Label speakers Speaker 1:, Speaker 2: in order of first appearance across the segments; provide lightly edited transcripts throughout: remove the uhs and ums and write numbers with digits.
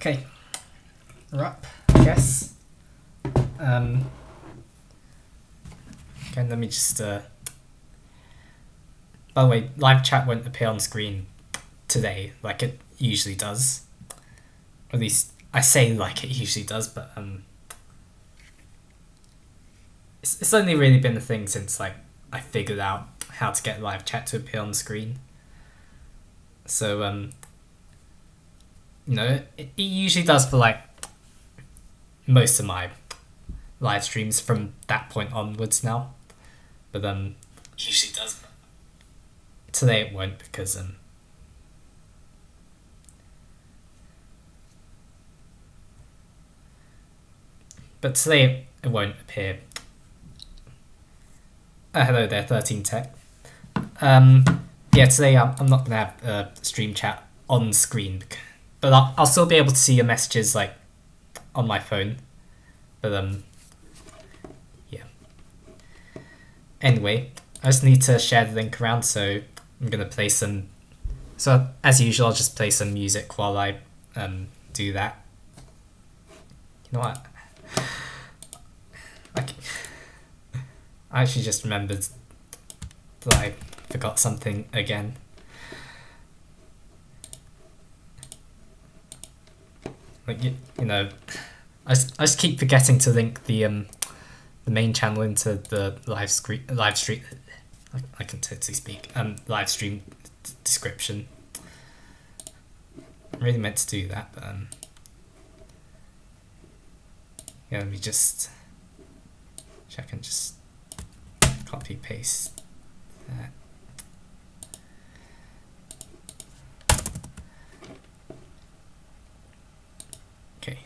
Speaker 1: Okay, we're up, I guess. Okay, let me just. By the way, live chat won't appear on screen today like it usually does. At least I say like it usually does, but it's only really been a thing since like I figured out how to get live chat to appear on screen. So it usually does for like most of my live streams from that point onwards now, but usually does. Today it won't because but today it won't appear. Hello there, 13 Tech. Yeah, today I'm not gonna have stream chat on screen, but I'll still be able to see your messages like on my phone. But yeah. Anyway, I just need to share the link around, so I'm gonna play some. So as usual, I'll just play some music while I do that. You know what? I actually just remembered that I forgot something again. Like you know, I just keep forgetting to link the main channel into the live stream. I can totally speak. Live stream description. I really meant to do that, but yeah. Let me just check and just copy paste that. Okay,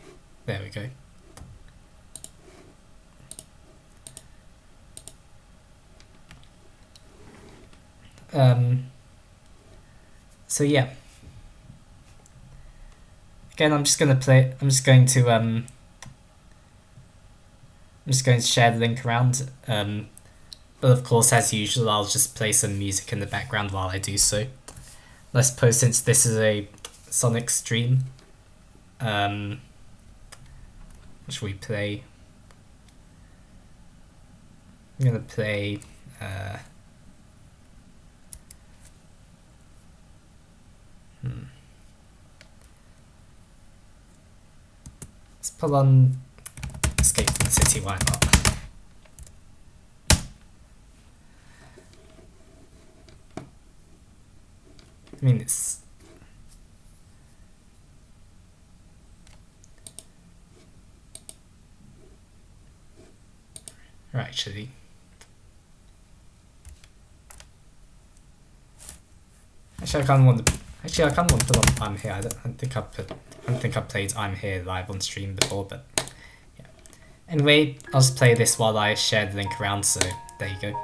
Speaker 1: there we go. So yeah. Again, I'm just going to share the link around. But of course, as usual, I'll just play some music in the background while I do so. I suppose since this is a Sonic stream, what should we play? I'm gonna play. Let's put on Escape from the City. Why not? I mean, it's right. Actually, I kind of want to. Actually, I kind of want to put on I'm Here. I don't think I've played I'm Here live on stream before, but yeah. Anyway, I'll just play this while I share the link around. So there you go.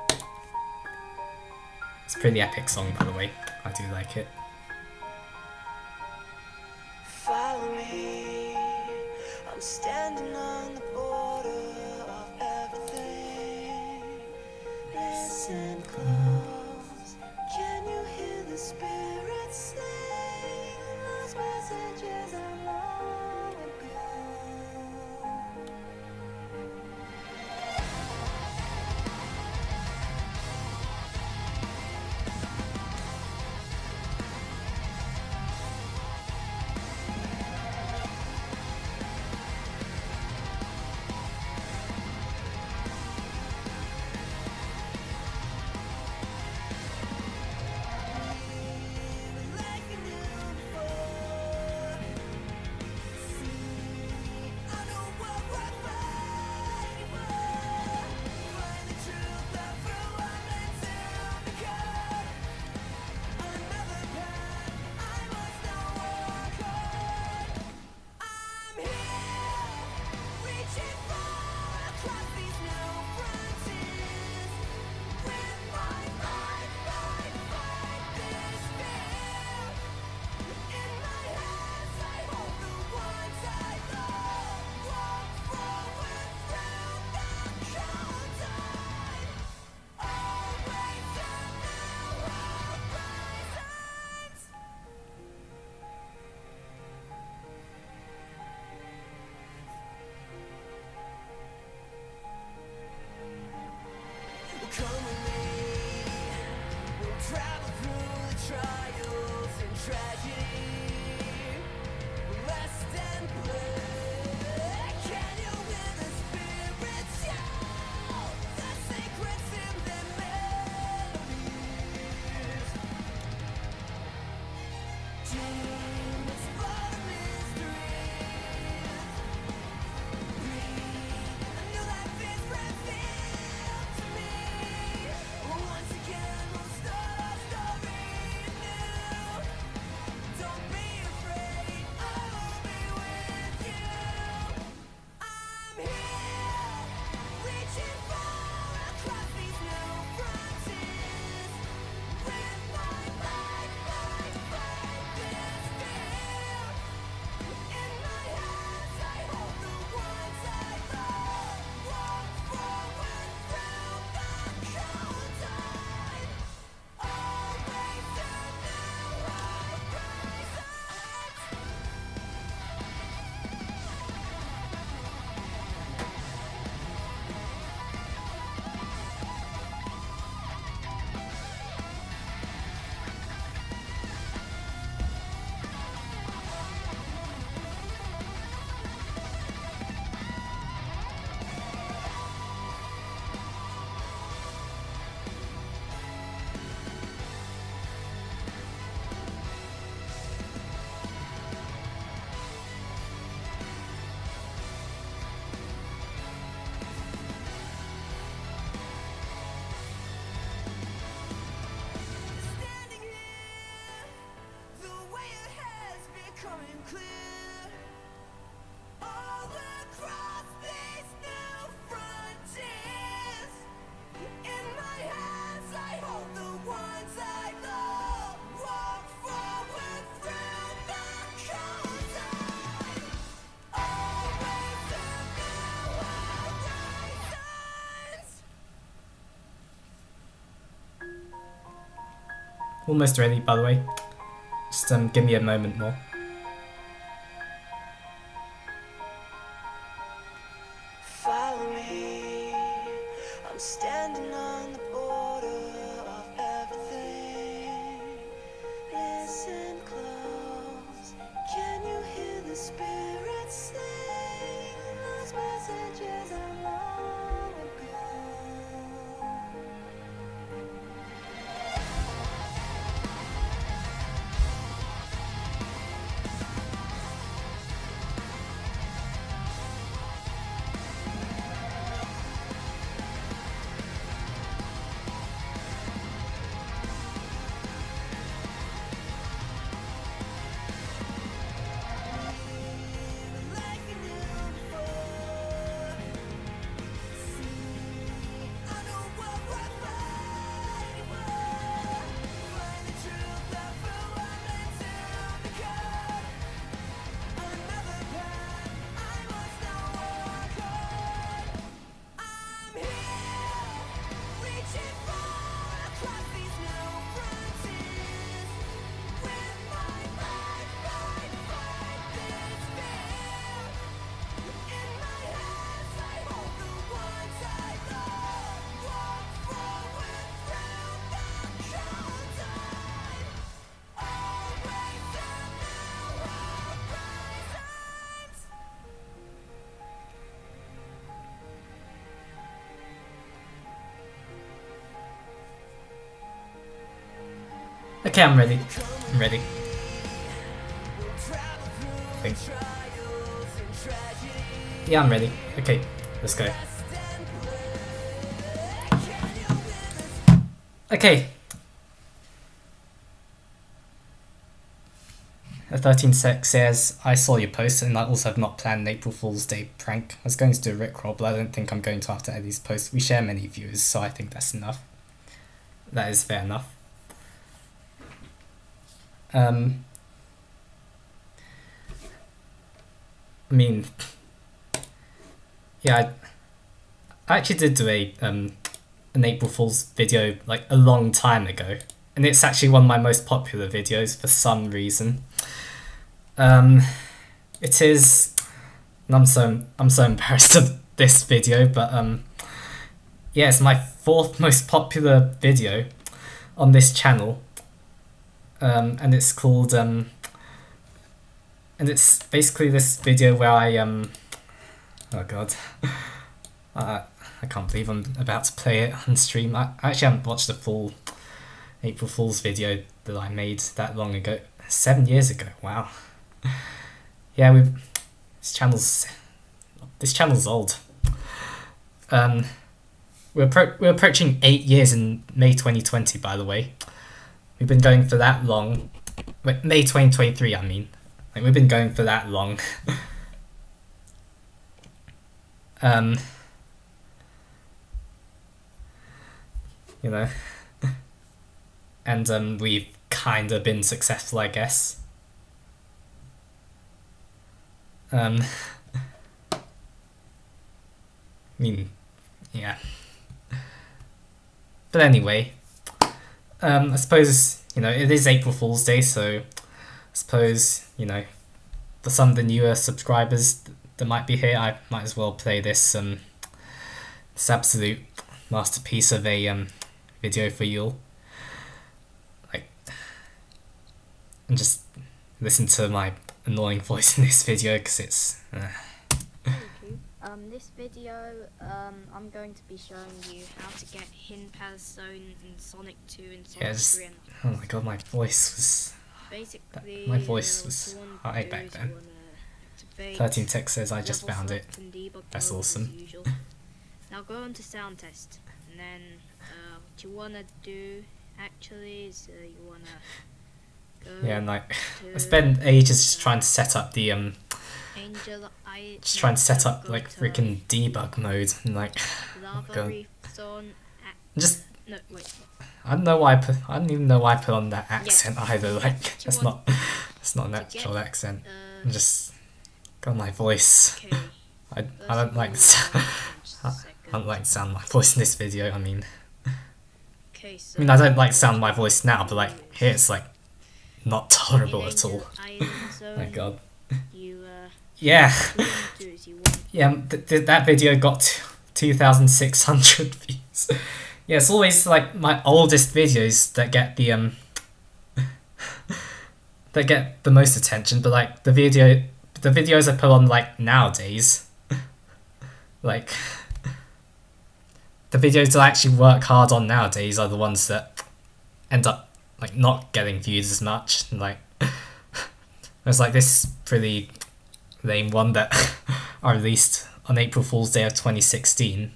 Speaker 1: It's a pretty epic song, by the way. I do like it.
Speaker 2: Follow me, I'm standing on the border of everything. Listen close, can you hear the spirits sing those messages of long ago? clear. All across these new frontiers. In my hands I hold the ones I love. Walk forward through the cold time. Always the new horizons.
Speaker 1: Almost ready, by the way. Just give me a moment more.
Speaker 2: Follow me. I'm standing on the border of everything. Listen close. Can you hear the spirits sing those messages of long ago? Like you knew before. See, I know what we're fighting for. Find the truth of who I'm meant to become. Another path I must now walk on. I'm here, reaching far across these new frontiers. With my life, fight this fear. In my hands, I hold the ones I love. Walk forward through the cold time. Always the new horizons.
Speaker 1: Okay, I'm ready. I'm ready.
Speaker 2: Travel through
Speaker 1: Think.
Speaker 2: trials and tragedy.
Speaker 1: Yeah, I'm ready. Okay, let's go. Okay. A 13 sec says, I saw your post and I also have not planned an April Fool's Day prank. I was going to do a Rickroll, but I don't think I'm going to after Eddie's post. We share many views, so I think that's enough. That is fair enough. I mean, yeah, I actually did do an April Fool's video like a long time ago, and it's actually one of my most popular videos for some reason. It is, and I'm so embarrassed of this video, but yeah, it's my 4th most popular video on this channel, and it's called and it's basically this video where I oh god, I can't believe I'm about to play it on stream. I actually haven't watched the full April Fool's video that I made that long ago. 7 years ago, wow. Yeah, this channel's old. We're approaching 8 years in May 2020, by the way. We've been going for that long. Wait, May 2023, I mean. Like, we've been going for that long. You know. And we've kind of been successful, I guess. I mean, yeah. But anyway, I suppose, you know, it is April Fool's Day, so I suppose, you know, for some of the newer subscribers that might be here, I might as well play this this absolute masterpiece of a video for you all. Like, and just listen to my annoying voice in this video because it's.
Speaker 3: Thank you. This video, I'm going to be showing you how to get Hinpaz Zone in Sonic 2 and Sonic
Speaker 1: Yeah, just,
Speaker 3: 3. And
Speaker 1: oh my god, my voice was.
Speaker 3: basically,
Speaker 1: my voice
Speaker 3: what
Speaker 1: was
Speaker 3: you want
Speaker 1: high
Speaker 3: to do
Speaker 1: back
Speaker 3: is
Speaker 1: then.
Speaker 3: you wanna activate
Speaker 1: 13 Tech says I just
Speaker 3: level
Speaker 1: found it.
Speaker 3: select and debug
Speaker 1: That's
Speaker 3: mode as
Speaker 1: awesome.
Speaker 3: usual. Now go on to sound test, and then what you wanna do actually is you wanna
Speaker 1: Yeah, and like I spent ages just trying to set up the
Speaker 3: Angel, I
Speaker 1: just trying to set up
Speaker 3: go
Speaker 1: like
Speaker 3: to
Speaker 1: freaking debug mode and like
Speaker 3: Lava
Speaker 1: God.
Speaker 3: Reef Zone.
Speaker 1: just
Speaker 3: No, wait.
Speaker 1: I don't know why I don't even know why I put on that accent either. Like
Speaker 3: Do you
Speaker 1: that's
Speaker 3: want
Speaker 1: not a
Speaker 3: to
Speaker 1: natural
Speaker 3: get,
Speaker 1: accent.
Speaker 3: Uh,
Speaker 1: I'm just got my voice.
Speaker 3: okay.
Speaker 1: I don't like the sound. I don't like the sound of my voice in this video. I mean,
Speaker 3: Okay, so
Speaker 1: I mean I don't like the sound of my voice now, but like here it's like not tolerable at all. My God.
Speaker 3: You
Speaker 1: Yeah.
Speaker 3: what you want to do is you want
Speaker 1: Yeah, that video got 2,600 views. Yeah, it's always like my oldest videos that get the that get the most attention, but like the videos I put on like nowadays, like the videos that I actually work hard on nowadays are the ones that end up like not getting views as much. And, like there's like this pretty lame one that I released on April Fool's Day of 2016,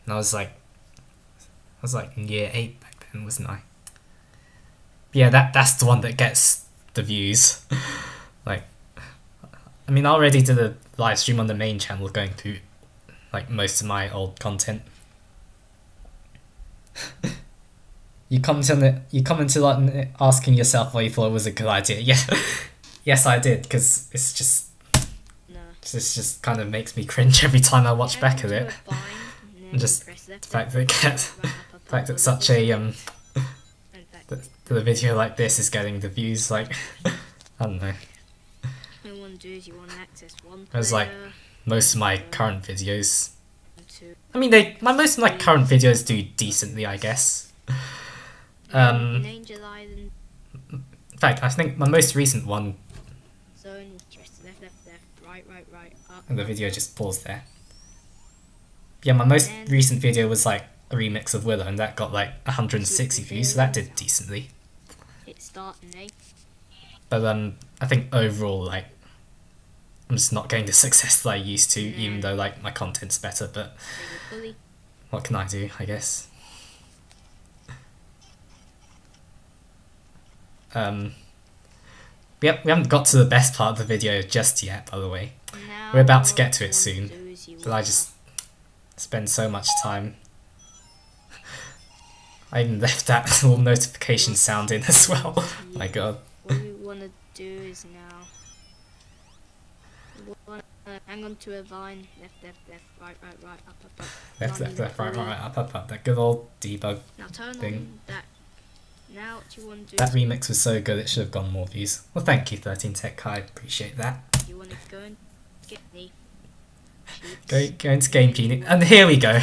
Speaker 1: and I was like in year 8 back then, wasn't I? Yeah, that's the one that gets the views. Like, I mean, I already did a live stream on the main channel going through like most of my old content. You commented on asking yourself why you thought it was a good idea. Yeah, yes, I did, because it's just
Speaker 3: no.
Speaker 1: this just kind of makes me cringe every time I watch back at it. And just the fact that such a that a video like this is getting the views, like I don't know.
Speaker 3: What you want to do is you want to access one
Speaker 1: It was like
Speaker 3: player,
Speaker 1: most of my current videos.
Speaker 3: two.
Speaker 1: I mean, most of my current videos do decently, I guess.
Speaker 3: In Angel Island
Speaker 1: In fact, I think my most recent one,
Speaker 3: zone, just left, right, up.
Speaker 1: and the video just paused there. Yeah, my most recent video was like a remix of Willow, and that got like 160 views, so that did decently.
Speaker 3: Hit start and A.
Speaker 1: But I think overall, like, I'm just not getting the success that I used to, even though like my content's better. But
Speaker 3: Fully.
Speaker 1: what can I do? I guess. Yep, we haven't got to the best part of the video just yet, by the way.
Speaker 3: Now
Speaker 1: We're about to get to
Speaker 3: what
Speaker 1: it
Speaker 3: you
Speaker 1: soon,
Speaker 3: want to do is you
Speaker 1: but I
Speaker 3: wanna-
Speaker 1: just spend so much time. I even left that little notification sound in as well. My God.
Speaker 3: What we want to do is now. We wanna hang on to a vine. Left, right, up.
Speaker 1: Left,
Speaker 3: Running
Speaker 1: right,
Speaker 3: fully.
Speaker 1: up. That good old debug.
Speaker 3: Now turn
Speaker 1: thing.
Speaker 3: on that. Now what you want to do
Speaker 1: That
Speaker 3: is
Speaker 1: remix was so good it should have gotten more views. Well, thank you, 13 Tech. I appreciate that.
Speaker 3: you want to go and get me.
Speaker 1: Go into Game Genie, and here we go.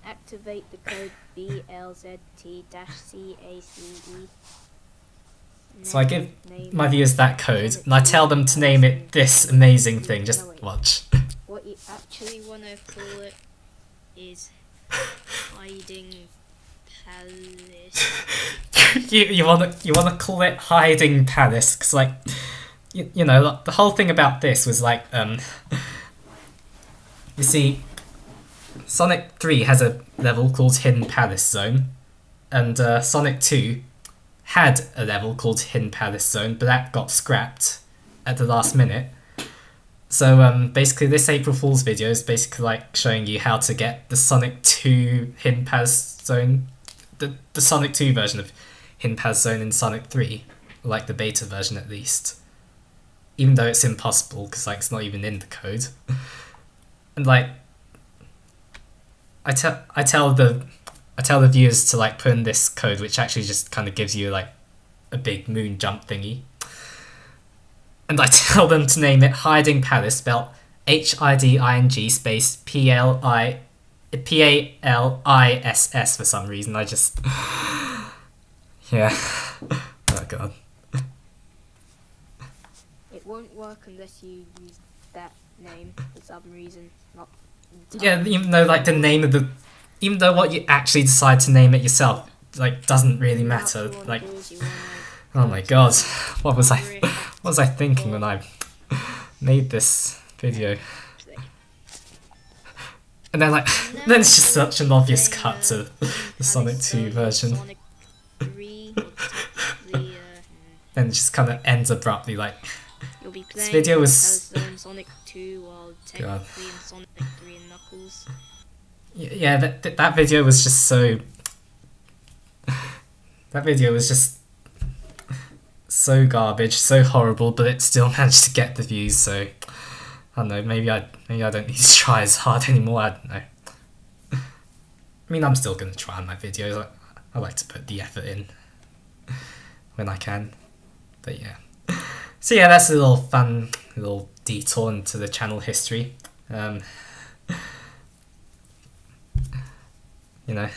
Speaker 3: Activate the code BLZT-CACE.
Speaker 1: So I give my viewers that code, and I tell them to name it this amazing thing. Just watch.
Speaker 3: What you actually want to call it is hiding palace.
Speaker 1: you wanna call it Hiding Palace, because like you know the whole thing about this was like you see, Sonic 3 has a level called Hidden Palace Zone, and Sonic 2 had a level called Hidden Palace Zone, but that got scrapped at the last minute. So basically this April Fool's video is basically like showing you how to get the Sonic 2 Hidden Palace Zone, the Sonic 2 version of Hidden Palace Zone in Sonic 3, like the beta version at least. Even though it's impossible, because like it's not even in the code. And like I tell the viewers to like put in this code, which actually just kind of gives you like a big moon jump thingy. And I tell them to name it Hiding Palace, spelled HIDING space PALISS for some reason. I just yeah. Oh God.
Speaker 3: It won't work unless you use that name for some reason. Not
Speaker 1: Yeah, even though like the name of the, even though what you actually decide to name it yourself like doesn't really matter. Like, oh my God, what was I thinking when I made this video? And then like then it's just such an obvious cut to the Sonic 2 version.
Speaker 3: Sonic 3, the,
Speaker 1: then it just kind of ends abruptly. Like
Speaker 3: You'll be
Speaker 1: this
Speaker 3: playing
Speaker 1: video was
Speaker 3: Zone Sonic 2 while technically in Sonic 3 and Knuckles.
Speaker 1: yeah, that video was just so. That video was just so garbage, so horrible, but it still managed to get the views. So I don't know. Maybe I don't need to try as hard anymore. I don't know. I mean, I'm still gonna try on my videos. I like to put the effort in when I can. But yeah. So yeah, that's a little fun little detour into the channel history. You know,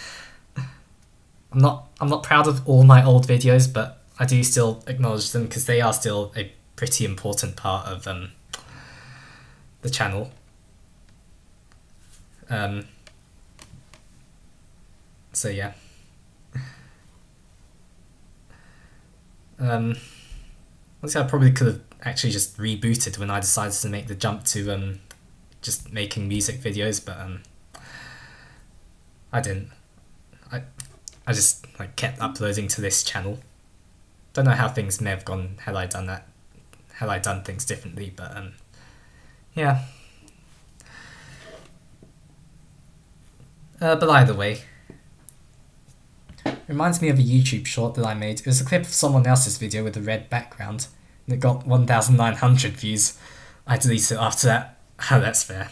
Speaker 1: I'm not proud of all my old videos, but I do still acknowledge them because they are still a pretty important part of the channel. So yeah. Honestly, I probably could have actually just rebooted when I decided to make the jump to just making music videos, but I didn't. I just like kept uploading to this channel. Don't know how things may have gone had I done that. Had I done things differently, but yeah. But either way, reminds me of a YouTube short that I made. It was a clip of someone else's video with a red background, and it got 1,900 views. I deleted it after that. That's fair.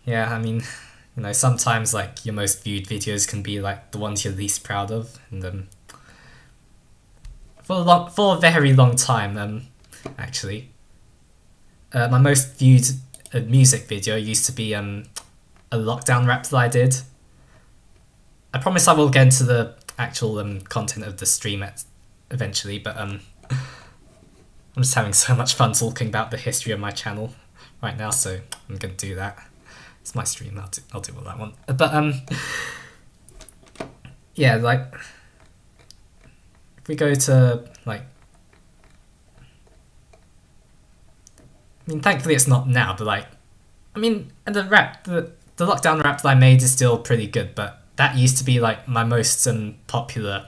Speaker 1: Yeah, I mean, you know, sometimes like your most viewed videos can be like the ones you're least proud of, and for a very long time, actually, my most viewed music video used to be a lockdown rap that I did. I promise I will get into the actual content of the stream eventually, but I'm just having so much fun talking about the history of my channel right now, so I'm gonna do that. It's my stream. I'll do what I want. But yeah, like if we go to like, I mean, thankfully it's not now, but like, I mean, and the lockdown rap that I made is still pretty good, but that used to be like my most popular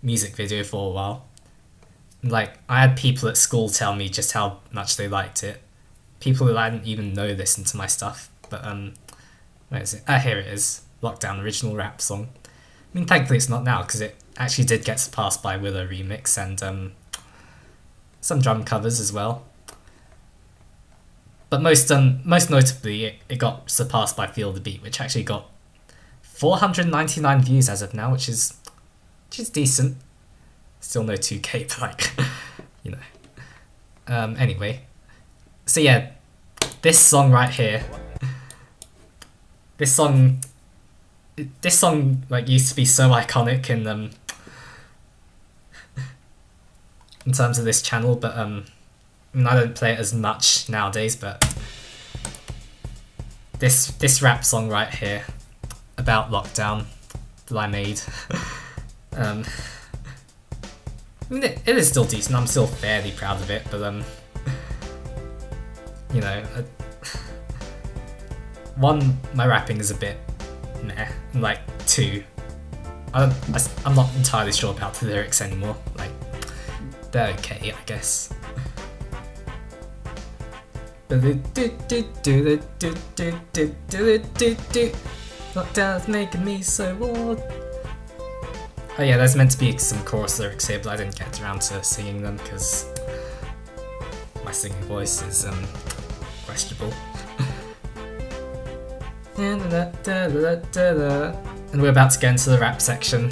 Speaker 1: music video for a while. Like, I had people at school tell me just how much they liked it. People that I didn't even know listened to my stuff. But where is it? Here it is. Lockdown original rap song. I mean, thankfully it's not now because it actually did get surpassed by Willow Remix and some drum covers as well. But most notably, it got surpassed by Feel the Beat, which actually got 499 views as of now, which is decent. Still no 2K, but like, you know. Anyway, so yeah, this song right here. This song like used to be so iconic in terms of this channel, but I mean, I don't play it as much nowadays. But this rap song right here about lockdown that I made, I mean, it is still decent. I'm still fairly proud of it, but you know. One, my rapping is a bit meh. And like, two, I'm not entirely sure about the lyrics anymore. Like, they're okay, I guess. Lockdown's making me so bored. Oh yeah, there's meant to be some chorus lyrics here, but I didn't get around to singing them because my singing voice is questionable. And we're about to get into the rap section.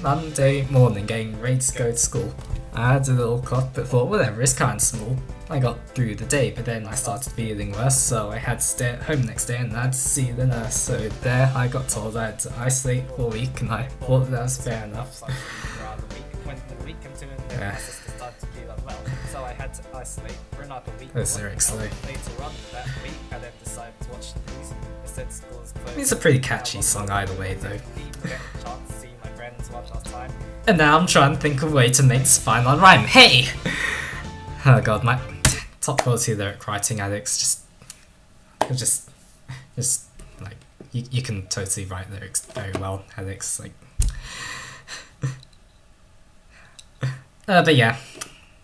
Speaker 1: Monday morning, getting ready to go to school. I had a little cough, but thought, whatever, it's kind of small. I got through the day, but then I started feeling worse, so I had to stay at home next day and I had to see the nurse. So there, I got told I had to isolate for a week, and I thought that was fair enough. Yeah.
Speaker 2: So I had to isolate for another week.
Speaker 1: Those lyrics, though.
Speaker 2: Later on that week, I then decided to watch the news. Instead, school is closed.
Speaker 1: It's a pretty catchy song either way, though.
Speaker 2: Didn't get a chance to see my friends one last time.
Speaker 1: And now I'm trying to think of a way to make this final rhyme. Hey! Oh god, my top quality lyric writing addicts just like, you can totally write lyrics very well, addicts. Like, But yeah.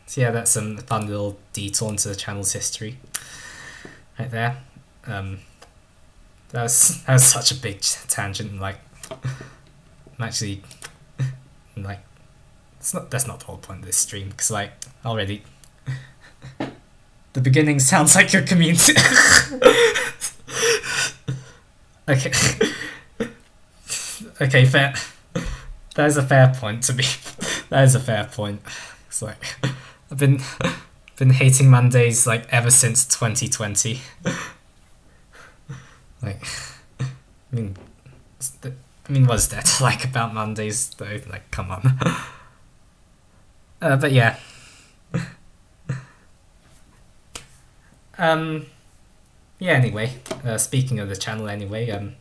Speaker 1: So yeah, that's a fun little detour into the channel's history. Right there. That was such a big tangent, like, I'm actually, like, that's not the whole point of this stream, because, like, already, the beginning sounds like your community. Okay. Okay, fair. That is a fair point to me. That is a fair point. It's like, I've been hating Mondays, like, ever since 2020. Like, I mean, what is there to like about Mondays, though? Like, come on. But yeah. Yeah, anyway. Speaking of the channel, anyway,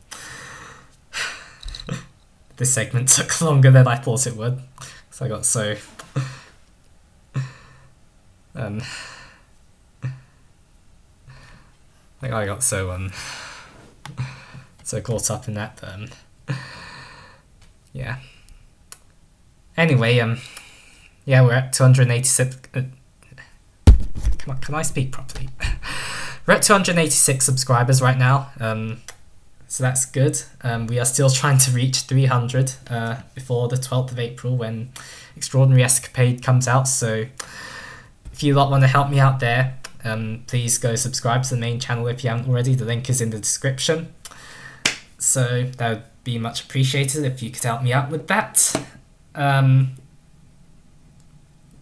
Speaker 1: this segment took longer than I thought it would. So I got so... like, I got so caught up in that, but yeah. Anyway, yeah, we're at 286. Can I speak properly? We're at 286 subscribers right now. So that's good. We are still trying to reach 300 before the 12th of April when Extraordinary Escapade comes out. So if you lot want to help me out there, please go subscribe to the main channel if you haven't already. The link is in the description. So that would be much appreciated if you could help me out with that.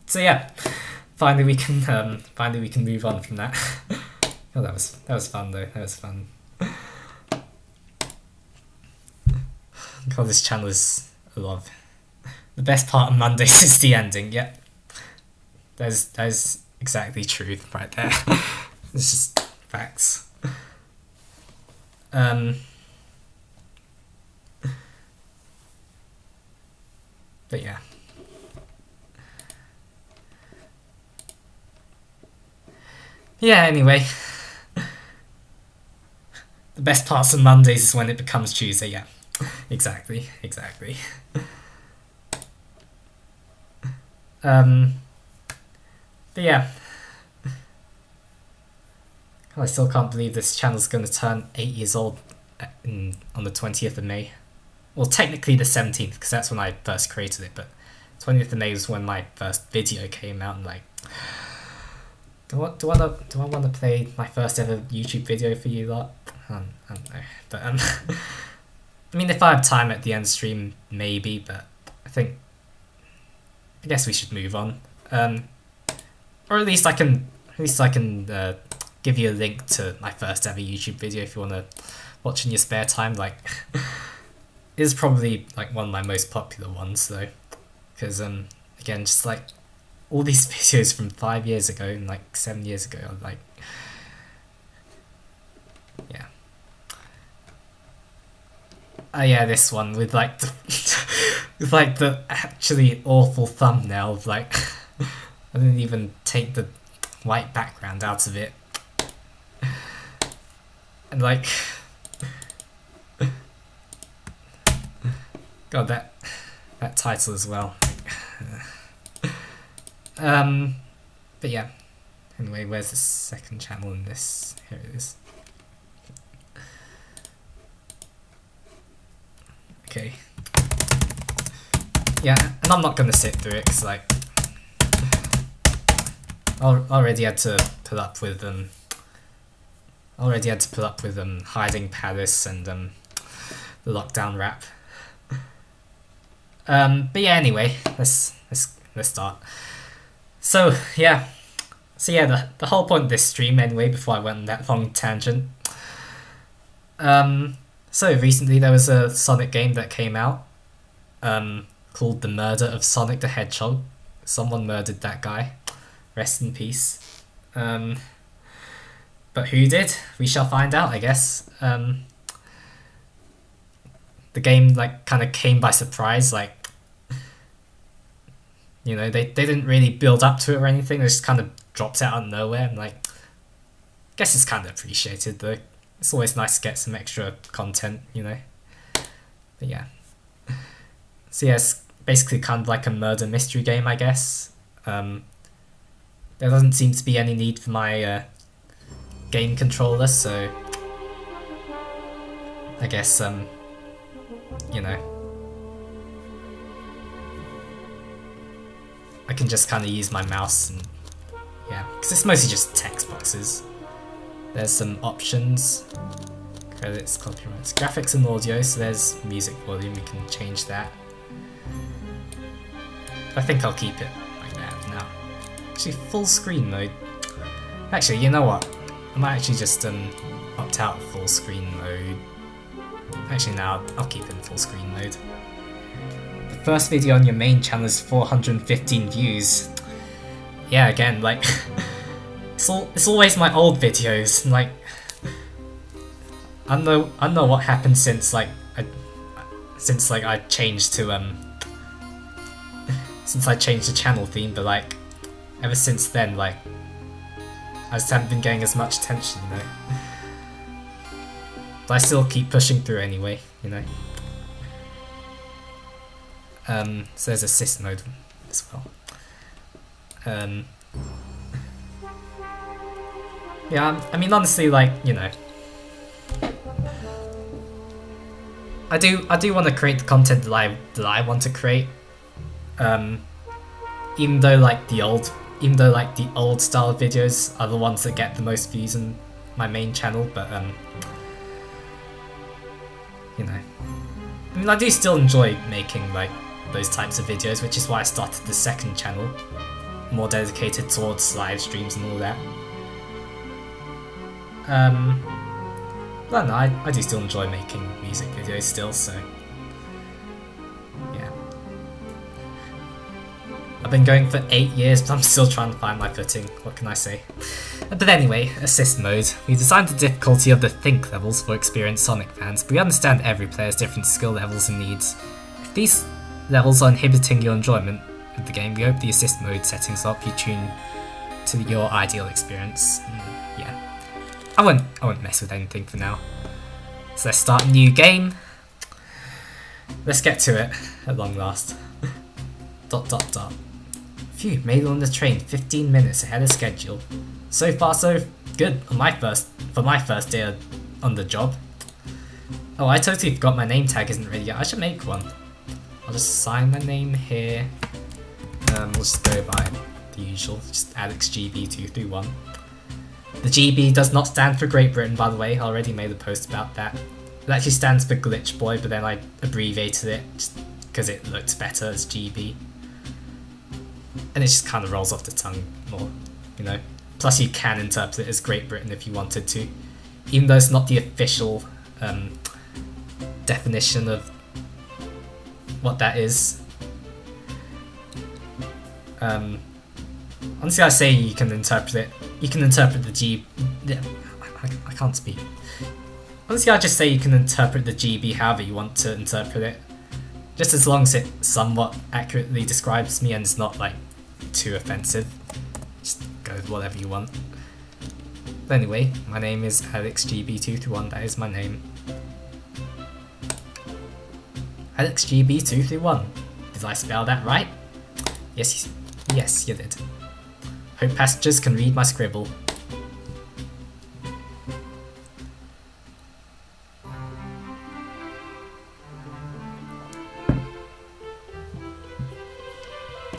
Speaker 1: So yeah, finally we can move on from that. Oh, that was fun though. That was fun. God, this channel is a lot of... The best part of Mondays is the ending. Yeah, that is exactly truth right there. It's just facts. But yeah. Yeah, anyway. The best parts of Mondays is when it becomes Tuesday, yeah. Exactly. But yeah. I still can't believe this channel's going to turn 8 years old on the 20th of May. Well, technically the 17th, because that's when I first created it, but 20th of May was when my first video came out, and like, do I want to play my first ever YouTube video for you lot? I don't know, but I mean, if I have time at the end stream, maybe, but I guess we should move on, or at least I can give you a link to my first ever YouTube video if you want to watch in your spare time. Like, it's probably like one of my most popular ones though, because again, just like all these videos from 5 years ago and like 7 years ago are like, yeah. Oh yeah, this one with like the with like the actually awful thumbnail of like I didn't even take the white background out of it, and like, God, that title as well. But yeah. Anyway, where's the second channel in this? Here it is. Okay. Yeah, and I'm not gonna sit through it because like I already had to put up with Hiding Palace and the lockdown rap. But yeah, anyway, let's start. So yeah, the whole point of this stream anyway, before I went on that long tangent. So recently there was a Sonic game that came out, called The Murder of Sonic the Hedgehog. Someone murdered that guy. Rest in peace. But who did? We shall find out, I guess. The game like kind of came by surprise, like, you know, they didn't really build up to it or anything. They just kind of dropped out of nowhere, and like, I guess it's kind of appreciated though. It's always nice to get some extra content, you know. But yeah. So yeah, it's basically kind of like a murder mystery game, I guess. There doesn't seem to be any need for my game controller, so I guess you know, I can just kind of use my mouse and yeah, because it's mostly just text boxes. There's some options, credits, copyrights, graphics and audio, so there's music volume, we can change that. I think I'll keep it like that for now. Actually, full screen mode. Actually, you know what? I might actually just opt out of full screen mode. Actually, now I'll keep it in full screen mode. The first video on your main channel is 415 views. Yeah, again, like it's always my old videos. And, like, I don't know what happened since I changed to since I changed the channel theme, but like ever since then, like I just haven't been getting as much attention, you know. But I still keep pushing through anyway, you know. So there's assist mode as well. Yeah, I mean, honestly, like, you know, I do want to create the content that I want to create. Even though the old style videos are the ones that get the most views on my main channel, but you know, I mean, I do still enjoy making like those types of videos, which is why I started the second channel, more dedicated towards live streams and all that. But no, I do still enjoy making music videos still, so yeah. I've been going for 8 years, but I'm still trying to find my footing, what can I say? But anyway, assist mode. We designed the difficulty of the think levels for experienced Sonic fans, but we understand every player's different skill levels and needs. If these levels are inhibiting your enjoyment of the game, we hope the assist mode settings help you tune to your ideal experience. Yeah. I won't mess with anything for now. So let's start a new game. Let's get to it at long last. ... Phew, made it on the train 15 minutes ahead of schedule. So far so good on for my first day on the job. Oh, I totally forgot my name tag isn't ready yet. I should make one. I'll just sign my name here. We'll just go by the usual, just AlexGB231. The GB does not stand for Great Britain, by the way. I already made a post about that. It actually stands for Glitch Boy, but then I abbreviated it just because it looked better as GB. And it just kind of rolls off the tongue more, you know. Plus you can interpret it as Great Britain if you wanted to, even though it's not the official definition of what that is. Honestly, I say you can interpret it. You can interpret the G. Yeah, I can't speak. Honestly, I just say you can interpret the GB however you want to interpret it, just as long as it somewhat accurately describes me and it's not like too offensive. Just go with whatever you want. But anyway, my name is AlexGB231. That is my name. AlexGB231. Did I spell that right? Yes, you did. Hope passengers can read my scribble.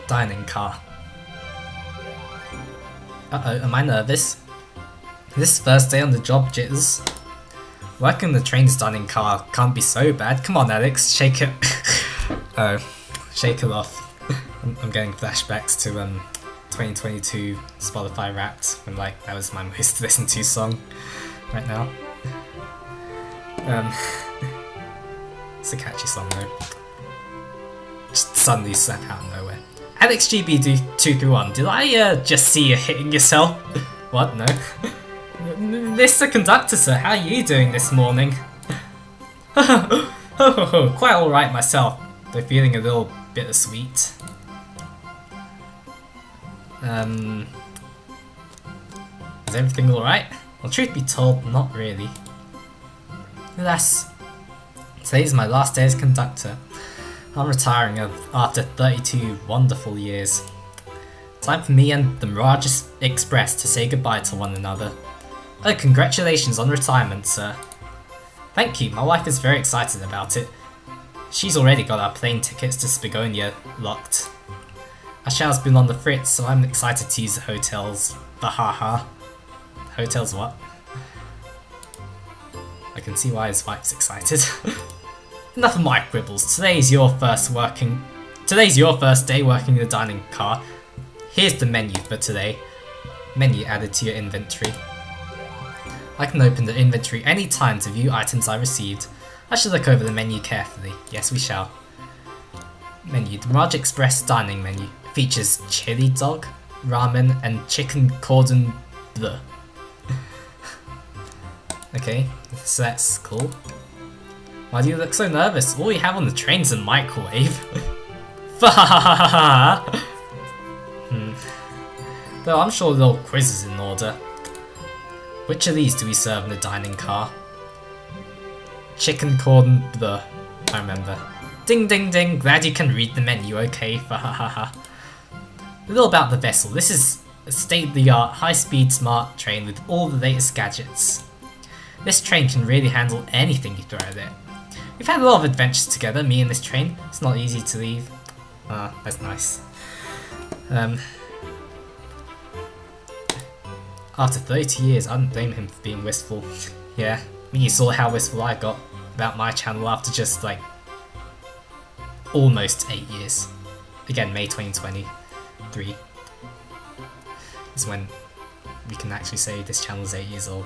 Speaker 1: Dining car. Uh-oh, am I nervous? This first day on the job jitters. Working the train's dining car can't be so bad. Come on, Alex, shake it. Oh, shake it off. I'm getting flashbacks to 2022 Spotify Wrapped, when like that was my most listened to song right now. It's a catchy song though. Just suddenly snap out of nowhere. AlexGB231, did I just see you hitting yourself? What? No. Mr. Conductor, sir, how are you doing this morning? Quite alright myself, though feeling a little bittersweet. Is everything alright? Well, truth be told, not really. Alas, today is my last day as conductor. I'm retiring after 32 wonderful years. Time for me and the Mirage Express to say goodbye to one another. Oh, congratulations on retirement, sir. Thank you, my wife is very excited about it. She's already got our plane tickets to Spagonia locked. Ashal's been on the fritz, so I'm excited to use the hotels. Bahaha. Hotels what? I can see why his wife's excited. Enough of my quibbles. Today's your first day working in the dining car. Here's the menu for today. Menu added to your inventory. I can open the inventory any time to view items I received. I should look over the menu carefully. Yes, we shall. Menu. The Mirage Express dining menu features chili dog, ramen, and chicken cordon bleu. Okay, so that's cool. Why do you look so nervous? All we have on the train's a microwave. Though I'm sure the little quiz is in order. Which of these do we serve in the dining car? Chicken cordon bleu. I remember. Ding ding ding, glad you can read the menu, okay? A little about the vessel. This is a state-of-the-art, high-speed, smart train with all the latest gadgets. This train can really handle anything you throw at it. We've had a lot of adventures together, me and this train. It's not easy to leave. Ah, that's nice. After 30 years, I don't blame him for being wistful. Yeah, I mean, you saw how wistful I got about my channel after just, like, almost 8 years. Again, May 2023 is when we can actually say this channel is 8 years old.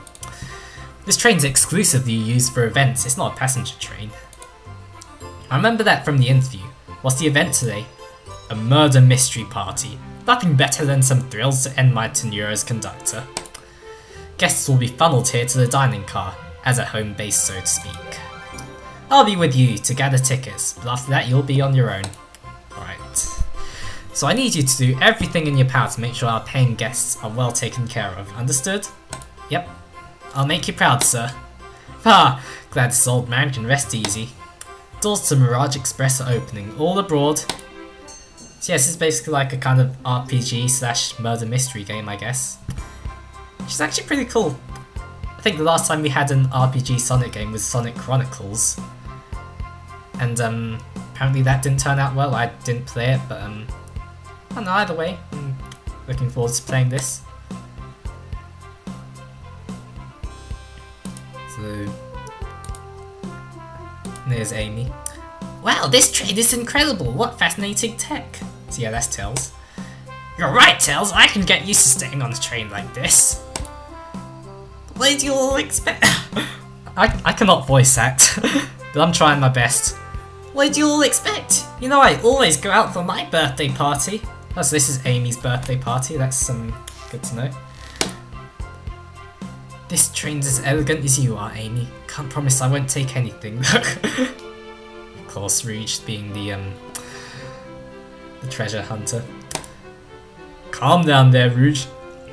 Speaker 1: This train's exclusively used for events, it's not a passenger train. I remember that from the interview. What's the event today? A murder mystery party. Nothing better than some thrills to end my tenure as conductor. Guests will be funneled here to the dining car, as a home base so to speak. I'll be with you to gather tickets, but after that you'll be on your own. Alright. So I need you to do everything in your power to make sure our paying guests are well taken care of, understood? Yep. I'll make you proud, sir. Ha! Glad this old man can rest easy. Doors to Mirage Express are opening, all abroad. So yes, it's basically like a kind of RPG slash murder mystery game, I guess. Which is actually pretty cool. I think the last time we had an RPG Sonic game was Sonic Chronicles. And apparently that didn't turn out well, I didn't play it, but I don't know, either way, I'm looking forward to playing this. So, there's Amy. Wow, this train is incredible! What fascinating tech! So yeah, that's Tails. You're right, Tails! I can get used to staying on a train like this. What did you all expect? I cannot voice act, but I'm trying my best. What did you all expect? You know I always go out for my birthday party. Oh, so this is Amy's birthday party, that's good to know. This train's as elegant as you are, Amy. Can't promise I won't take anything. Of course, Rouge being the treasure hunter. Calm down there, Rouge.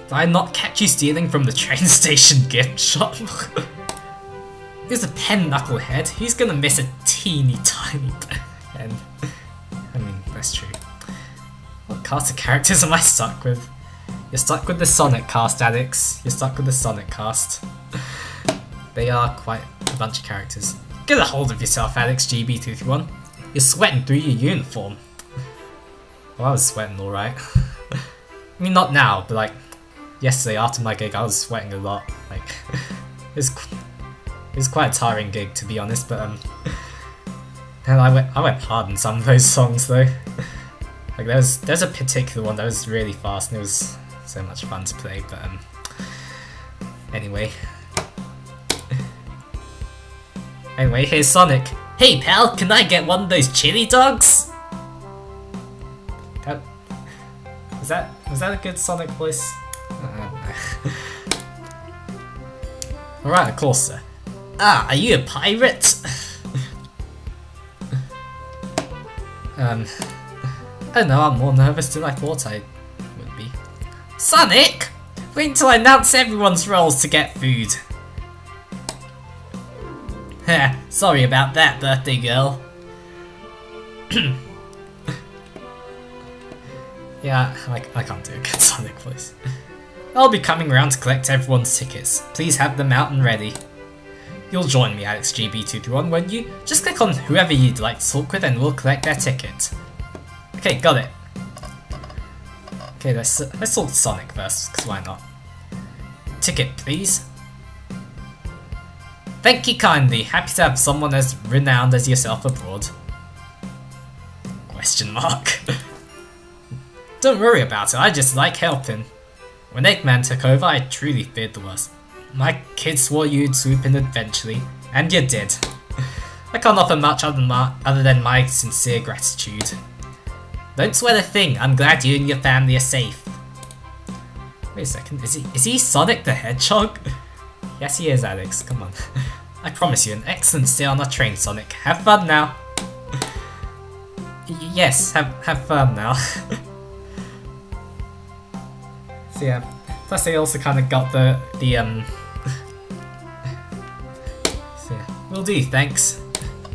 Speaker 1: Did I not catch you stealing from the train station gift shop? He's a pen knucklehead. He's gonna miss a teeny tiny pen. I mean, that's true. What cast of characters am I stuck with? You're stuck with the Sonic cast, Alex. You're stuck with the Sonic cast. They are quite a bunch of characters. Get a hold of yourself, Alex GB231. You're sweating through your uniform. Well, I was sweating alright. I mean, not now, but like, yesterday after my gig, I was sweating a lot. Like, it was quite a tiring gig, to be honest, but and I went hard in some of those songs, though. Like, there's a particular one that was really fast, and it was so much fun to play, but anyway. Anyway, here's Sonic. Hey pal, can I get one of those chili dogs? Was that a good Sonic voice? Alright, of course, sir. Ah, are you a pirate? Oh no, I'm more nervous than I thought I would be. Sonic! Wait until I announce everyone's roles to get food. Heh, sorry about that, birthday girl. Yeah, I can't do a good Sonic voice. I'll be coming around to collect everyone's tickets. Please have them out and ready. You'll join me, AlexGB231, won't you? Just click on whoever you'd like to talk with and we'll collect their ticket. Okay, got it. Okay, let's talk to Sonic first, because why not? Ticket, please. Thank you kindly. Happy to have someone as renowned as yourself abroad. Question mark. Don't worry about it, I just like helping. When Eggman took over, I truly feared the worst. My kids swore you'd swoop in eventually, and you did. I can't offer much other than my sincere gratitude. Don't sweat a thing, I'm glad you and your family are safe. Wait a second, is he Sonic the Hedgehog? Yes he is, Alex, come on. I promise you an excellent stay on our train, Sonic. Have fun now. Yes, have fun now. So yeah, plus they also kind of got the so yeah, will do, thanks.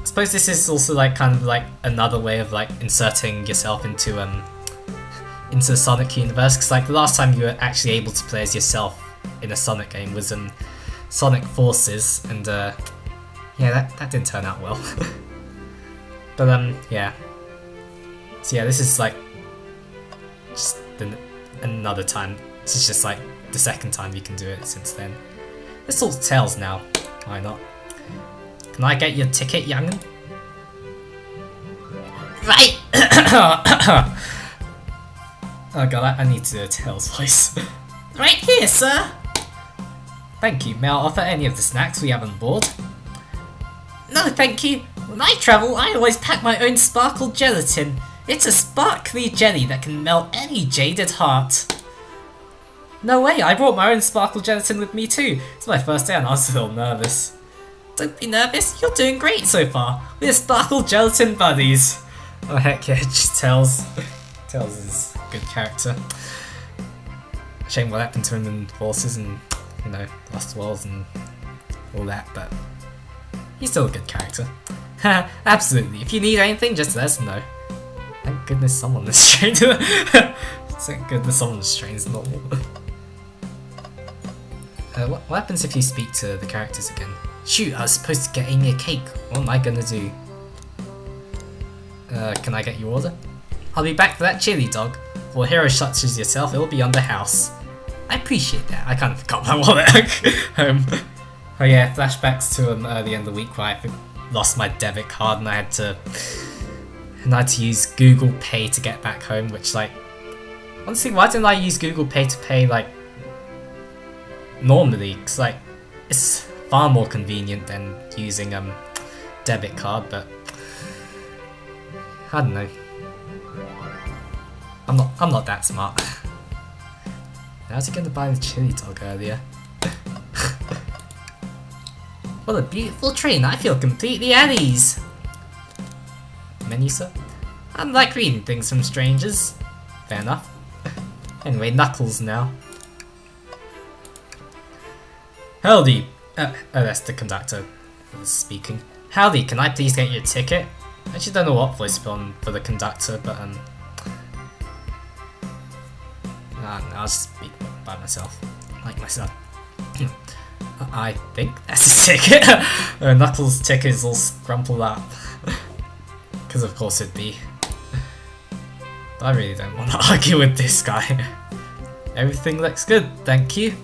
Speaker 1: I suppose this is also like kind of like another way of like inserting yourself into the Sonic universe, because like the last time you were actually able to play as yourself in a Sonic game was Sonic Forces, and yeah, that didn't turn out well. But yeah. So yeah, this is like just another time. This is just like the second time you can do it since then. Let's talk to Tails now. Why not? Can I get your ticket, young'un? Right! Oh god, I need to do a Tails voice. Right here, sir! Thank you. May I offer any of the snacks we have on board? No, thank you. When I travel, I always pack my own sparkle gelatin. It's a sparkly jelly that can melt any jaded heart. No way, I brought my own sparkle gelatin with me too. It's my first day and I was a little nervous. Don't be nervous, you're doing great so far. We're sparkle gelatin buddies. Oh heck yeah, just Tails. Tails is a good character. Shame what happened to him in Forces and, you know, Lost Worlds and all that, but he's still a good character. Absolutely, if you need anything, just let us know. Thank goodness someone is trained. Thank goodness someone is trained is normal. What happens if you speak to the characters again? Shoot, I was supposed to get Amy a cake. What am I gonna do? Can I get your order? I'll be back for that chili dog. For heroes such as yourself, it'll be on the house. I appreciate that. I kind of forgot my wallet at oh yeah, flashbacks to the end of the week where I lost my debit card and I had to use Google Pay to get back home, which like, honestly, why didn't I use Google Pay to pay like normally? Because like, it's far more convenient than using debit card, but I don't know. I'm not that smart. How's he gonna buy the chili dog earlier? What a beautiful train, I feel completely at ease. Menu, sir? I like reading things from strangers. Fair enough. Anyway, Knuckles now. Howdy! That's the conductor speaking. Howdy, can I please get your ticket? I actually don't know what voice to put on for the conductor, but I'll just speak by myself, like myself. I think that's his ticket. Knuckles' ticket is all scrumpled up. Because of course it'd be. But I really don't want to argue with this guy. Everything looks good, thank you.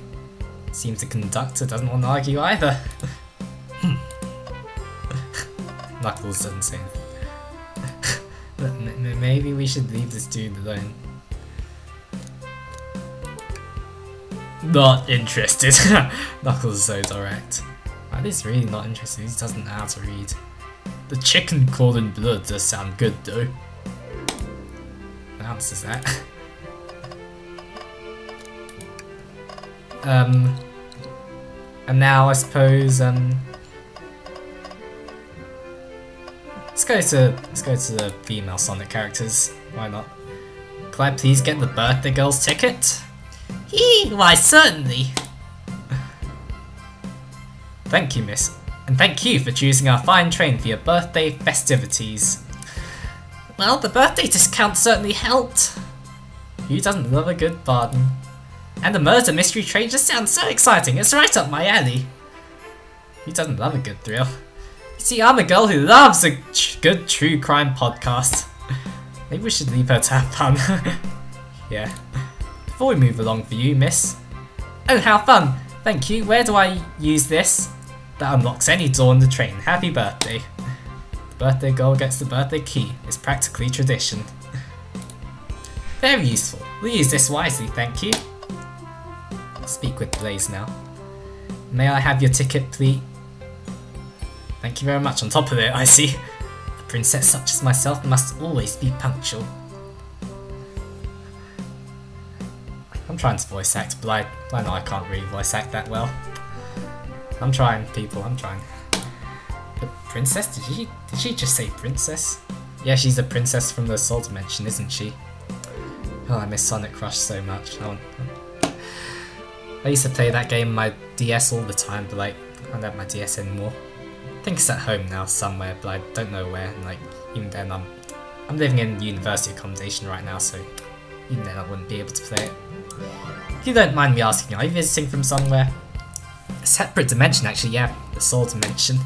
Speaker 1: Seems the conductor doesn't want to argue either. Knuckles doesn't say anything. Maybe we should leave this dude alone. Not interested. Knuckles is so direct. That is really not interested, he doesn't know how to read. The chicken cordon bleu does sound good though. What else is that? And now I suppose let's go to the female Sonic characters. Why not? Can I please get the birthday girl's ticket? Why certainly. Thank you, miss. And thank you for choosing our fine train for your birthday festivities. Well, the birthday discount certainly helped. Who doesn't love a good bargain? And the murder mystery train just sounds so exciting, it's right up my alley. Who doesn't love a good thrill? You see, I'm a girl who loves a good true crime podcast. Maybe we should leave her to have fun. Yeah. Before we move along for you, miss. Oh, how fun! Thank you, where do I use this? That unlocks any door in the train. Happy birthday. The birthday girl gets the birthday key. It's practically tradition. Very useful. We'll use this wisely, thank you. Speak with Blaze now. May I have your ticket, please? Thank you very much. On top of it, I see. A princess such as myself must always be punctual. I'm trying to voice act, but I know I can't really voice act that well. I'm trying, people, I'm trying. But princess? Did she just say princess? Yeah, she's a princess from the Soul Dimension, isn't she? Oh, I miss Sonic Rush so much. I used to play that game on my DS all the time, but like, I don't have my DS anymore. I think it's at home now somewhere, but I don't know where, and like, even then I'm living in university accommodation right now, so even then I wouldn't be able to play it. If you don't mind me asking, are you visiting from somewhere? A separate dimension, actually, yeah, the Soul Dimension.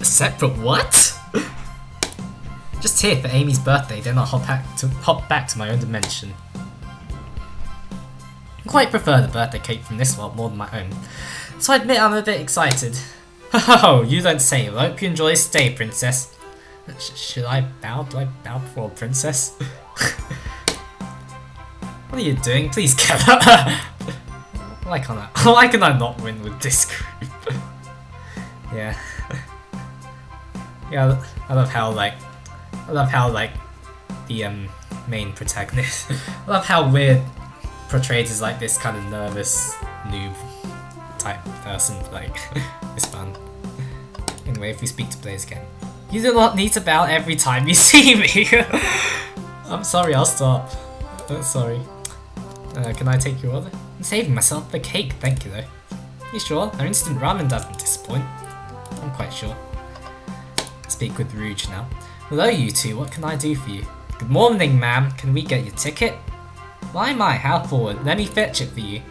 Speaker 1: A separate what? Just here for Amy's birthday, then I'll hop back to my own dimension. I quite prefer the birthday cake from this world more than my own, so I admit I'm a bit excited. Oh, you don't say. Well, I hope you enjoy your stay, princess. Should I bow? Do I bow before a princess? What are you doing? Please get up. Why can I not win with this group? Yeah. Yeah, I love how the main protagonist. I love how we're portrayed as like this kind of nervous noob type person. Like, it's fun. Anyway, if we speak to Blaze again, you do not need to bow every time you see me. I'm sorry, I'll stop. Sorry. Can I take your order? I'm saving myself the cake, thank you though. You sure? Our instant ramen doesn't disappoint. I'm quite sure. Speak with Rouge now. Hello you two, what can I do for you? Good morning ma'am, can we get your ticket? My, how forward, let me fetch it for you.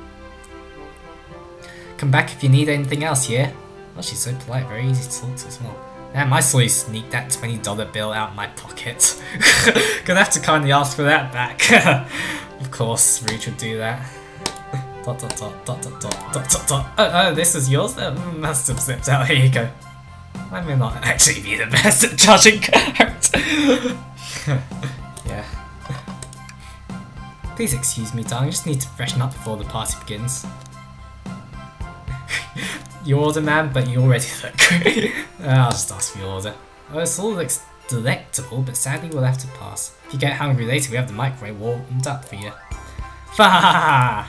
Speaker 1: Come back if you need anything else here. Oh, she's so polite, very easy to talk to as well. Damn, I saw you sneak that $20 bill out my pocket. Gonna have to kindly ask for that back. Of course, Rouge would do that. ... Oh, this is yours? Must have slipped out. Here you go. I may not actually be the best at judging character. Yeah. Please excuse me, darling. I just need to freshen up before the party begins. Your order, man, but you already look great. I'll just ask for your order. Oh, this all looks delectable, but sadly we'll have to pass. If you get hungry later, we have the microwave warmed up for you. Fa!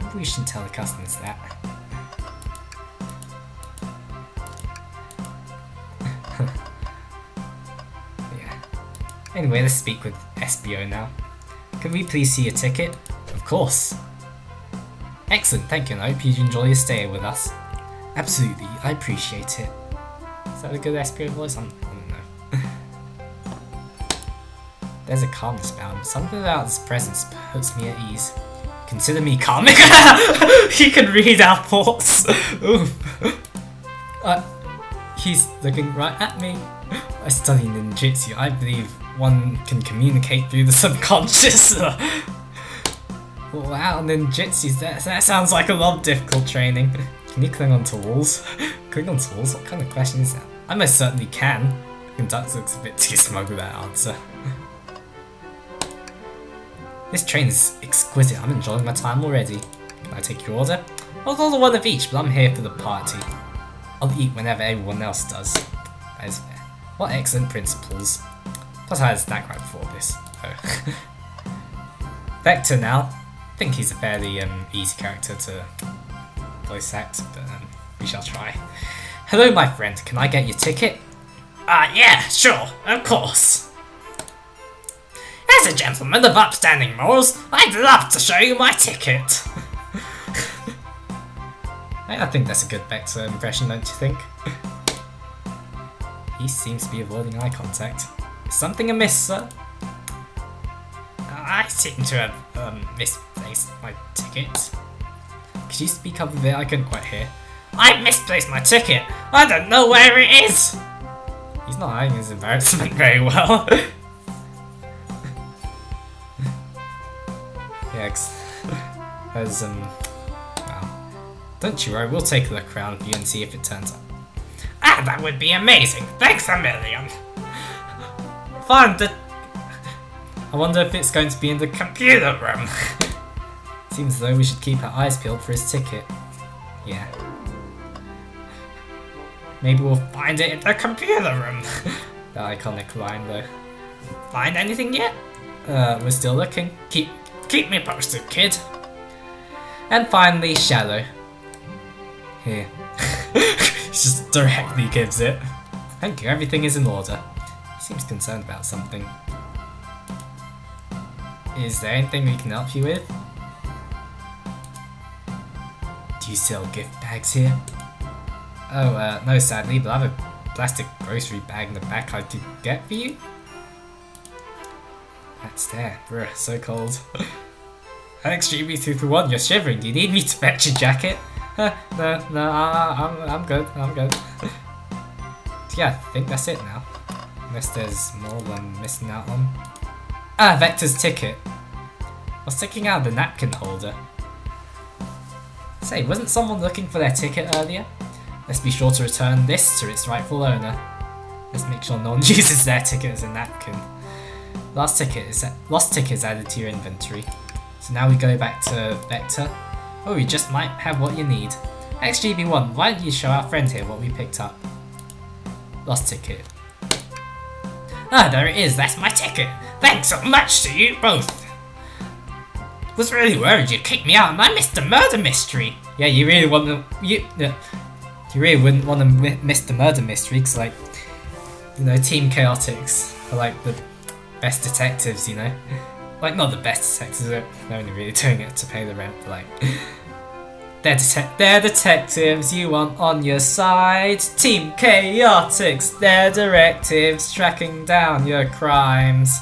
Speaker 1: Maybe we shouldn't tell the customers that. Yeah. Anyway, let's speak with SBO now. Can we please see your ticket? Of course. Excellent, thank you, and I hope you enjoy your stay with us. Absolutely, I appreciate it. Is that a good SBO voice? I don't know. There's a calmness about him. Something about his presence puts me at ease. Consider me calm. He can read our thoughts. He's looking right at me. I study ninjutsu. I believe one can communicate through the subconscious. Wow, ninjutsu. That sounds like a lot of difficult training. Can you cling onto walls? Cling onto walls? What kind of question is that? I most certainly can. Conductor looks a bit too smug with that answer. This train is exquisite. I'm enjoying my time already. Can I take your order? I'll order one of each, but I'm here for the party. I'll eat whenever everyone else does. That is fair. What excellent principles. Plus I had a snack right before this. Oh. Vector now. I think he's a fairly easy character to voice act, but we shall try. Hello my friend, can I get your ticket? Yeah, sure, of course. As a gentleman of upstanding morals, I'd love to show you my ticket. I think that's a good Vector impression, don't you think? He seems to be avoiding eye contact. Is something amiss, sir? I seem to have misplaced my ticket. Could you speak up a bit? I couldn't quite hear. I misplaced my ticket! I don't know where it is! He's not hiding his embarrassment very well. Yeah, there's well, don't you worry, we'll take a look around you and see if it turns up. Ah, that would be amazing! Thanks a million! Fun! I wonder if it's going to be in the computer room. Seems as though we should keep our eyes peeled for his ticket. Yeah. Maybe we'll find it in the computer room. That iconic line though. Find anything yet? We're still looking. Keep me posted, kid. And finally, Shadow. Here. He just directly gives it. Thank you, everything is in order. He seems concerned about something. Is there anything we can help you with? Do you sell gift bags here? Oh, no sadly, but I have a plastic grocery bag in the back I could get for you. That's there. Bruh, so cold. Alex GB231, you're shivering. Do you need me to fetch your jacket? No, I'm good. Yeah, I think that's it now. Unless there's more I'm missing out on. Ah, Vector's ticket. I was sticking out of the napkin holder. Say, wasn't someone looking for their ticket earlier? Let's be sure to return this to its rightful owner. Let's make sure no one uses their ticket as a napkin. Lost ticket is added to your inventory. So now we go back to Vector. Oh, we just might have what you need. XGB1, why don't you show our friend here what we picked up? Lost ticket. Ah, there it is, that's my ticket! Thanks so much to you both! Was really worried you'd kick me out and I missed the murder mystery! Yeah, you really want to... You really wouldn't want to miss the murder mystery, because like, you know, Team Chaotix are like the best detectives, you know? Like, not the best detectives, they're only really doing it to pay the rent, but like... They're detectives you want on your side. Team Chaotix, they're directives tracking down your crimes.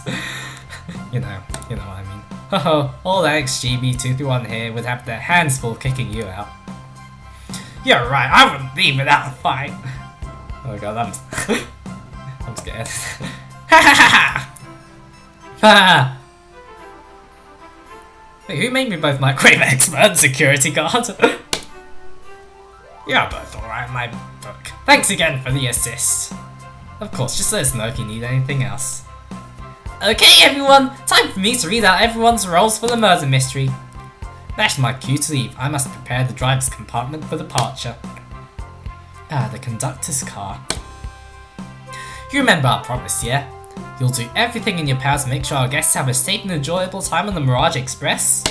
Speaker 1: you know what I mean. Oh, all XGB231 here would have their hands full kicking you out. You're right, I wouldn't leave without a fight. Oh god, I'm scared. Ha! Wait, who made me both microwave expert and security guard? You're both alright in my book. Thanks again for the assist. Of course, just let us know if you need anything else. Okay everyone, time for me to read out everyone's roles for the murder mystery. That's my cue to leave. I must prepare the driver's compartment for departure. Ah, the conductor's car. You remember our promise, yeah? You'll do everything in your power to make sure our guests have a safe and enjoyable time on the Mirage Express?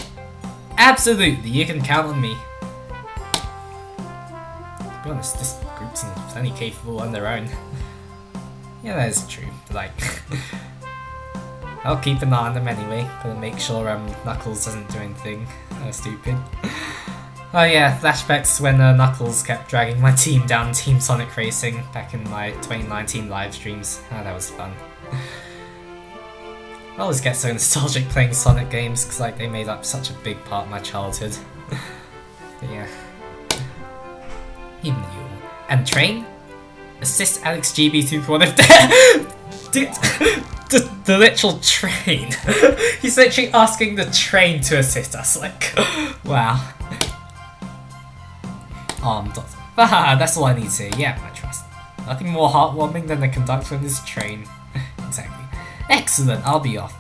Speaker 1: Absolutely, you can count on me. To be honest, this group's plenty capable on their own. Yeah, that is true. Like, I'll keep an eye on them anyway, but make sure Knuckles doesn't do anything stupid. Oh yeah, flashbacks when Knuckles kept dragging my team down Team Sonic Racing back in my 2019 live streams. Ah, that was fun. I always get so nostalgic playing Sonic games because like they made up such a big part of my childhood. But yeah. Even you. And Train? Assist Alex GB241 if the literal train. He's literally asking the train to assist us, like, wow. Haha, that's all I need to say. Yeah, I trust. Nothing more heartwarming than the conductor in this train. Exactly. Excellent, I'll be off.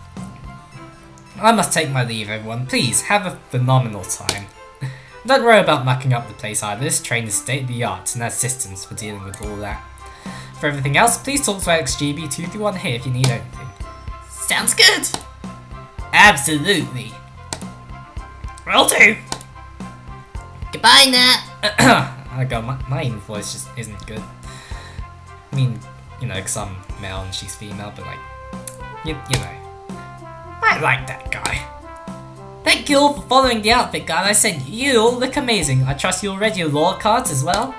Speaker 1: I must take my leave, everyone. Please, have a phenomenal time. Don't worry about mucking up the place either. This train is state-of-the-art and has systems for dealing with all that. For everything else, please talk to XGB231 here if you need anything. Sounds good! Absolutely. Will do! Goodbye, Nat! Oh god, my voice just isn't good. I mean, you know, because I'm male and she's female, but like, you know. I like that guy. Thank you all for following the outfit guide I sent you. You all look amazing. I trust you already have lore cards as well?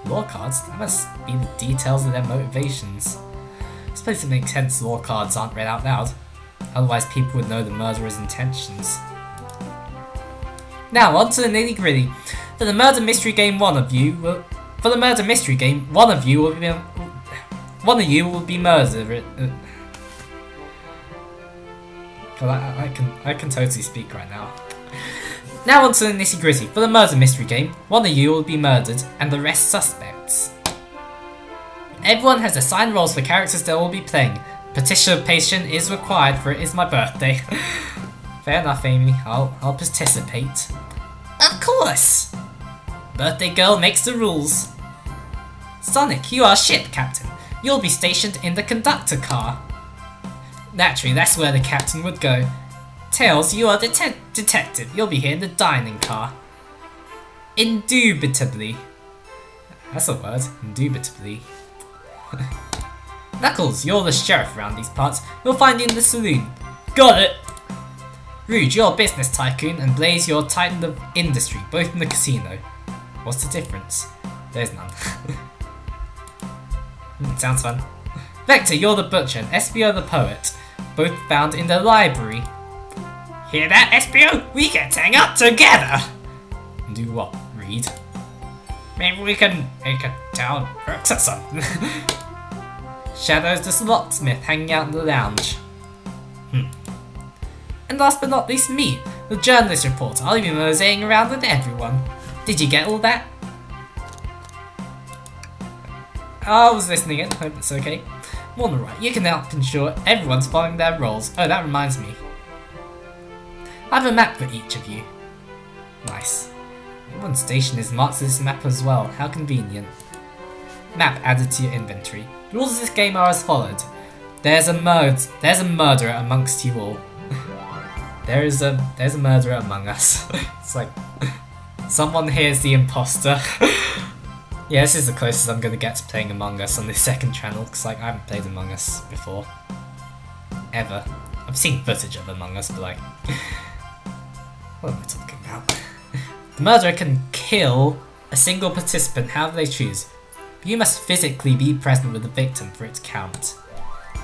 Speaker 1: Lore cards? That must be the details of their motivations. I suppose it makes sense lore cards aren't read out loud. Otherwise people would know the murderer's intentions. Now on to the nitty gritty. For the murder mystery game, one of you will be murdered. I can totally speak right now. Now on to the nitty gritty. For the murder mystery game, one of you will be murdered and the rest suspects. Everyone has assigned roles for characters they will be playing. Participation is required for it is my birthday. Fair enough, Amy. I'll participate. Of course! Birthday girl makes the rules. Sonic, you are ship captain. You'll be stationed in the conductor car. Naturally, that's where the captain would go. Tails, you are detective. You'll be here in the dining car. Indubitably. That's a word. Indubitably. Knuckles, you're the sheriff around these parts. We'll find you in the saloon. Got it! Rouge, you're a business tycoon, and Blaze, you're titan of industry, both in the casino. What's the difference? There's none. Sounds fun. Vector, you're the butcher, and SBO the poet, both found in the library. Hear that, SBO? We can hang out together! Do what? Read? Maybe we can make a town works or something. Shadow's the locksmith hanging out in the lounge. And last but not least, me, the journalist reporter. I'll be moseying around with everyone. Did you get all that? I was listening in, hope it's okay. More than right, you can help ensure everyone's following their roles. Oh, that reminds me. I have a map for each of you. Nice. One station is marked to this map as well. How convenient. Map added to your inventory. The rules of this game are as followed. There's a murderer amongst you all. There's a murderer among us. It's like someone here is the imposter. Yeah, this is the closest I'm gonna get to playing Among Us on this second channel, because like I haven't played Among Us before. Ever. I've seen footage of Among Us, but like what am I talking about? The murderer can kill a single participant however they choose. You must physically be present with the victim for it to count.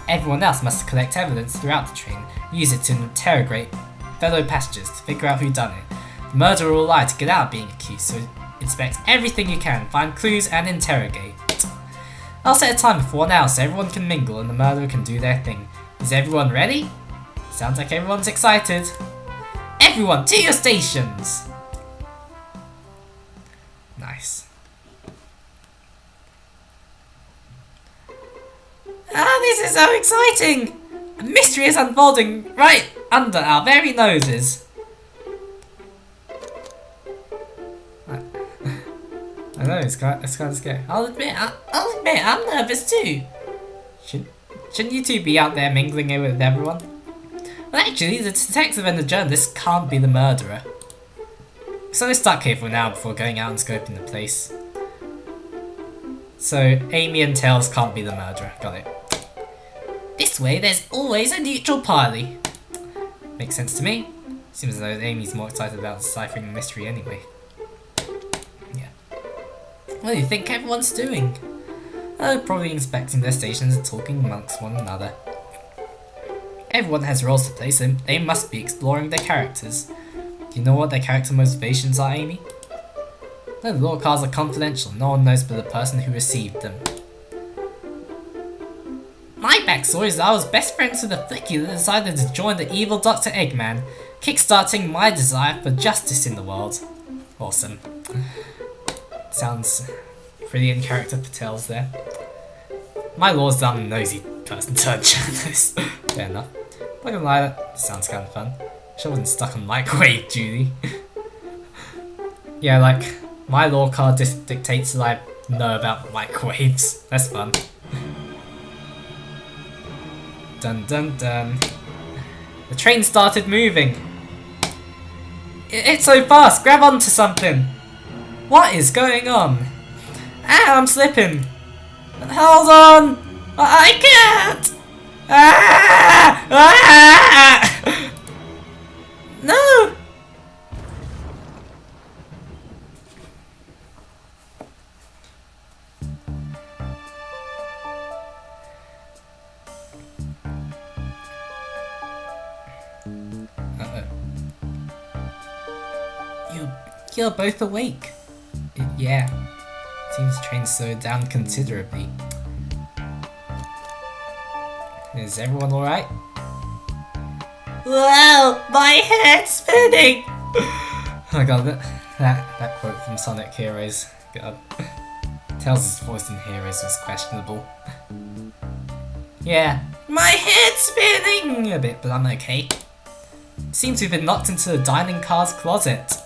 Speaker 1: Everyone else must collect evidence throughout the train, use it to interrogate fellow passengers to figure out who done it. The murderer will lie to get out of being accused, so inspect everything you can, find clues and interrogate. I'll set a timer for 1 hour so everyone can mingle and the murderer can do their thing. Is everyone ready? Sounds like everyone's excited. Everyone to your stations! Nice. This is so exciting! A mystery is unfolding right under our very noses. I know, it's kind of scary. I'll admit, I'm nervous too. Shouldn't you two be out there mingling with everyone? Well, actually, the detective and the journalist can't be the murderer. So we're stuck here for an hour before going out and scoping the place. So Amy and Tails can't be the murderer. Got it. This way, there's always a neutral party. Makes sense to me. Seems as though Amy's more excited about deciphering the mystery anyway. Yeah. What do you think everyone's doing? Oh, probably inspecting their stations and talking amongst one another. Everyone has roles to play, so they must be exploring their characters. Do you know what their character motivations are, Amy? No, the lore cards are confidential. No one knows but the person who received them. My backstory is that I was best friends with a flicky that decided to join the evil Dr. Eggman, kickstarting my desire for justice in the world. Awesome. Sounds pretty in character for Tails there. My law's that I'm a nosy person to journalist. Fair enough. Not gonna lie, that sounds kind of fun. Wish I wasn't stuck on microwave duty. Yeah, like, my lore card dictates that I know about microwaves. That's fun. Dun dun dun. The train started moving. It's so fast, grab onto something. What is going on? Ah, I'm slipping. Hold on. I can't. Ah! Ah! No. You're both awake. Yeah. Seems the train slowed down considerably. Is everyone alright? Wow, my head's spinning! Oh my god, that quote from Sonic Heroes. God. Tails' voice in Heroes was questionable. Yeah, my head's spinning a bit, but I'm okay. Seems we've been knocked into the dining car's closet.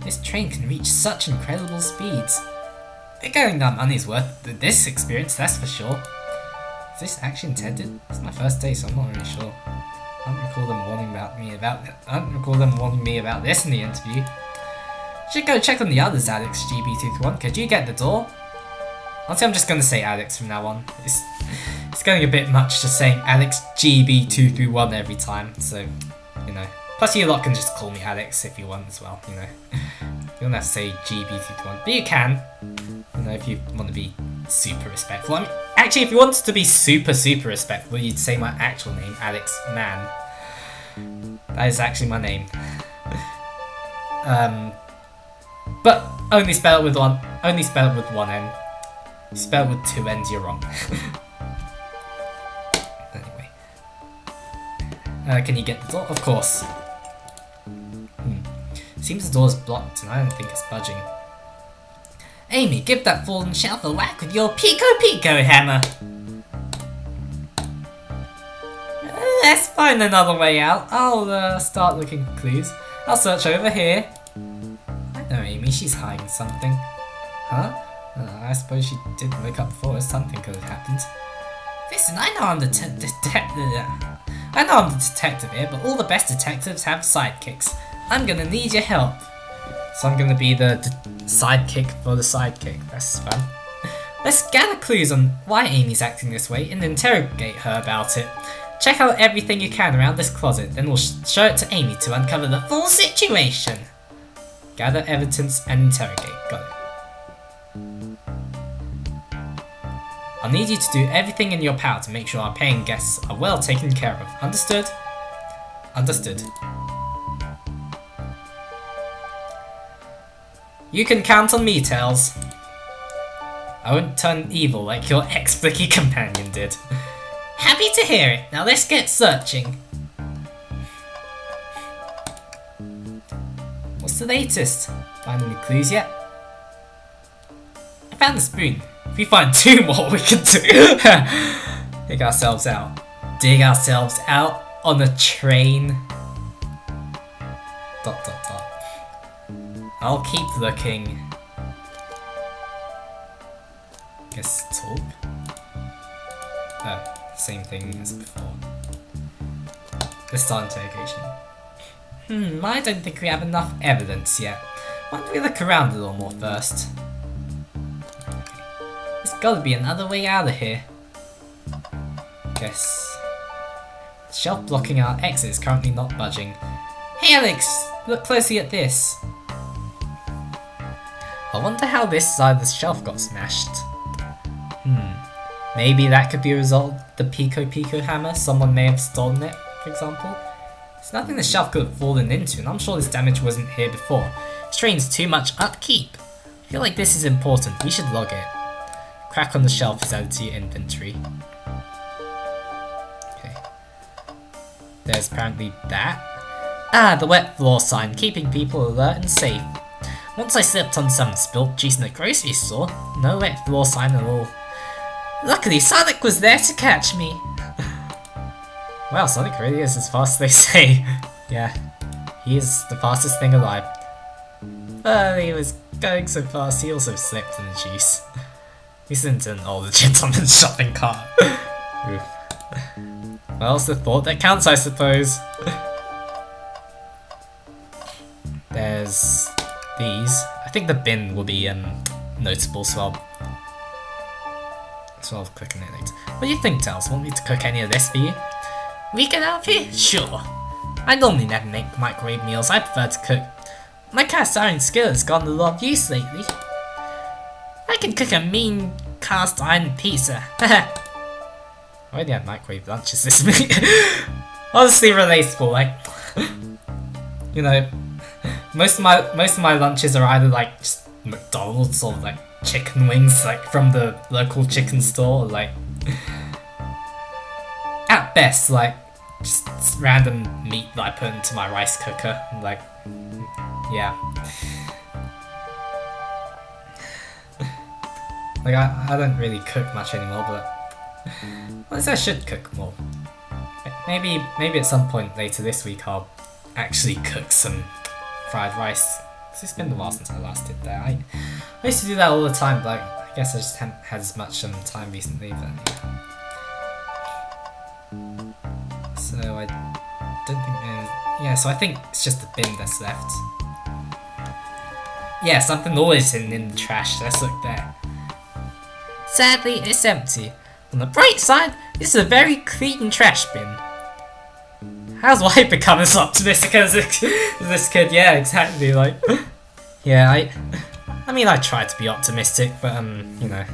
Speaker 1: This train can reach such incredible speeds. We're getting our money's worth with this experience, that's for sure. Is this actually intended? It's my first day, so I'm not really sure. I don't recall them warning me about this in the interview. Should go check on the others, Alex GB231. Could you get the door? Honestly, I'm just gonna say Alex from now on. It's getting a bit much just saying Alex GB231 every time, so, you know. Plus, you lot can just call me Alex if you want as well, you know. You don't have to say GB231, but you can, you know, if you want to be super respectful. I mean, actually, if you wanted to be super respectful, you'd say my actual name, Alex Mann. That is actually my name. But only spell it with one N. You spell it with two N's, you're wrong. Anyway. Can you get the door? Of course. Seems the door's blocked and I don't think it's budging. Amy, give that fallen shelf a whack with your Pico hammer! Let's find another way out. I'll start looking for clues. I'll search over here. I know Amy, she's hiding something. Huh? I suppose she didn't wake up before, something could have happened. Listen, I know I'm the detective here, but all the best detectives have sidekicks. I'm gonna need your help. So I'm gonna be the sidekick for the sidekick. That's fun. Let's gather clues on why Amy's acting this way and interrogate her about it. Check out everything you can around this closet, then we'll show it to Amy to uncover the full situation. Gather evidence and interrogate. Got it. I'll need you to do everything in your power to make sure our paying guests are well taken care of. Understood? Understood. You can count on me, Tails. I won't turn evil like your ex-Blicky companion did. Happy to hear it. Now let's get searching. What's the latest? Find any clues yet? I found the spoon. If we find 2 more, we can dig ourselves out. Dig ourselves out on a train. ... I'll keep looking. Guess talk? Oh, same thing as before. Let's start interrogation. I don't think we have enough evidence yet. Why don't we look around a little more first? Okay. There's gotta be another way out of here. Guess. The shelf blocking our exit is currently not budging. Hey Alex! Look closely at this. I wonder how this side of the shelf got smashed. Maybe that could be a result of the Pico hammer. Someone may have stolen it, for example. There's nothing the shelf could have fallen into, and I'm sure this damage wasn't here before. This train's too much upkeep. I feel like this is important. We should log it. Crack on the shelf is added to your inventory. Okay. There's apparently that. Ah, the wet floor sign, keeping people alert and safe. Once I slipped on some spilt juice in the grocery store. No wet floor sign at all. Luckily, Sonic was there to catch me. Wow, Sonic really is as fast as they say. Yeah, he is the fastest thing alive. But he was going so fast, he also slipped in the juice. He's into an older gentleman's shopping cart. Oof. Well, it's the thought that counts, I suppose. There's these. I think the bin will be noticeable, so I'll click on it later. What do you think, Tails? Want me to cook any of this for you? We get out of here? Sure. I normally never make microwave meals. I prefer to cook. My cast iron skillet has gotten a lot of use lately. I can cook a mean cast iron pizza. I already had microwave lunches this week. Honestly relatable, like. you know, most of my lunches are either like just McDonald's or like chicken wings, like from the local chicken store, or like at best like just random meat that I put into my rice cooker. Like, yeah. Like I don't really cook much anymore, but I should cook more. Maybe at some point later this week I'll actually cook some fried rice. Cause it's been a while since I last did that. I used to do that all the time, but I guess I just haven't had as much time recently. But yeah. So I don't think yeah. So I think it's just the bin that's left. Yeah, something always hidden in the trash. Let's look there. Sadly, it's empty. On the bright side, this is a very clean trash bin. How's White become as optimistic as this kid? Yeah, exactly. Like, yeah, I mean, I try to be optimistic, but you know,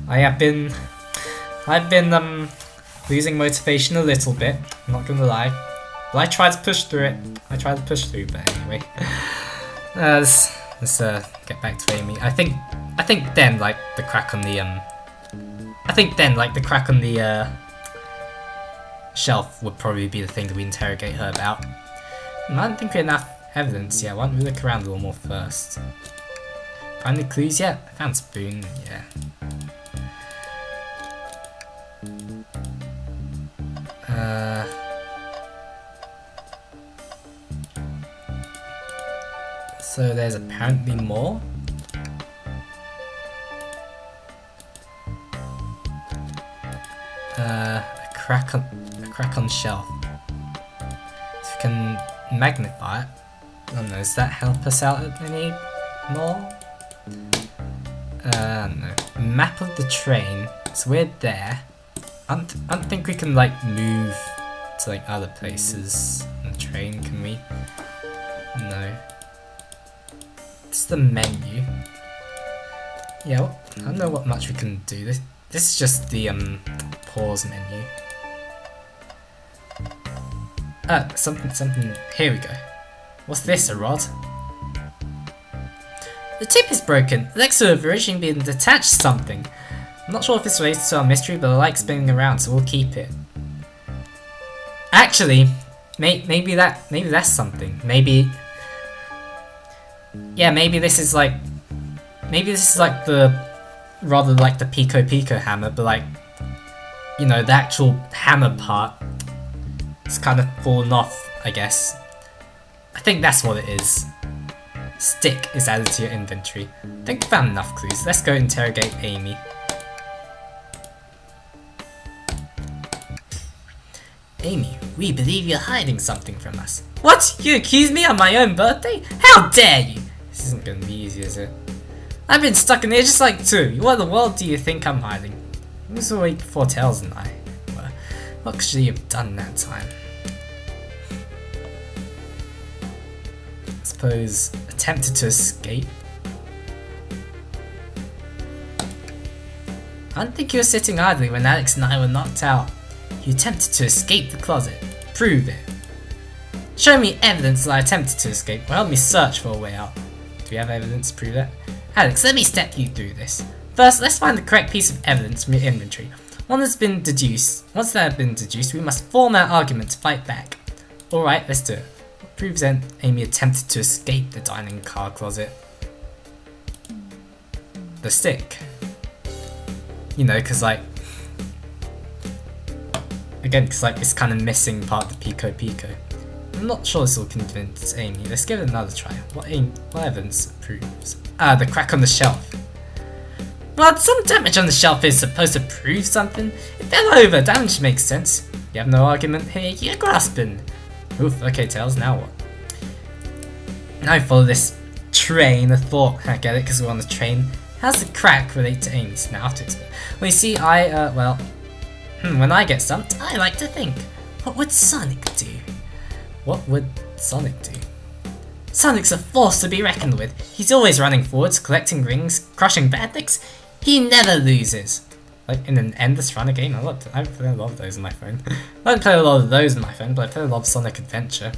Speaker 1: I've been losing motivation a little bit. I'm not gonna lie, but I try to push through it. But anyway, let's get back to Amy. I think then like the crack on the shelf would probably be the thing that we interrogate her about. I don't think we have enough evidence yet. Why don't we look around a little more first? Find any clues yet? I found spoon, yeah. So there's apparently more. A crack on shelf. So we can magnify it. I don't know, does that help us out any more? No. Map of the train. So we're there. I don't think we can like move to like other places on the train, can we? No. It's the menu. Yeah, well, I don't know what much we can do. This is just the pause menu. Something. Here we go. What's this, a rod? The tip is broken. The legs have originally been detached to something. I'm not sure if it's related to our mystery, but I like spinning around, so we'll keep it. Actually, maybe that's something. Maybe this is like the rather like the Pico hammer, but like, you know, the actual hammer part is kind of fallen off, I guess. I think that's what it is. Stick is added to your inventory. I think we found enough clues. Let's go interrogate Amy. Amy, we believe you're hiding something from us. What? You accuse me on my own birthday? How dare you! This isn't gonna be easy, is it? I've been stuck in here just like two. What in the world do you think I'm hiding? It was a week before Tails and I were. What could you have done that time? I suppose attempted to escape. I don't think you were sitting idly when Alex and I were knocked out. You attempted to escape the closet. Prove it. Show me evidence that I attempted to escape, or help me search for a way out. Do we have evidence to prove that? Alex, let me step you through this. First, let's find the correct piece of evidence from your inventory. Once that has been deduced, we must form our argument to fight back. Alright, let's do it. What proves that Amy attempted to escape the dining car closet? The stick. You know, because like, again, because like it's kind of missing part of the Pico. I'm not sure this will convince Amy. Let's give it another try. What evidence proves? The crack on the shelf. Well, some damage on the shelf is supposed to prove something. It fell over. Damage makes sense. You have no argument here. You're grasping. Oof. Okay, Tails. Now what? Now follow this train of thought. I get it because we're on the train. How's the crack relate to Amy's? Now I have to explain. Well, you see, when I get stumped, I like to think. What would Sonic do? What would Sonic do? Sonic's a force to be reckoned with. He's always running forwards, collecting rings, crushing bad things. He never loses. Like in an endless runner game, I play a lot of those on my phone. I don't play a lot of those on my phone, but I play a lot of Sonic Adventure.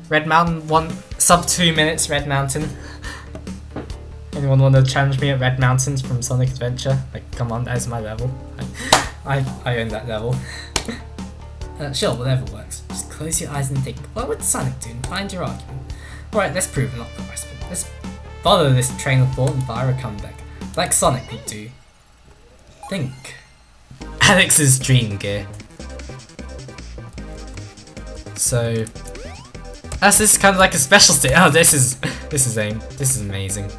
Speaker 1: Red Mountain, sub 2 minutes, Red Mountain. Anyone want to challenge me at Red Mountains from Sonic Adventure? Like, come on, that is my level. I own that level. Sure, whatever works. Just close your eyes and think, what would Sonic do, and find your argument? Alright, let's prove it, not the rest of it. Let's follow this train of thought and fire a comeback. Like Sonic would do. Think. Alex's dream gear. So, as this is kind of like a special state. Oh, this is amazing.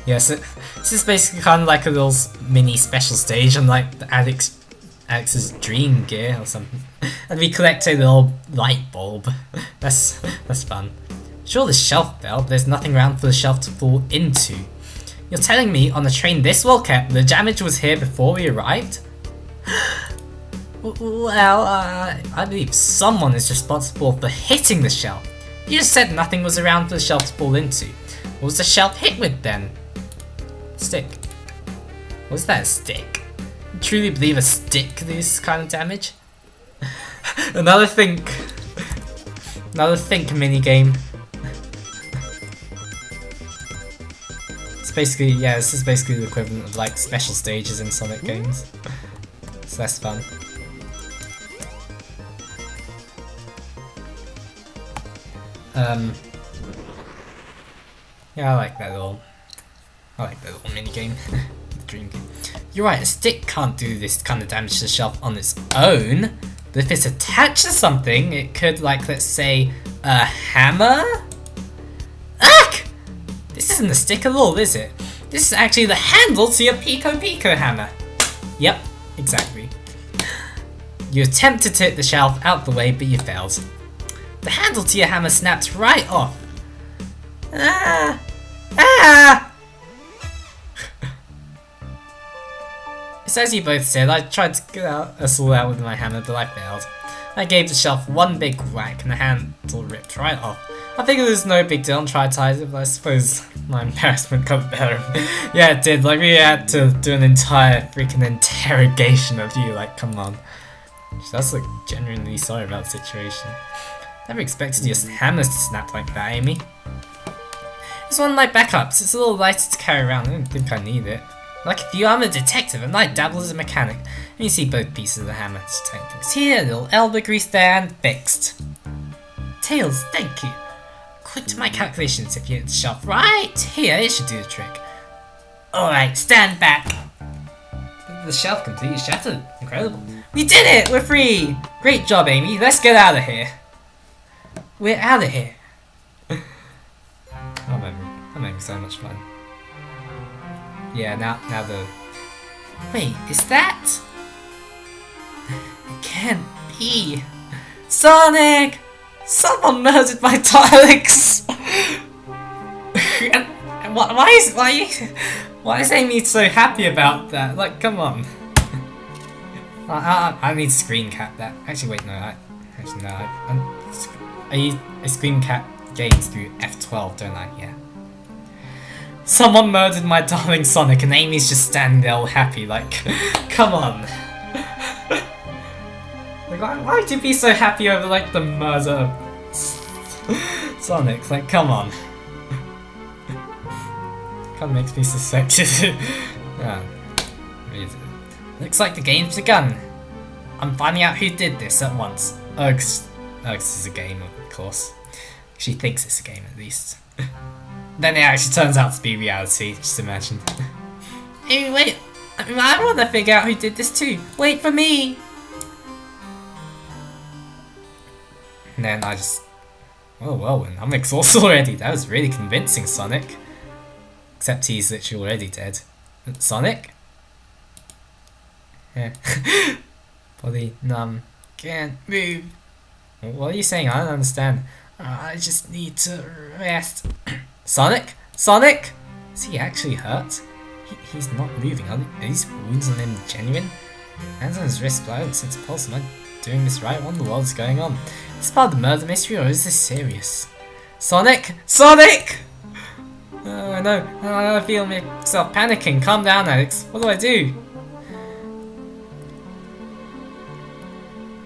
Speaker 1: Yes, this is basically kind of like a little mini special stage on like the Alex's dream gear or something. And we collect a little light bulb. That's fun. Sure, the shelf fell, but there's nothing around for the shelf to fall into. You're telling me on a train this well kept, the damage was here before we arrived? Well, I believe someone is responsible for hitting the shelf. You just said nothing was around for the shelf to fall into. What was the shelf hit with then? Stick. Was that a stick? You truly believe a stick can do this kind of damage? Another think minigame. It's basically, yeah, this is basically the equivalent of like special stages in Sonic games. So that's fun. Yeah, I like that little minigame. The dream game. You're right, a stick can't do this kind of damage to the shelf on its own. But if it's attached to something, it could, like, let's say, a hammer? Ack! This isn't a stick at all, is it? This is actually the handle to your Pico Pico hammer. Yep, exactly. You attempted to hit the shelf out the way, but you failed. The handle to your hammer snapped right off. Ah! Ah! It's as you both said, I tried to get a saw out with my hammer, but I failed. I gave the shelf one big whack and the handle ripped right off. I figured it was no big deal and tried to hide it, but I suppose my embarrassment got better. Yeah, it did. Like, we had to do an entire freaking interrogation of you. Like, come on. That's like genuinely sorry about the situation. Never expected your hammers to snap like that, Amy. It's one of my backups. It's a little lighter to carry around. I don't think I need it. Like if you, I'm a detective and I dabble as a mechanic. And you see both pieces of the hammer to tighten things. Here, a little elbow grease there and fixed. Tails, thank you. According to my calculations, if you hit the shelf right here, it should do the trick. Alright, stand back. The shelf completely shattered. Incredible. We did it! We're free! Great job, Amy. Let's get out of here. We're out of here. I'm having so much fun. Yeah, now the... Wait, is that... It can't be... Sonic! Someone murdered my Alex! and why is Amy so happy about that? Like, come on. I need to screen cap that. Actually, wait, no. I screen cap games through F12, don't I? Yeah. Someone murdered my darling Sonic, and Amy's just standing there all happy. Like, come on. Like, why would you be so happy over like the murder of Sonic? Like, come on. Kind of makes me suspect it. Yeah. Looks like the game's begun. I'm finding out who did this at once. Uggs is a game, of course. She thinks it's a game, at least. Then it actually turns out to be reality, just imagine. Hey, wait! I want to figure out who did this too! Wait for me! And then I just... Oh well, I'm exhausted already. That was really convincing, Sonic. Except he's literally already dead. Sonic? Yeah. Body numb. Can't move. What are you saying? I don't understand. I just need to rest. Sonic? Sonic? Is he actually hurt? He's not moving. Are these wounds on him genuine? Hands on his wrist, but I don't sense a pulse. Am I doing this right? What in the world is going on? Is this part of the murder mystery or is this serious? Sonic? Sonic! Oh no, I feel myself panicking. Calm down, Alex. What do I do?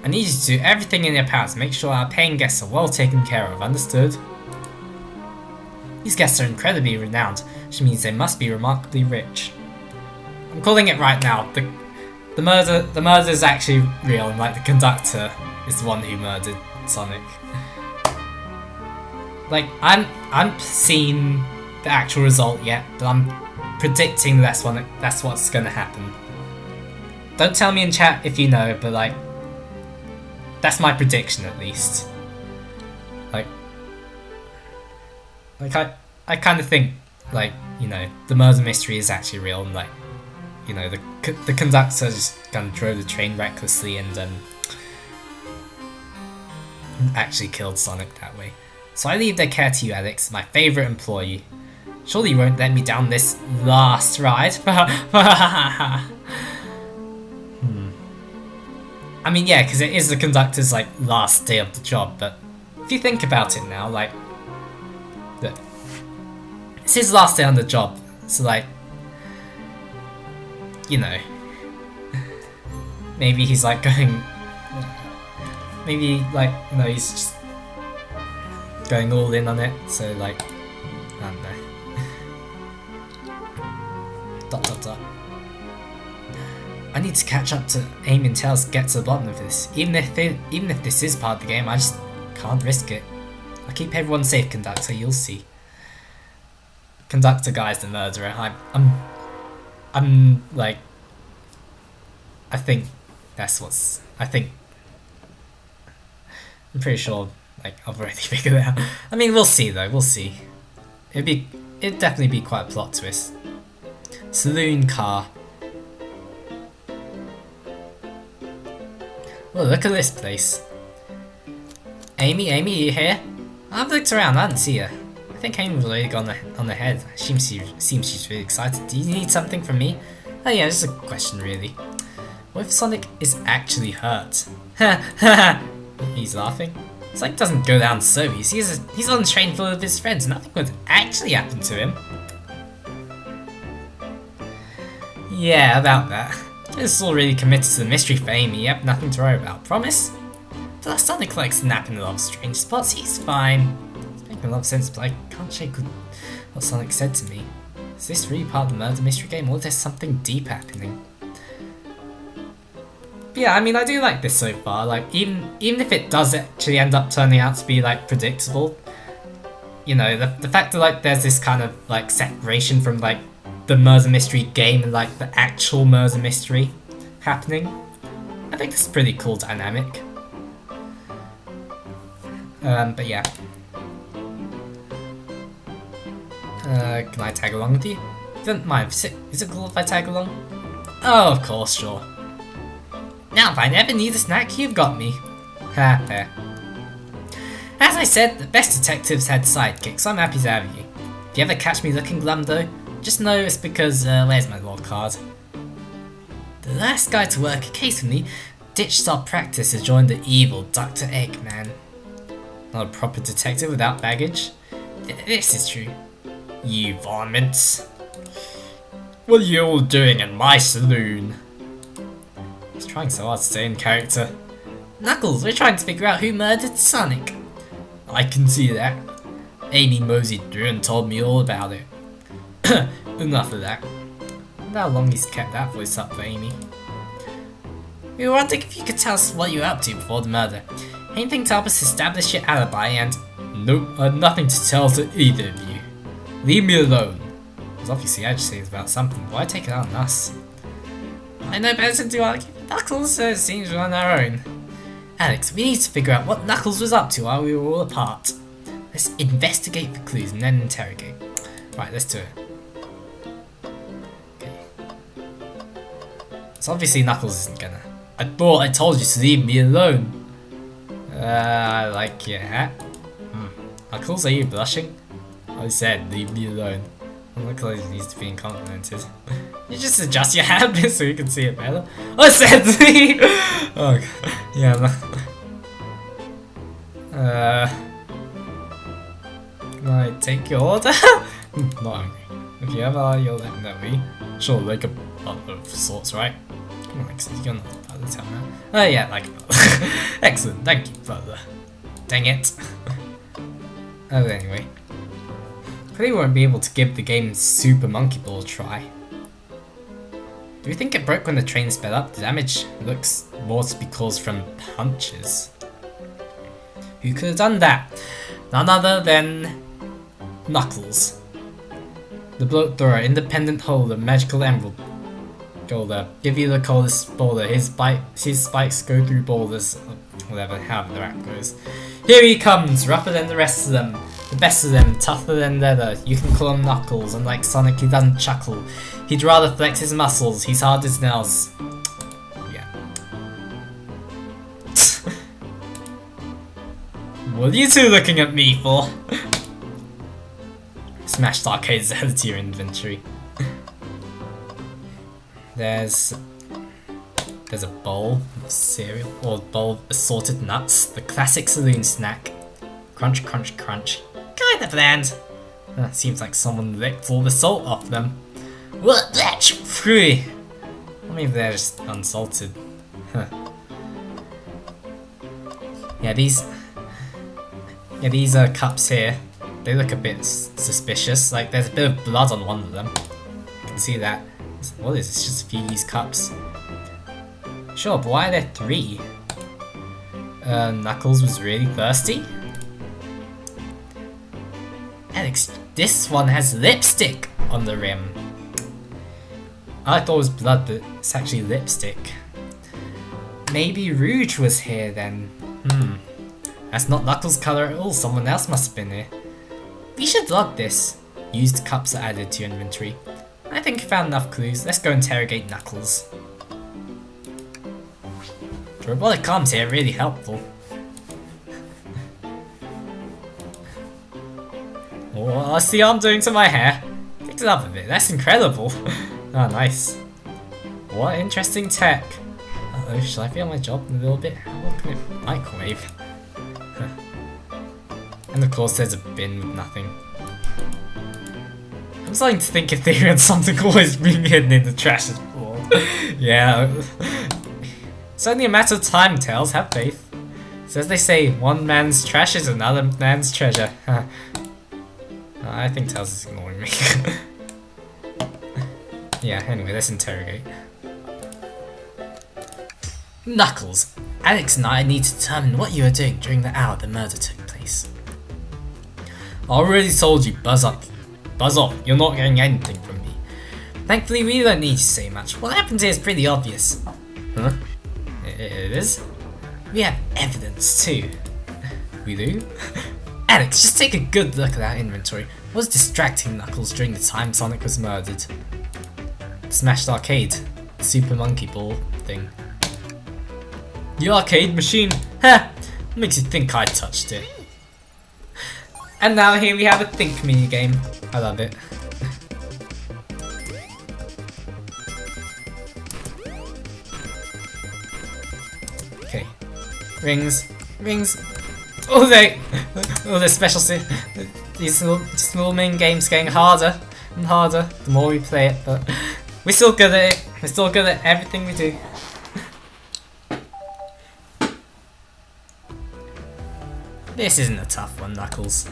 Speaker 1: I need you to do everything in your power to make sure our paying guests are well taken care of, understood? These guests are incredibly renowned, which means they must be remarkably rich. I'm calling it right now. The murder is actually real, and like the conductor is the one who murdered Sonic. Like I'm seen the actual result yet, but I'm predicting that's what's gonna happen. Don't tell me in chat if you know, but like that's my prediction at least. I kind of think, like, you know, the murder mystery is actually real, and like, you know, the conductor just kind of drove the train recklessly and actually killed Sonic that way. So I leave their care to you, Alex, my favourite employee. Surely you won't let me down this last ride. I mean, yeah, because it is the conductor's like last day of the job, but if you think about it now, like, look, it's his last day on the job, so like, you know, maybe he's like going, maybe like, you know, he's just going all in on it, so like, I don't know. Dot dot dot. I need to catch up to Amy and Tails to get to the bottom of this. Even if this is part of the game, I just can't risk it. I'll keep everyone safe, conductor, you'll see. Conductor guy's the murderer. I'm like, I think that's what's, I'm pretty sure, like, I've already figured it out. I mean, we'll see though, we'll see. It'd definitely be quite a plot twist. Saloon car. Well, look at this place. Amy, you here? I've looked around, I didn't see her. I think Amy was already gone on ahead. Seems she's really excited. Do you need something from me? Oh yeah, just a question really. What if Sonic is actually hurt? He's laughing. Sonic doesn't go down so easy. He's on a train full of his friends. Nothing would actually happen to him. Yeah, about that. This is already committed to the mystery for Amy. Yep, nothing to worry about. Promise? But Sonic likes napping in a lot of strange spots. He's fine. It's making a lot of sense, but I can't shake what Sonic said to me. Is this really part of the murder mystery game, or is there something deep happening? But yeah, I mean, I do like this so far. Like, even if it does actually end up turning out to be like predictable, you know, the fact that like there's this kind of like separation from like the murder mystery game and like the actual murder mystery happening, I think that's a pretty cool dynamic. But yeah. Can I tag along with you? Don't mind. Is it cool if I tag along? Oh, of course, sure. Now, if I ever need a snack, you've got me. Ha, fair. As I said, the best detectives had sidekicks, so I'm happy to have you. If you ever catch me looking glum though, just know it's because, where's my lord card? The last guy to work a case with me ditched our practice and joined the evil Dr. Eggman. Not a proper detective without baggage. This is true. You varmints. What are you all doing in my saloon? He's trying so hard to stay in character. Knuckles, we're trying to figure out who murdered Sonic. I can see that. Amy moseyed through and told me all about it. Enough of that. I wonder how long he's kept that voice up for Amy. We were wondering if you could tell us what you were up to before the murder. Anything to help us establish your alibi and... Nope, I have nothing to tell to either of you. Leave me alone. I was obviously agitated about something. Why take it out on us? I know better to do argue. Knuckles seems we're on our own. Alex, we need to figure out what Knuckles was up to while we were all apart. Let's investigate for clues and then interrogate. Right, let's do it. Okay. So obviously Knuckles isn't gonna... I thought I told you to leave me alone. I like your hat. Knuckles, are you blushing? I said, leave me alone. Knuckles needs to be complimented. You just adjust your hat so you can see it better. I said leave! Oh god. Yeah, can I take your order? Not angry. If you ever are, you'll let me know. Sure, like a butler of sorts, right? Come on, Alex, you're not the butler, tell me. Oh yeah, like a butler. Excellent, thank you, butler. Dang it. Oh, anyway. Probably won't be able to give the game Super Monkey Ball a try. Do you think it broke when the train sped up? The damage looks more to be caused from punches. Who could have done that? None other than Knuckles. The bloke thrower, independent holder, magical emerald golder. Give you the coldest boulder. His spikes go through boulders. Whatever, however the rap goes. Here he comes, rougher than the rest of them. The best of them, tougher than leather. You can call him Knuckles, and like Sonic he doesn't chuckle. He'd rather flex his muscles, he's hard as nails. Yeah. What are you two looking at me for? Smashed arcades added to your inventory. There's a bowl of cereal, or a bowl of assorted nuts. The classic saloon snack. Crunch, crunch, crunch. Kind of bland. Seems like someone licked all the salt off them. What? That's free. Or maybe they're just unsalted. Huh. Yeah, these cups here, they look a bit suspicious. Like there's a bit of blood on one of them. You can see that. What is this? Just a few of these cups. Sure, but why are there 3? Knuckles was really thirsty? Alex, this one has lipstick on the rim. I thought it was blood, but it's actually lipstick. Maybe Rouge was here then. That's not Knuckles' color at all, someone else must have been here. We should log this. Used cups are added to your inventory. I think you found enough clues, let's go interrogate Knuckles. The robotic comms here are really helpful. Oh, see what I'm doing to my hair? Picked it up a bit, that's incredible. Oh, nice. What interesting tech. Uh-oh, should I feel my job a little bit? How can it microwave? And of course there's a bin with nothing. I'm starting to think if they had something always being hidden in the trash as well. Yeah. It's only a matter of time, Tails, have faith. So as they say, one man's trash is another man's treasure. I think Tails is ignoring me. Yeah, anyway, let's interrogate. Knuckles, Alex and I need to determine what you were doing during the hour the murder took place. I already told you, buzz up. Buzz off, you're not getting anything from me. Thankfully, we don't need to say much. What happened here is pretty obvious. Huh? It is? We have evidence too. We do? Alex, just take a good look at our inventory. What was distracting Knuckles during the time Sonic was murdered? Smashed arcade. Super Monkey Ball thing. The arcade machine? Ha! What makes you think I touched it? And now here we have a think minigame. I love it. Okay. Rings. Rings. Oh, the special these little main games getting harder and harder the more we play it, but we're still good at it. We're still good at everything we do. This isn't a tough one, Knuckles.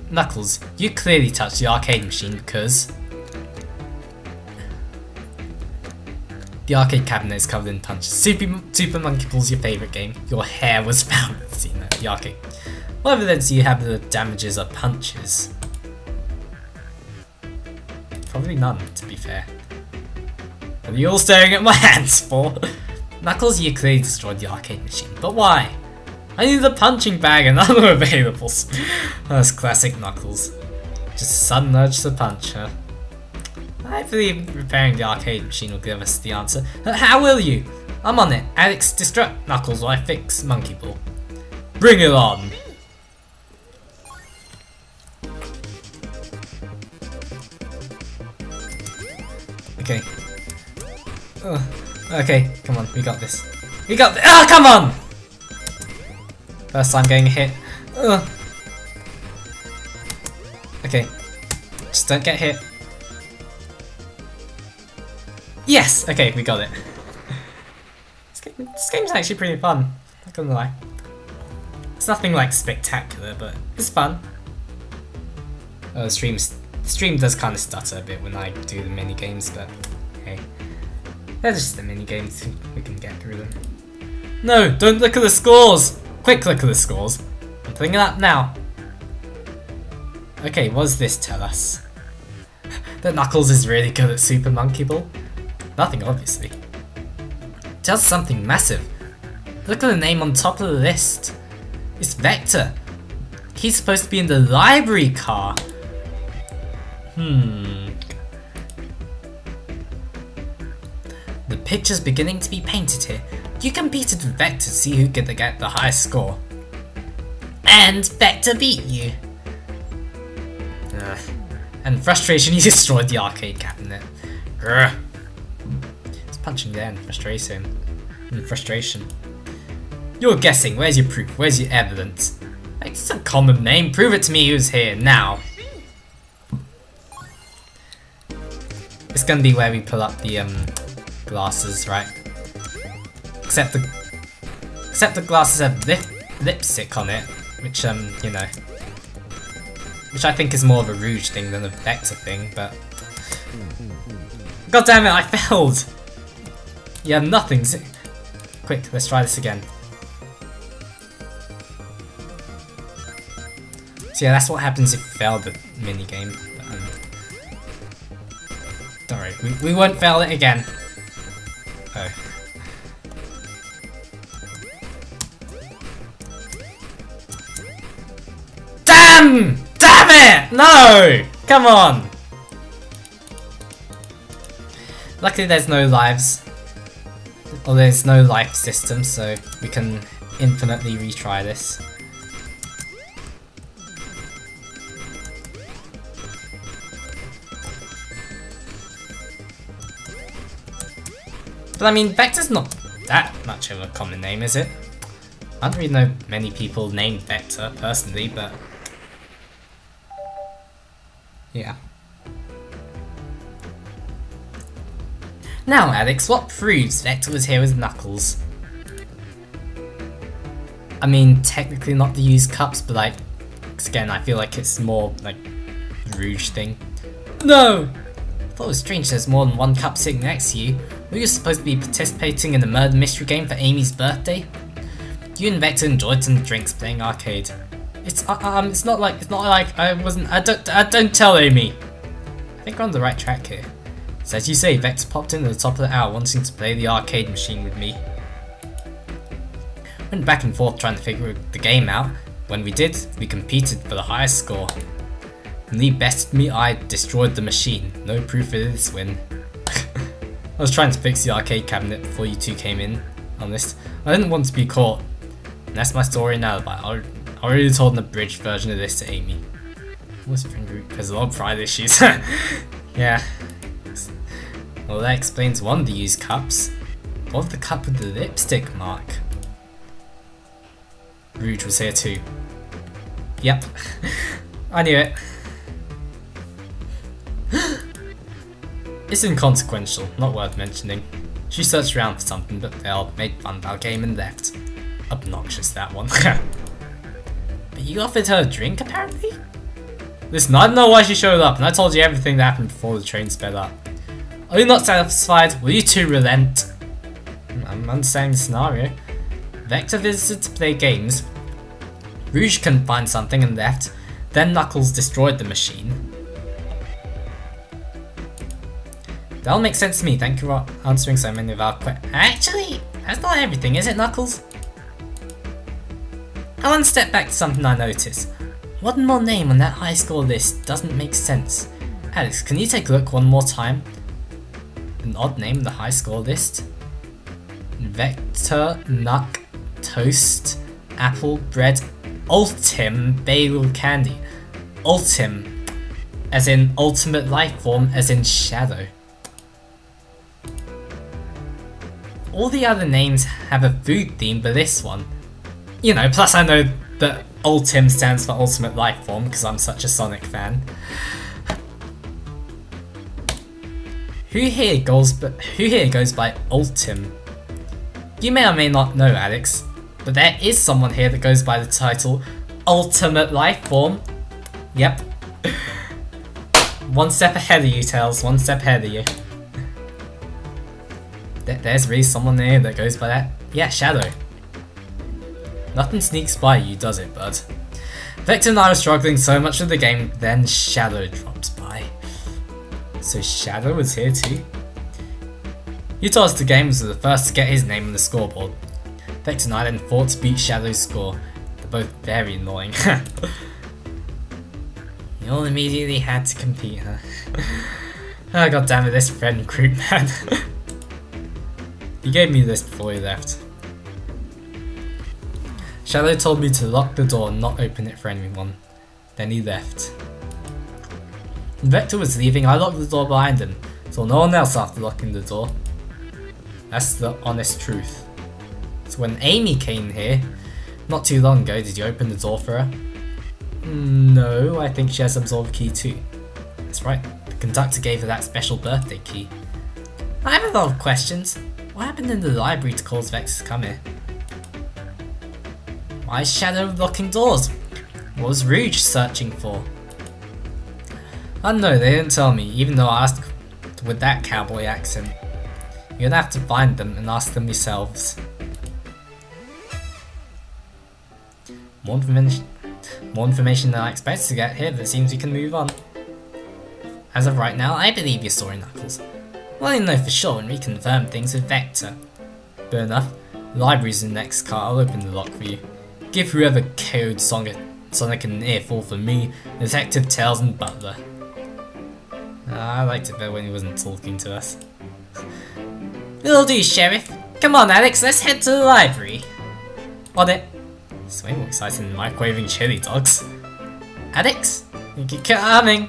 Speaker 1: Knuckles, you clearly touched the arcade machine because the arcade cabinet is covered in punches. Super Monkey Ball's your favourite game. Your hair was found at the scene at the arcade. What evidence do you have that the damages are punches? Probably none, to be fair. What are you all staring at my hands for? Knuckles, you clearly destroyed the arcade machine, but why? I need a punching bag and other availables. That's classic Knuckles. Just a sudden urge to punch, huh? I believe repairing the arcade machine will give us the answer. How will you? I'm on it. Alex, distract Knuckles while I fix Monkey Ball. Bring it on! Okay. Okay, come on, we got this. We got this! Ah, come on! First time getting hit. Okay, Just don't get hit. Yes! Okay, we got it. This game's actually pretty fun, not gonna lie. It's nothing like spectacular, but it's fun. The stream does kind of stutter a bit when I do the mini games, but hey, they're just the mini games. We can get through them. No, don't look at the scores. Quick, look at the scores. I'm putting it up now. Okay, what does this tell us? That Knuckles is really good at Super Monkey Ball? Nothing, obviously. It tells something massive. Look at the name on top of the list. It's Vector. He's supposed to be in the library car. The picture's beginning to be painted here. You competed with Vector to see who could get the highest score. And Vector beat you. And frustration, you destroyed the arcade cabinet. Grr. It's punching there in frustration. You're guessing, where's your proof? Where's your evidence? It's a common name, prove it to me who's here, now. It's gonna be where we pull up the glasses, right? Except the glasses have lipstick on it, which you know, which I think is more of a Rouge thing than a Vector thing, but god damn it, I failed! Yeah, nothing's. Quick, let's try this again. So yeah, that's what happens if you fail the minigame. Don't worry, we won't fail it again. Oh. Damn! Damn it! No! Come on! Luckily there's no lives. Or there's no life system, so we can infinitely retry this. But I mean, Vector's not that much of a common name, is it? I don't really know many people named Vector, personally, but yeah. Now, Alex, what proves Vector was here with Knuckles? I mean, technically not the used cups, but like, again, I feel like it's more like Rouge thing. No! I thought it was strange there's more than one cup sitting next to you. Were you supposed to be participating in the murder mystery game for Amy's birthday? You and Vector enjoyed some drinks playing arcade. It's not like I wasn't. I don't tell Amy. I think we're on the right track here. So as you say, Vector popped in at the top of the hour wanting to play the arcade machine with me. Went back and forth trying to figure the game out. When we did, we competed for the highest score. When Lee bested me, I destroyed the machine. No proof of this win. I was trying to fix the arcade cabinet before you two came in. Honest, I didn't want to be caught. And that's my story now, but I already told an abridged version of this to Amy. What's friend group? There's a lot of pride issues. Yeah. Well, that explains one of the used cups. What of the cup with the lipstick mark? Rouge was here too. Yep. I knew it. It's inconsequential, not worth mentioning. She searched around for something, but they all made fun of our game and left. Obnoxious, that one. But you offered her a drink, apparently? Listen, I don't know why she showed up, and I told you everything that happened before the train sped up. Are you not satisfied? Will you two relent? I'm understanding the scenario. Vector visited to play games. Rouge couldn't find something and left. Then Knuckles destroyed the machine. That'll make sense to me, thank you for answering so many of our questions. Actually, that's not everything, is it, Knuckles? I want to step back to something I noticed. One more name on that high score list doesn't make sense. Alex, can you take a look one more time? An odd name on the high score list? Vector, Nuck, Toast, Apple, Bread, Ultim, Bagel, Candy. Ultim, as in Ultimate Life Form, as in Shadow. All the other names have a food theme, but this one, you know, plus I know that Ultim stands for Ultimate Life Form because I'm such a Sonic fan. Who here goes by Ultim? You may or may not know, Alex, but there is someone here that goes by the title Ultimate Lifeform. Yep. One step ahead of you, Tails. One step ahead of you. There's really someone there that goes by that. Yeah, Shadow. Nothing sneaks by you, does it, bud? Vector and I were struggling so much with the game, then Shadow drops by. So Shadow was here too? You told us the game was the first to get his name on the scoreboard. Vector and I then fought to beat Shadow's score. They're both very annoying. You all immediately had to compete, huh? Oh, god damn it, this friend group, man. You gave me this before you left. Shadow told me to lock the door and not open it for anyone. Then he left. When Vector was leaving, I locked the door behind him. Saw no one else after locking the door. That's the honest truth. So when Amy came here, not too long ago, did you open the door for her? No, I think she has some sort of key too. That's right, the conductor gave her that special birthday key. I have a lot of questions. What happened in the library to cause Vex to come here? Why is Shadow locking doors? What was Rouge searching for? I don't know, they didn't tell me, even though I asked with that cowboy accent. You're gonna have to find them and ask them yourselves. More information than I expected to get here, but it seems we can move on. As of right now, I believe your story, Knuckles. We'll only know for sure when we confirm things with Vector. Good enough, the library's in the next car, I'll open the lock for you. Give whoever KO'd Sonic an earful for me, Detective Tails and Butler. I liked it better when he wasn't talking to us. Will do, Sheriff. Come on, Alex, let's head to the library. On it. It's way more exciting than microwaving chili dogs. Alex, you're coming.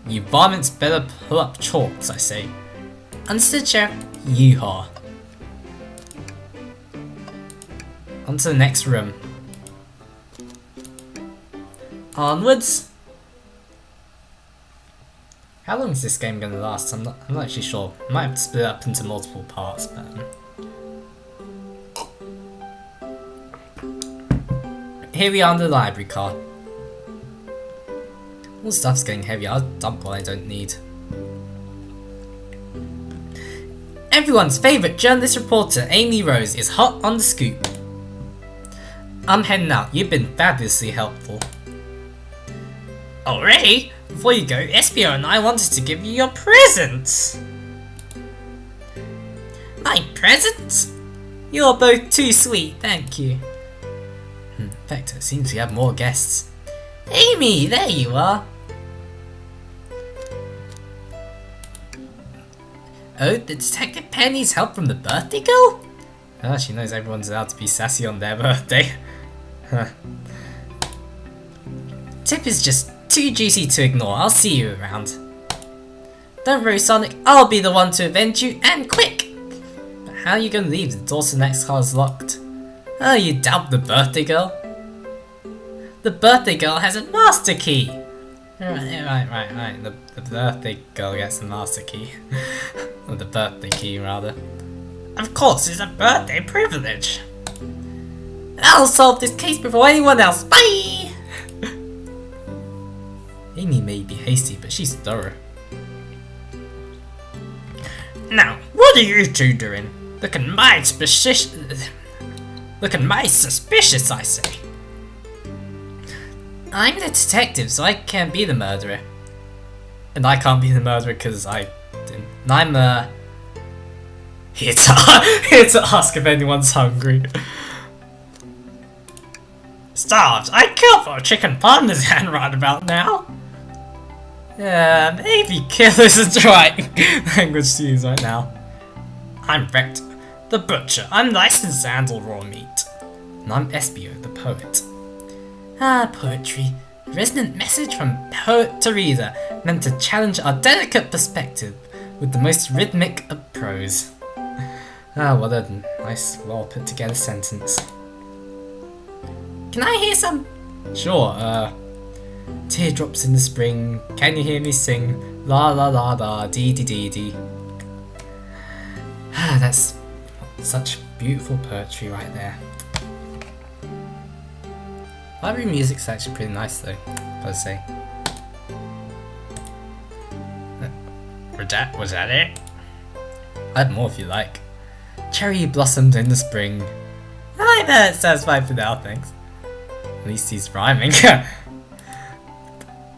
Speaker 1: You varmints better pull up chalks, I say. Understood, Sheriff. Yeehaw. On to the next room. Onwards. How long is this game gonna last? I'm not actually sure. I might have to split it up into multiple parts, but here we are on the library card. All the stuff's getting heavy. I'll dump what I don't need. Everyone's favourite journalist reporter, Amy Rose, is hot on the scoop. I'm heading out. You've been fabulously helpful. Already? Before you go, Espio and I wanted to give you your presents. My presents? You're both too sweet, thank you. Vector, seems we have more guests. Amy, there you are. Oh, the Detective Pen needs help from the birthday girl? Ah, she knows everyone's allowed to be sassy on their birthday. Tip is just too juicy to ignore. I'll see you around. Don't worry, Sonic. I'll be the one to avenge you, and quick! But how are you gonna leave? The door to the next car is locked. Oh, you doubt the birthday girl? The birthday girl has a master key! Right. The birthday girl gets the master key. Or the birthday key, rather. Of course, it's a birthday privilege! I'll solve this case before anyone else. Bye! Amy may be hasty, but she's thorough. Now, what are you two doing? Looking mighty suspicious, I say. I'm the detective, so I can't be the murderer. And I can't be the murderer because I didn't. And I'm here to ask if anyone's hungry. Starved. I'd kill for a chicken parmesan right about now. Yeah, maybe kill isn't the right language to use right now. I'm Vector, the butcher. I'm licensed to handle raw meat. And I'm Espio, the poet. Ah, poetry. A resonant message from poet to reader, meant to challenge our delicate perspective with the most rhythmic of prose. Ah, what a nice, well put together sentence. Can I hear some? Sure, Teardrops in the spring, can you hear me sing? La la la la, dee dee dee dee. That's such beautiful poetry right there. Library music's actually pretty nice though, gotta say. Was that it? I have more if you like. Cherry blossomed in the spring. I bet it's satisfied for now, thanks. At least he's rhyming.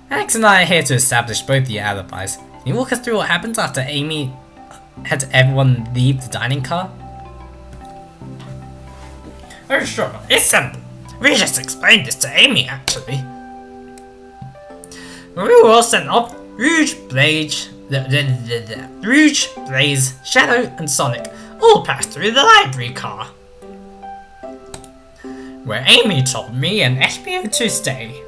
Speaker 1: Alex and I are here to establish both your alibis. Can you walk us through what happened after Amy had everyone leave the dining car?
Speaker 4: Oh sure, it's simple. We just explained this to Amy actually. We were all sent off. Rouge, Blaze, Shadow, and Sonic all passed through the library car, where Amy told me and SBO to stay.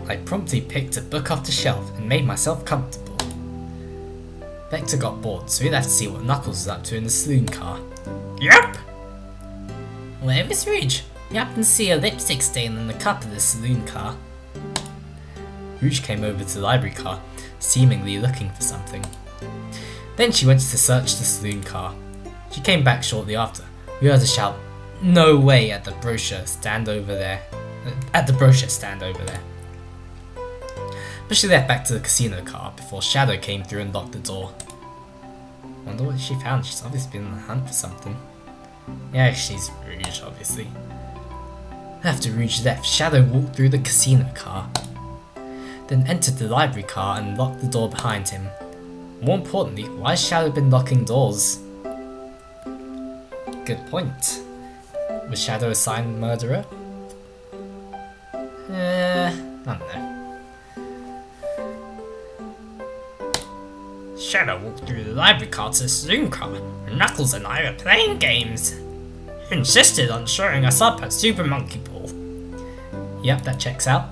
Speaker 1: I promptly picked a book off the shelf and made myself comfortable. Vector got bored, so he left to see what Knuckles was up to in the saloon car.
Speaker 4: Yep.
Speaker 1: Where was Rouge? We happened to see a lipstick stain on the cup of the saloon car. Rouge came over to the library car, seemingly looking for something. Then she went to search the saloon car. She came back shortly after. We heard her shout, "No way!" at the brochure stand over there. But she left back to the casino car before Shadow came through and locked the door. Wonder what she found. She's obviously been on the hunt for something. Yeah, she's Rouge, obviously. After Rouge left, Shadow walked through the casino car, then entered the library car and locked the door behind him. More importantly, why has Shadow been locking doors? Good point. Was Shadow a silent murderer? I don't know.
Speaker 4: Shadow walked through the library car to the saloon car, where Knuckles and I were playing games. He insisted on showing us up at Super Monkey Ball.
Speaker 1: Yep, that checks out.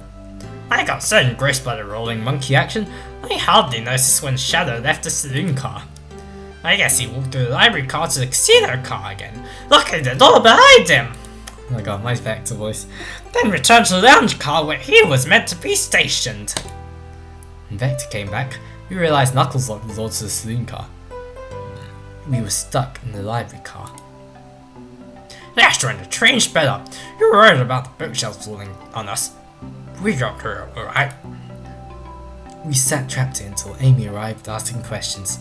Speaker 4: I got so engrossed by the rolling monkey action, I hardly noticed when Shadow left the saloon car. I guess he walked through the library car to the casino car again, locking the door behind him.
Speaker 1: Oh my god, my Vector voice.
Speaker 4: Then returned to the lounge car where he was meant to be stationed.
Speaker 1: When Vector came back, we realised Knuckles locked the door to the saloon car. We were stuck in the library car.
Speaker 4: That's when the train sped up. You were worried about the bookshelves falling on us. We got through it, alright?
Speaker 1: We sat trapped here until Amy arrived asking questions.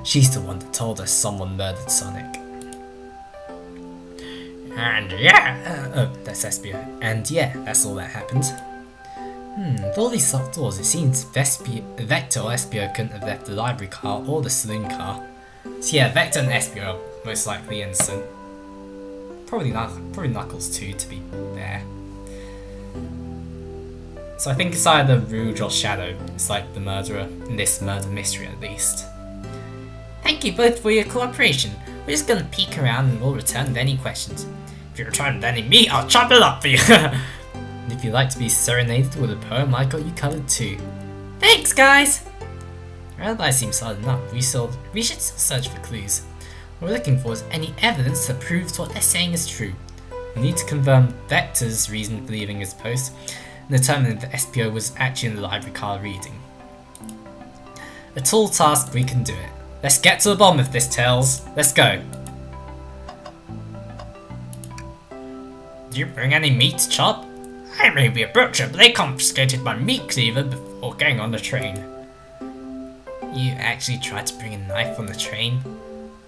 Speaker 1: She's the one that told us someone murdered Sonic.
Speaker 4: And yeah.
Speaker 1: That's SBO. And yeah, that's all that happened. With all these locked doors, it seems Vector or SBO couldn't have left the library car or the saloon car. So yeah, Vector and SBO are most likely innocent. Probably Knuckles too, to be fair. So I think it's either Rouge or Shadow. It's like the murderer in this murder mystery at least.
Speaker 4: Thank you both for your cooperation. We're just gonna peek around and we'll return with any questions. If you return with any meat, I'll chop it up for you.
Speaker 1: And if you'd like to be serenaded with a poem, I got you covered too.
Speaker 4: Thanks, guys!
Speaker 1: Our alibi seems solid enough. We should still search for clues. What we're looking for is any evidence that proves what they're saying is true. We need to confirm Vector's reason for leaving his post and determine if the SPO was actually in the library car reading. A tall task, we can do it. Let's get to the bottom of this, Tails. Let's go.
Speaker 4: Did you bring any meat to chop? I may be a butcher, but they confiscated my meat cleaver before getting on the train.
Speaker 1: You actually tried to bring a knife on the train?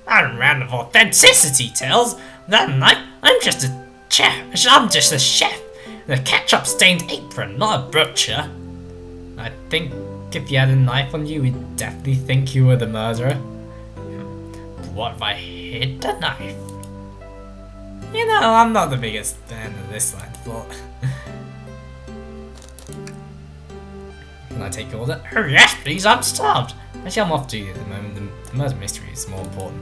Speaker 4: I'm a man of authenticity, Tails. Without a knife, I'm just a chef. I'm just a chef in a ketchup-stained apron, not a butcher.
Speaker 1: I think if you had a knife on you, we'd definitely think you were the murderer.
Speaker 4: What if I hid the knife?
Speaker 1: You know, I'm not the biggest fan of this line of thought. Can I take your order?
Speaker 4: Oh yes, please, I'm starved.
Speaker 1: Actually, I'm off duty at the moment. The murder mystery is more important.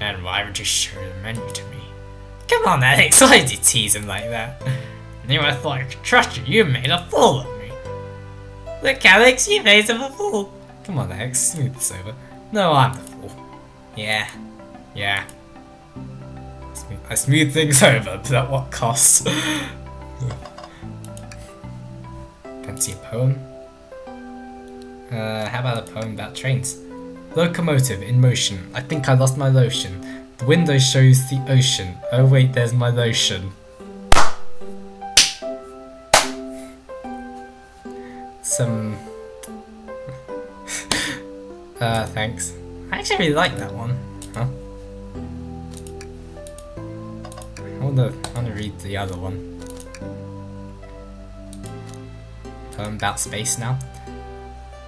Speaker 4: And why would you show the menu to me?
Speaker 1: Come on, Alex, why did you tease him like that?
Speaker 4: I knew I thought I could trust you. You made a fool of me.
Speaker 1: Look, Alex, you made him a fool. Come on, Alex, smooth this over. No, I'm the fool. Yeah. I smooth things over, but at what cost? Fancy a poem? How about a poem about trains? Locomotive in motion. I think I lost my lotion. The window shows the ocean. Oh wait, there's my lotion. Some... thanks. I actually really like that one. Huh? I wanna read the other one. Poem about space now.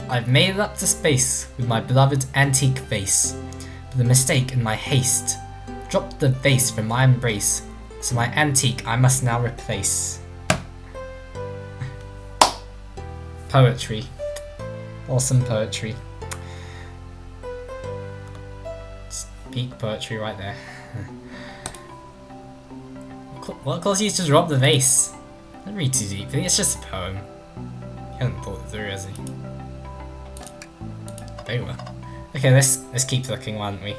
Speaker 1: I've made it up to space with my beloved antique face. But a mistake in my haste dropped the vase from my embrace, so my antique I must now replace. Poetry. Awesome poetry. Just peak poetry right there. What caused you to drop the vase? Don't read too deeply, it's just a poem. You haven't thought it through, has he? Over. Okay, let's keep looking, why don't we?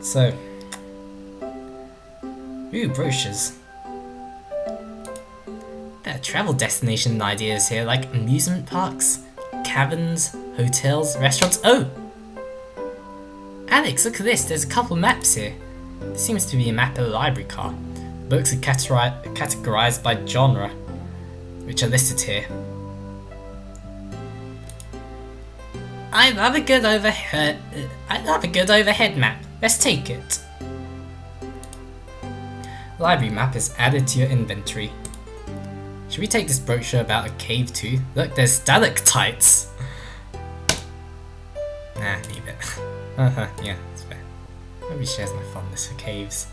Speaker 1: So, ooh, brochures. There are travel destination ideas here, like amusement parks, caverns, hotels, restaurants. Oh, Alex, look at this. There's a couple maps here. There seems to be a map of a library car. Books are categorized by genre, which are listed here. I love a good overhead map. Let's take it. Library map is added to your inventory. Should we take this brochure about a cave too? Look, there's stalactites. Nah, leave it. Yeah, that's fair. Nobody shares my fondness for caves.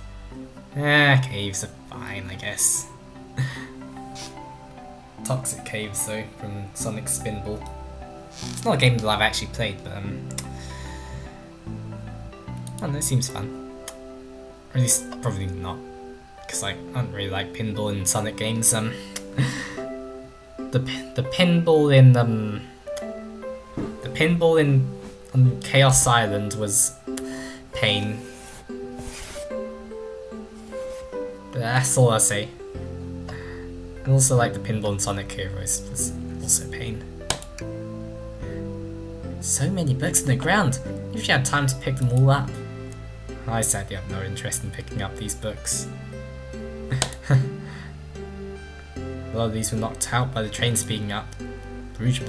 Speaker 1: Caves are fine, I guess. Toxic Caves though, from Sonic Spinball. It's not a game that I've actually played, but I don't know, it seems fun. Or at least, probably not. Because I don't really like pinball in Sonic games. The pinball in Chaos Island was pain. But that's all I say. And also like the pinball in Sonic Heroes was also pain. So many books on the ground. If you had time to pick them all up. I sadly have no interest in picking up these books. A lot of these were knocked out by the train speeding up. Rouge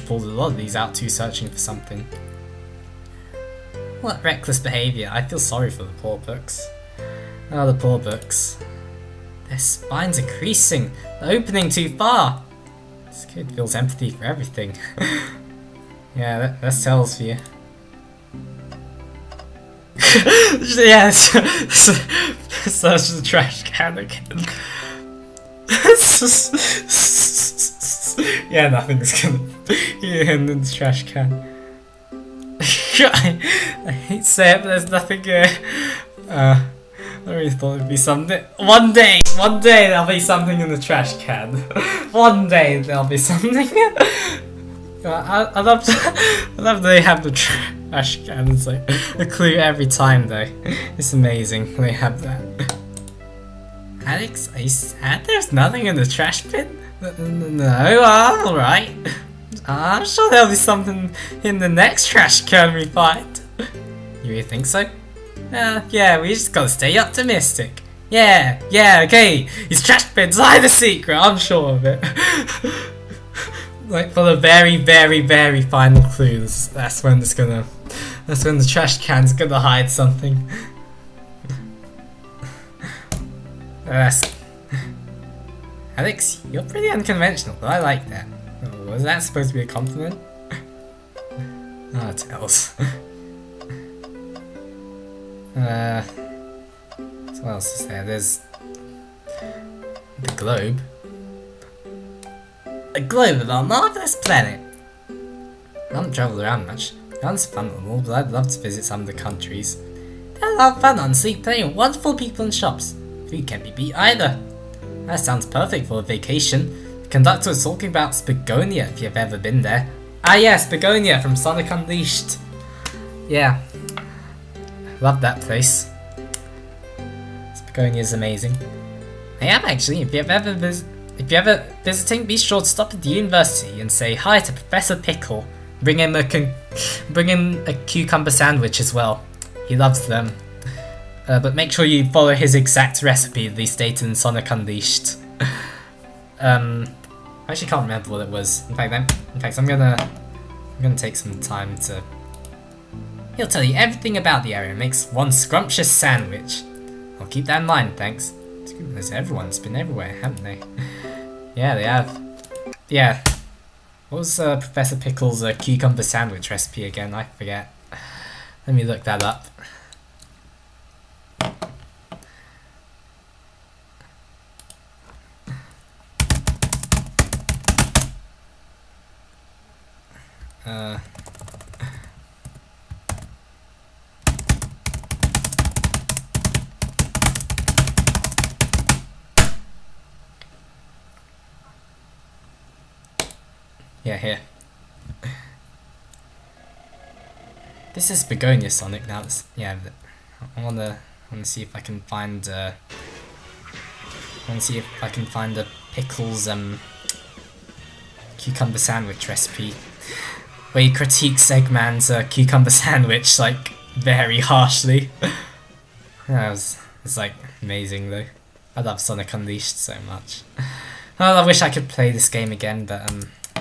Speaker 1: pulled a lot of these out too, searching for something. What reckless behaviour. I feel sorry for the poor books. Oh, the poor books. Their spines are creasing. They're opening too far. This kid feels empathy for everything. Yeah, that sells for you. Yes, search the trash can again. Yeah, nothing's gonna be in the trash can. I hate to say it, but there's nothing here. I really thought it'd be something. One day there'll be something in the trash can. One day there'll be something. I love they have the trash can. It's like a clue every time though. It's amazing they have that. Alex, are you sad there's nothing in the trash bin? No, I'm alright. I'm sure there'll be something in the next trash can we find. You really think so? Yeah, we just gotta stay optimistic. Yeah, okay. These trash bins are the secret, I'm sure of it. Like for the very, very, very final clues, that's when the trash can's gonna hide something. Alex, you're pretty unconventional, but I like that. Oh, was that supposed to be a compliment? Ah, tails. So what else is there? There's the globe. A globe of our marvellous planet. I haven't travelled around much. Sounds fun and all, but I'd love to visit some of the countries. They're a lot of fun, honestly, plenty of wonderful people and shops. Food can't be beat either. That sounds perfect for a vacation. The conductor was talking about Spagonia, if you've ever been there. Ah yes, Spagonia from Sonic Unleashed. Yeah. Love that place. Spagonia is amazing.
Speaker 4: I am actually. If you're ever visiting, be sure to stop at the university and say hi to Professor Pickle. Bring him a cucumber sandwich as well. He loves them. But make sure you follow his exact recipe that he stated in Sonic Unleashed. I actually can't remember what it was. In fact, I'm gonna take some time to. He'll tell you everything about the area and makes one scrumptious sandwich. I'll keep that in mind, thanks. Everyone's been everywhere, haven't they? Yeah, they have. Yeah. What was Professor Pickle's cucumber sandwich recipe again? I forget. Let me look that up. Yeah, here. This is Begonia Sonic now. Yeah, I wanna see if I can find. I wanna see if I can find the Pickles cucumber sandwich recipe, where he critiques Eggman's cucumber sandwich like very harshly. It's like amazing though. I love Sonic Unleashed so much. Well, I wish I could play this game again, but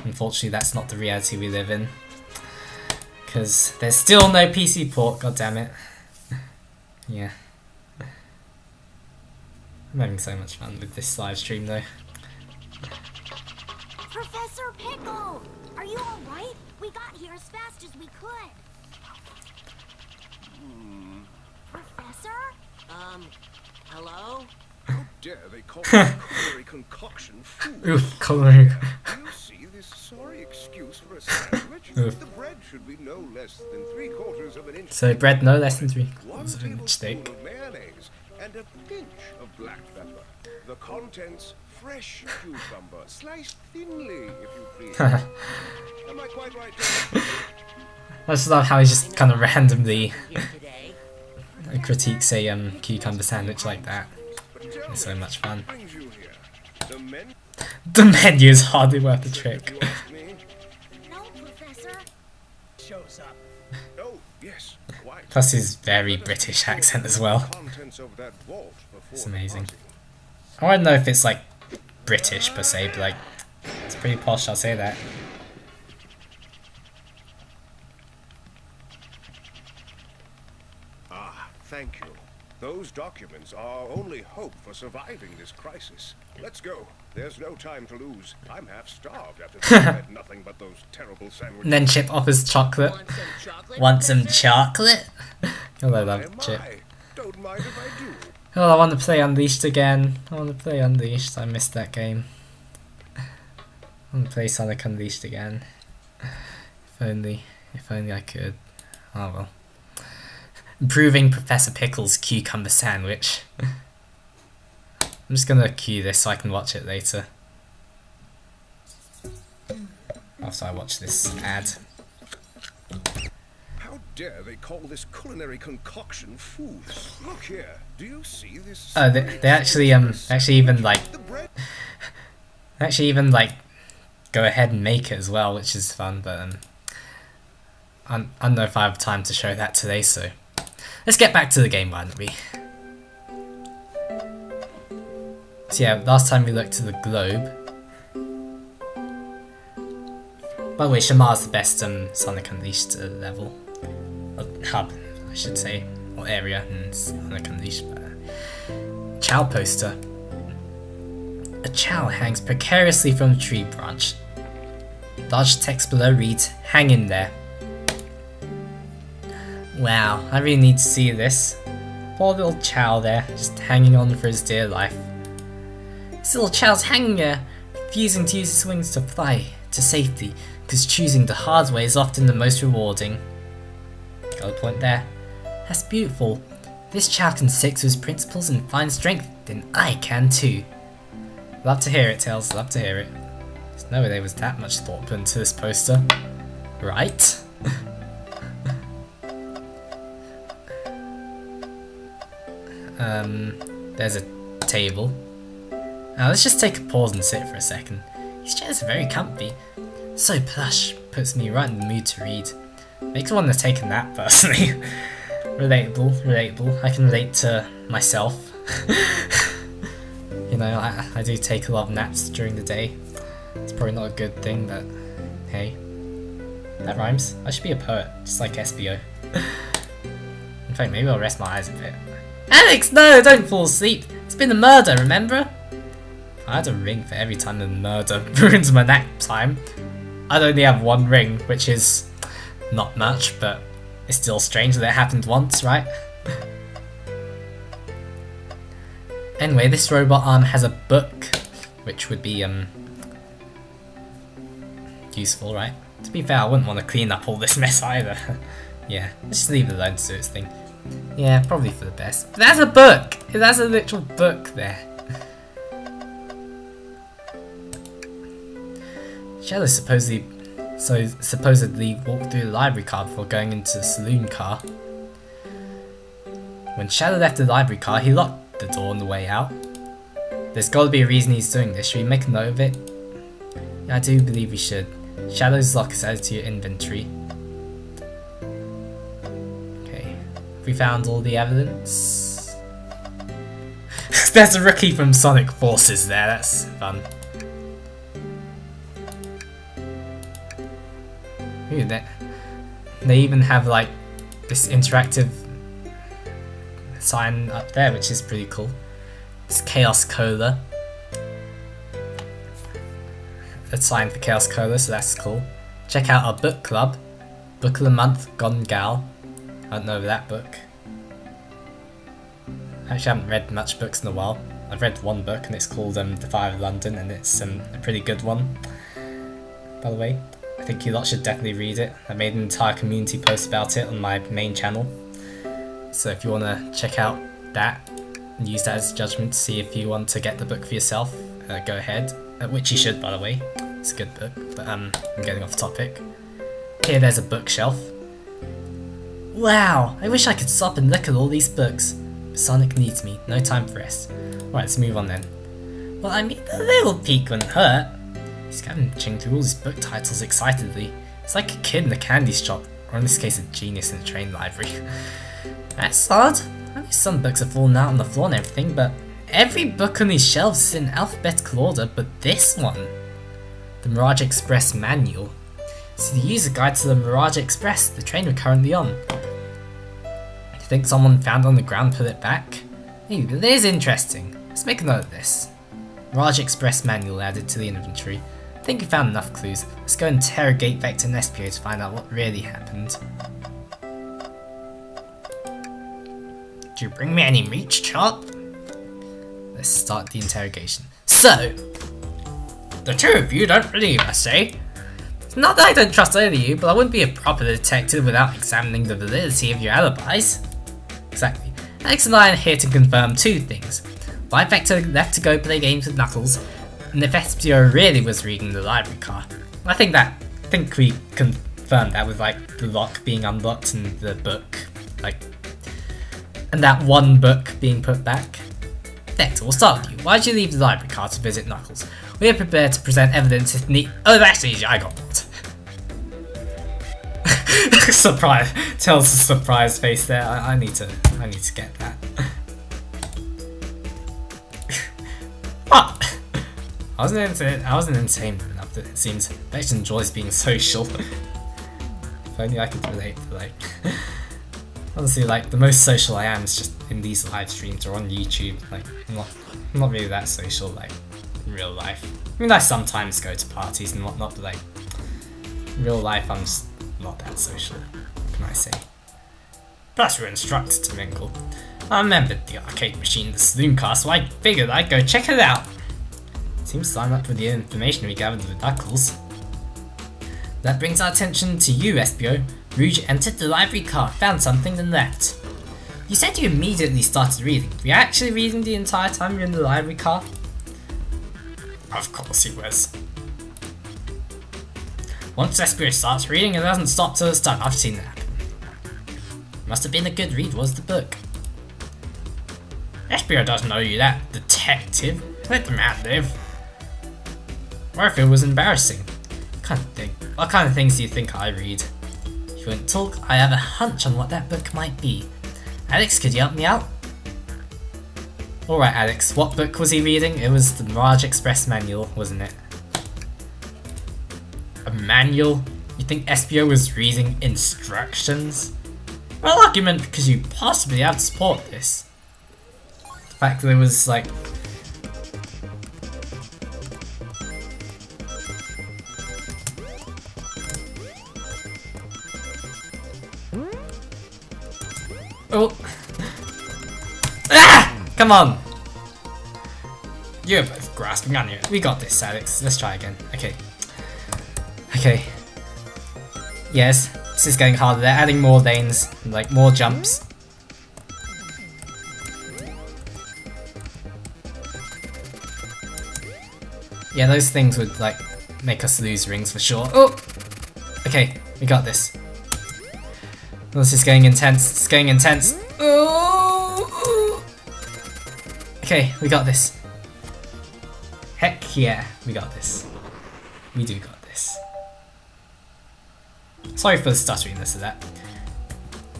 Speaker 4: unfortunately that's not the reality we live in. Because there's still no PC port, god damn it. Yeah. I'm having so much fun with this live stream though.
Speaker 5: Professor Pickle! Are you alright? We got here as fast as we could. Professor?
Speaker 6: Hello?
Speaker 7: How dare they call this culinary concoction food?
Speaker 4: Oof, culinary.
Speaker 7: Do you see this sorry excuse for a sandwich?
Speaker 4: Oof.
Speaker 7: The bread should be no less than 3/4 of an inch.
Speaker 4: So bread no less than 3/4
Speaker 7: 1
Speaker 4: of an inch thick.
Speaker 7: tablespoon of mayonnaise and a pinch of black pepper. The contents: fresh cucumber, sliced thinly, if you please. Am I quite right?
Speaker 4: I just love how he just kind of randomly
Speaker 6: Here today?
Speaker 4: critiques a cucumber sandwich like that.
Speaker 7: But tell
Speaker 4: It's
Speaker 7: me,
Speaker 4: so much fun.
Speaker 7: what brings you here? The men?
Speaker 4: The menu is hardly worth the trick.
Speaker 7: You ask me?
Speaker 5: No, Professor.
Speaker 2: Shows up.
Speaker 7: Oh, yes, quite.
Speaker 4: Plus his very British accent as well.
Speaker 7: Contents of that vault before
Speaker 4: It's amazing.
Speaker 7: departing.
Speaker 4: I don't know if it's like British per se, but like it's pretty posh, I'll say that.
Speaker 7: Ah, thank you. Those documents are our only hope for surviving this crisis. Let's go. There's no time to lose. I'm half starved after I've had nothing but those terrible sandwiches.
Speaker 4: And then Chip offers chocolate.
Speaker 6: Want some chocolate?
Speaker 4: Want some
Speaker 6: Professor?
Speaker 4: chocolate? Oh, I
Speaker 7: My,
Speaker 4: love Chip.
Speaker 7: my. Don't mind if I do.
Speaker 4: Oh, I want to play Unleashed again. I want to play Unleashed. I missed that game. I want to play Sonic Unleashed again. If only I could. Oh well. Improving Professor Pickle's cucumber sandwich. I'm just gonna cue this so I can watch it later. After I watch this ad.
Speaker 7: How dare they call this culinary concoction food? Look here. Do you see this?
Speaker 4: Oh, they actually even like
Speaker 7: The bread.
Speaker 4: go ahead and make it as well, which is fun. But I don't know if I have time to show that today, so let's get back to the game, why don't we? So yeah, last time we looked at the globe. By the way, Shamar's the best Sonic Unleashed level. Hub, I should say. Or area in Sonic Unleashed. Chow poster. A chow hangs precariously from a tree branch. Large text below reads, "Hang in there." Wow, I really need to see this. Poor little Chow there, just hanging on for his dear life. This little Chow's hanging there, refusing to use his wings to fly to safety, because choosing the hard way is often the most rewarding. Got a point there. That's beautiful. This Chow can stick to his principles and find strength, then I can too. Love to hear it, Tails, love to hear it. There's no way there was that much thought put into this poster. Right? There's a table.
Speaker 1: Now let's just take a pause and sit for a second. These chairs are very comfy. So plush, puts me right in the mood to read. Makes me want to take a nap personally. Relatable. I can relate to myself. You know, I do take a lot of naps during the day. It's probably not a good thing, but hey. That rhymes. I should be a poet, just like SBO. In fact, maybe I'll rest my eyes a bit. Alex, no! Don't fall asleep! It's been a murder, remember? I had a ring for every time a murder ruins my nap time. I'd only have one ring, which is not much, but it's still strange that it happened once, right? Anyway, this robot arm has a book, which would be useful, right? To be fair, I wouldn't want to clean up all this mess either. Yeah, let's just leave it alone to do its thing. Yeah, probably for the best. But that's a book! That's a literal book there. Shadow supposedly walked through the library car before going into the saloon car. When Shadow left the library car, he locked the door on the way out. There's gotta be a reason he's doing this. Should we make a note of it? Yeah, I do believe we should. Shadow's lock is added to your inventory. Okay. Have we found all the evidence? There's a rookie from Sonic Forces there, that's fun. Ooh, they even have like this interactive sign up there, which is pretty cool. It's Chaos Cola. A sign for Chaos Cola, so that's cool. Check out our book club. Book of the month, Gone Gal. I don't know that book. I actually haven't read much books in a while. I've read one book and it's called The Fire of London, and it's a pretty good one, by the way. I think you lot should definitely read it. I made an entire community post about it on my main channel. So if you want to check out that and use that as judgment to see if you want to get the book for yourself, go ahead. Which you should, by the way. It's a good book, but I'm getting off topic. Here there's a bookshelf. Wow, I wish I could stop and look at all these books. But Sonic needs me, no time for rest. Right, let's move on then. Well, I mean, a little peek wouldn't hurt. He's scavenging through all these book titles excitedly. It's like a kid in a candy shop, or in this case a genius in a train library. That's odd. I know some books have fallen out on the floor and everything, but every book on these shelves is in alphabetical order, but this one, the Mirage Express Manual. It's the user guide to the Mirage Express, the train we're currently on. You think someone found it on the ground and put it back? Hey, that is interesting. Let's make a note of this. Mirage Express Manual added to the inventory. I think we found enough clues. Let's go interrogate Vector and Espio to find out what really happened. Did you bring me any meat, Chop? Let's start the interrogation. So, the two of you don't believe us, eh? It's not that I don't trust either of you, but I wouldn't be a proper detective without examining the validity of your alibis. Exactly. Alex and I are here to confirm two things. Why Vector left to go play games with Knuckles, and if Espio really was reading the library car. I think we confirmed that with like the lock being unlocked and the book, and that one book being put back. Vector, we'll start with you. Why did you leave the library car to visit Knuckles? We are prepared to present evidence if need. Oh, that's easy. I got what. Surprise! Tells a surprise face there. I need to get that. What? I wasn't entertained enough. That it seems Vector enjoys being social. If only I could relate to honestly, the most social I am is just in these live streams or on YouTube. I'm not really that social, in real life. I mean, I sometimes go to parties and whatnot, but in real life, I'm just not that social. What can I say? Plus, we're instructed to mingle. I remembered the arcade machine in the saloon car, so I figured I'd go check it out. Seems to line up with the information we gathered with Knuckles. That brings our attention to you, Espio. Rouge entered the library car, found something, and left. You said you immediately started reading. Were you actually reading the entire time you're in the library car? Of course he was. Once Espio starts reading, it doesn't stop till it's done. I've seen that happen. Must have been a good read, was the book. Espio doesn't know you that, detective.
Speaker 4: Let the man live. What if it was embarrassing? What kind of things do you think I read? If you wouldn't talk, I have a hunch on what that book might be. Alex, could you help me out? Alright Alex, what book was he reading? It was the Mirage Express manual, wasn't it? A manual? You think SBO was reading instructions? Well, argument because you possibly have to support this. The fact that it was like... Oh! Ah! Come on! You're both grasping on it. We got this, Alex. Let's try again. Okay. Okay. Yes, this is getting harder. They're adding more lanes, like more jumps. Yeah, those things would like make us lose rings for sure. Oh! Okay, we got this. This is getting intense. It's getting intense. Oh! Okay, we got this. Heck yeah, we got this. We do got this. Sorry for the stutteriness of that.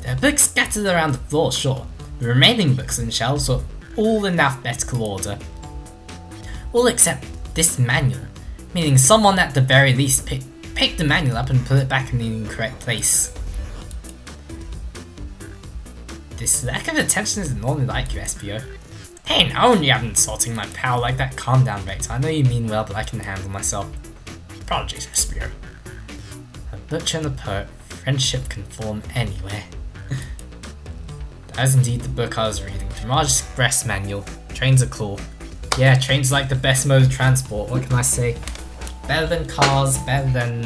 Speaker 4: There are books scattered around the floor, sure. The remaining books and shelves are all in alphabetical order. All except this manual, meaning someone at the very least picked the manual up and put it back in the incorrect place. This lack of attention is normally like you, SBO. Hey, no, you haven't insulting my pal like that. Calm down, Vector. I know you mean well, but I can handle myself. Apologies, SBO. A butcher and a poet, friendship can form anywhere. That is indeed the book I was reading. The Mirage Express manual. Trains are cool. Yeah, trains are like the best mode of transport. What can I say? Better than cars, better than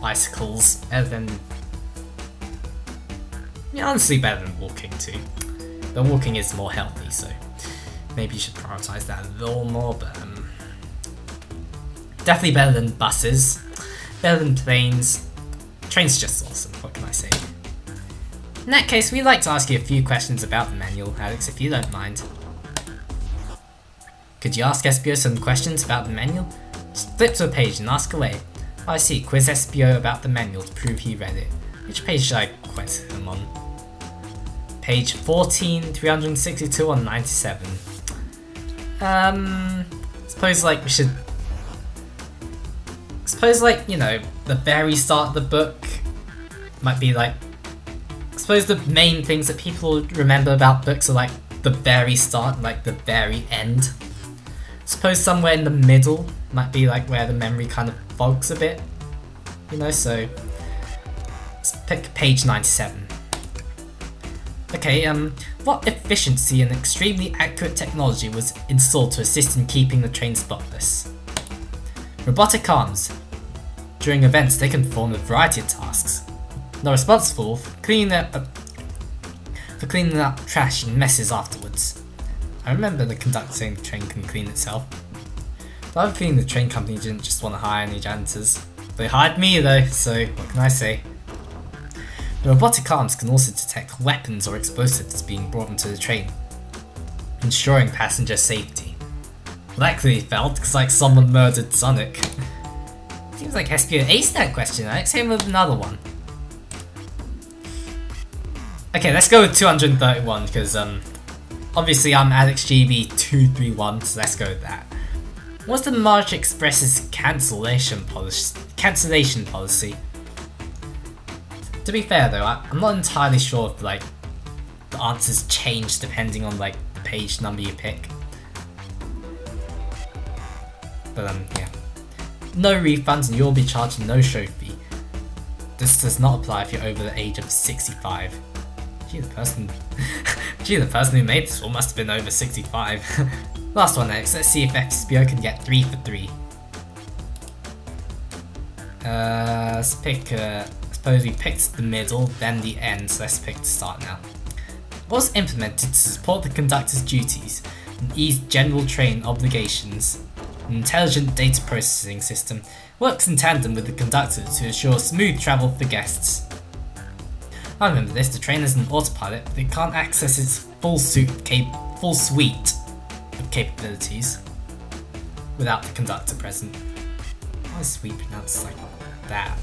Speaker 4: bicycles, better than... Yeah, honestly better than walking too. But walking is more healthy, so maybe you should prioritize that a little more, but definitely better than buses, better than planes. Trains are just awesome, what can I say? In that case, we'd like to ask you a few questions about the manual, Alex, if you don't mind. Could you ask SBO some questions about the manual? Just flip to a page and ask away. Oh, I see, quiz SBO about the manual to prove he read it. Which page should I quiz him on? Page 14, 362 on 97. Suppose like we should... Suppose like, you know, the very start of the book might be like... Suppose the main things that people remember about books are like the very start and like the very end. Suppose somewhere in the middle might be like where the memory kind of fogs a bit. You know, so... Let's pick page 97. Okay, what efficiency and extremely accurate technology was installed to assist in keeping the train spotless? Robotic arms. During events, they can perform a variety of tasks. They're responsible for cleaning up trash and messes afterwards. I remember the conductor saying the train can clean itself. But I have a feeling the train company didn't just want to hire any janitors. They hired me though, so what can I say? The robotic arms can also detect weapons or explosives being brought into the train, ensuring passenger safety. Likely felt because like someone murdered Sonic. Seems like SBO aced that question. Alex, hit him with another one. Okay, let's go with 231 because obviously I'm AlexGB231, so let's go with that. What's the Mirage Express's cancellation policy? To be fair though, I'm not entirely sure if like the answers change depending on like the page number you pick. But yeah. No refunds and you'll be charged no show fee. This does not apply if you're over the age of 65. Gee, the person who made this one must have been over 65. Last one next, let's see if SBO can get 3 for 3. Let's pick suppose we picked the middle, then the end, so let's pick the start now. Was implemented to support the conductor's duties and ease general train obligations. An intelligent data processing system works in tandem with the conductor to ensure smooth travel for guests. I remember this, the train is an autopilot, but it can't access its full suite of capabilities.
Speaker 1: without the conductor present. Why is sweet pronounced like that?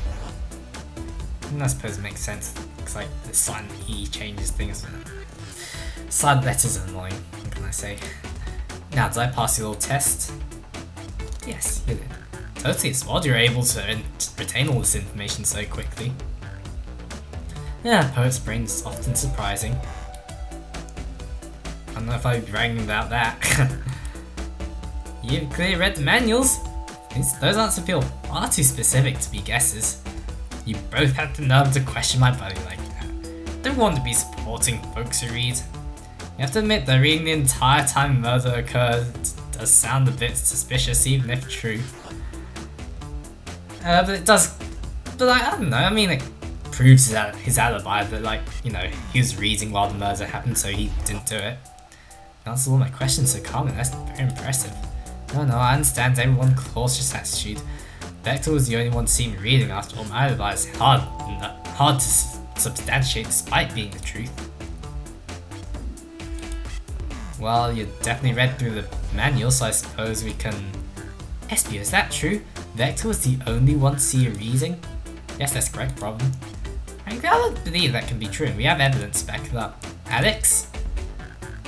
Speaker 1: I suppose it makes sense, because like the silent E changes things. Silent letters are annoying, what can I say? Now, did I pass your little test? Yes, you did. Totally, it's odd you're able to retain all this information so quickly. Yeah, poet's brain's often surprising. I don't know if I'd be bragging about that. You've clearly read the manuals. Those answers feel far too specific to be guesses. You both have the nerve to question my buddy like that. Don't want to be supporting folks who read. You have to admit that reading the entire time murder occurred does sound a bit suspicious, even if true. But it does. But like, I don't know. I mean, it proves that his alibi that, like, you know, he was reading while the murder happened, so he didn't do it. Answers all my questions so calmly. That's very impressive. No, I understand everyone's cautious attitude. Vector was the only one seen reading after all. My alibi is hard to substantiate despite being the truth. Well, you definitely read through the manual, so I suppose we can... Espio, is that true? Vector was the only one to see you reading? Yes, that's correct, problem. I don't believe that can be true, and we have evidence to back it up. Alex?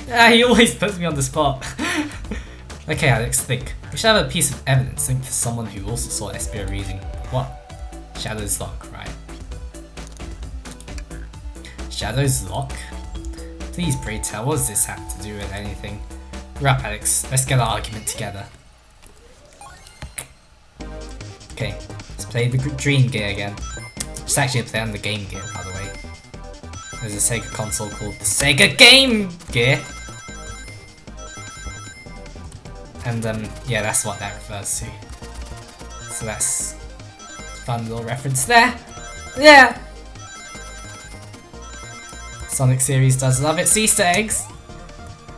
Speaker 1: He always puts me on the spot. Okay, Alex, think. We should have a piece of evidence linked to someone who also saw Espio reading. What? Shadow's lock, right? Shadow's lock? Please, pray tell, what does this have to do with anything? We're up, Alex. Let's get our argument together. Okay, let's play the Dream Gear again. It's actually a play on the Game Gear, by the way. There's a Sega console called the Sega Game Gear. And yeah, that's what that refers to. So that's a fun little reference there. Yeah! Sonic series does love its Easter eggs.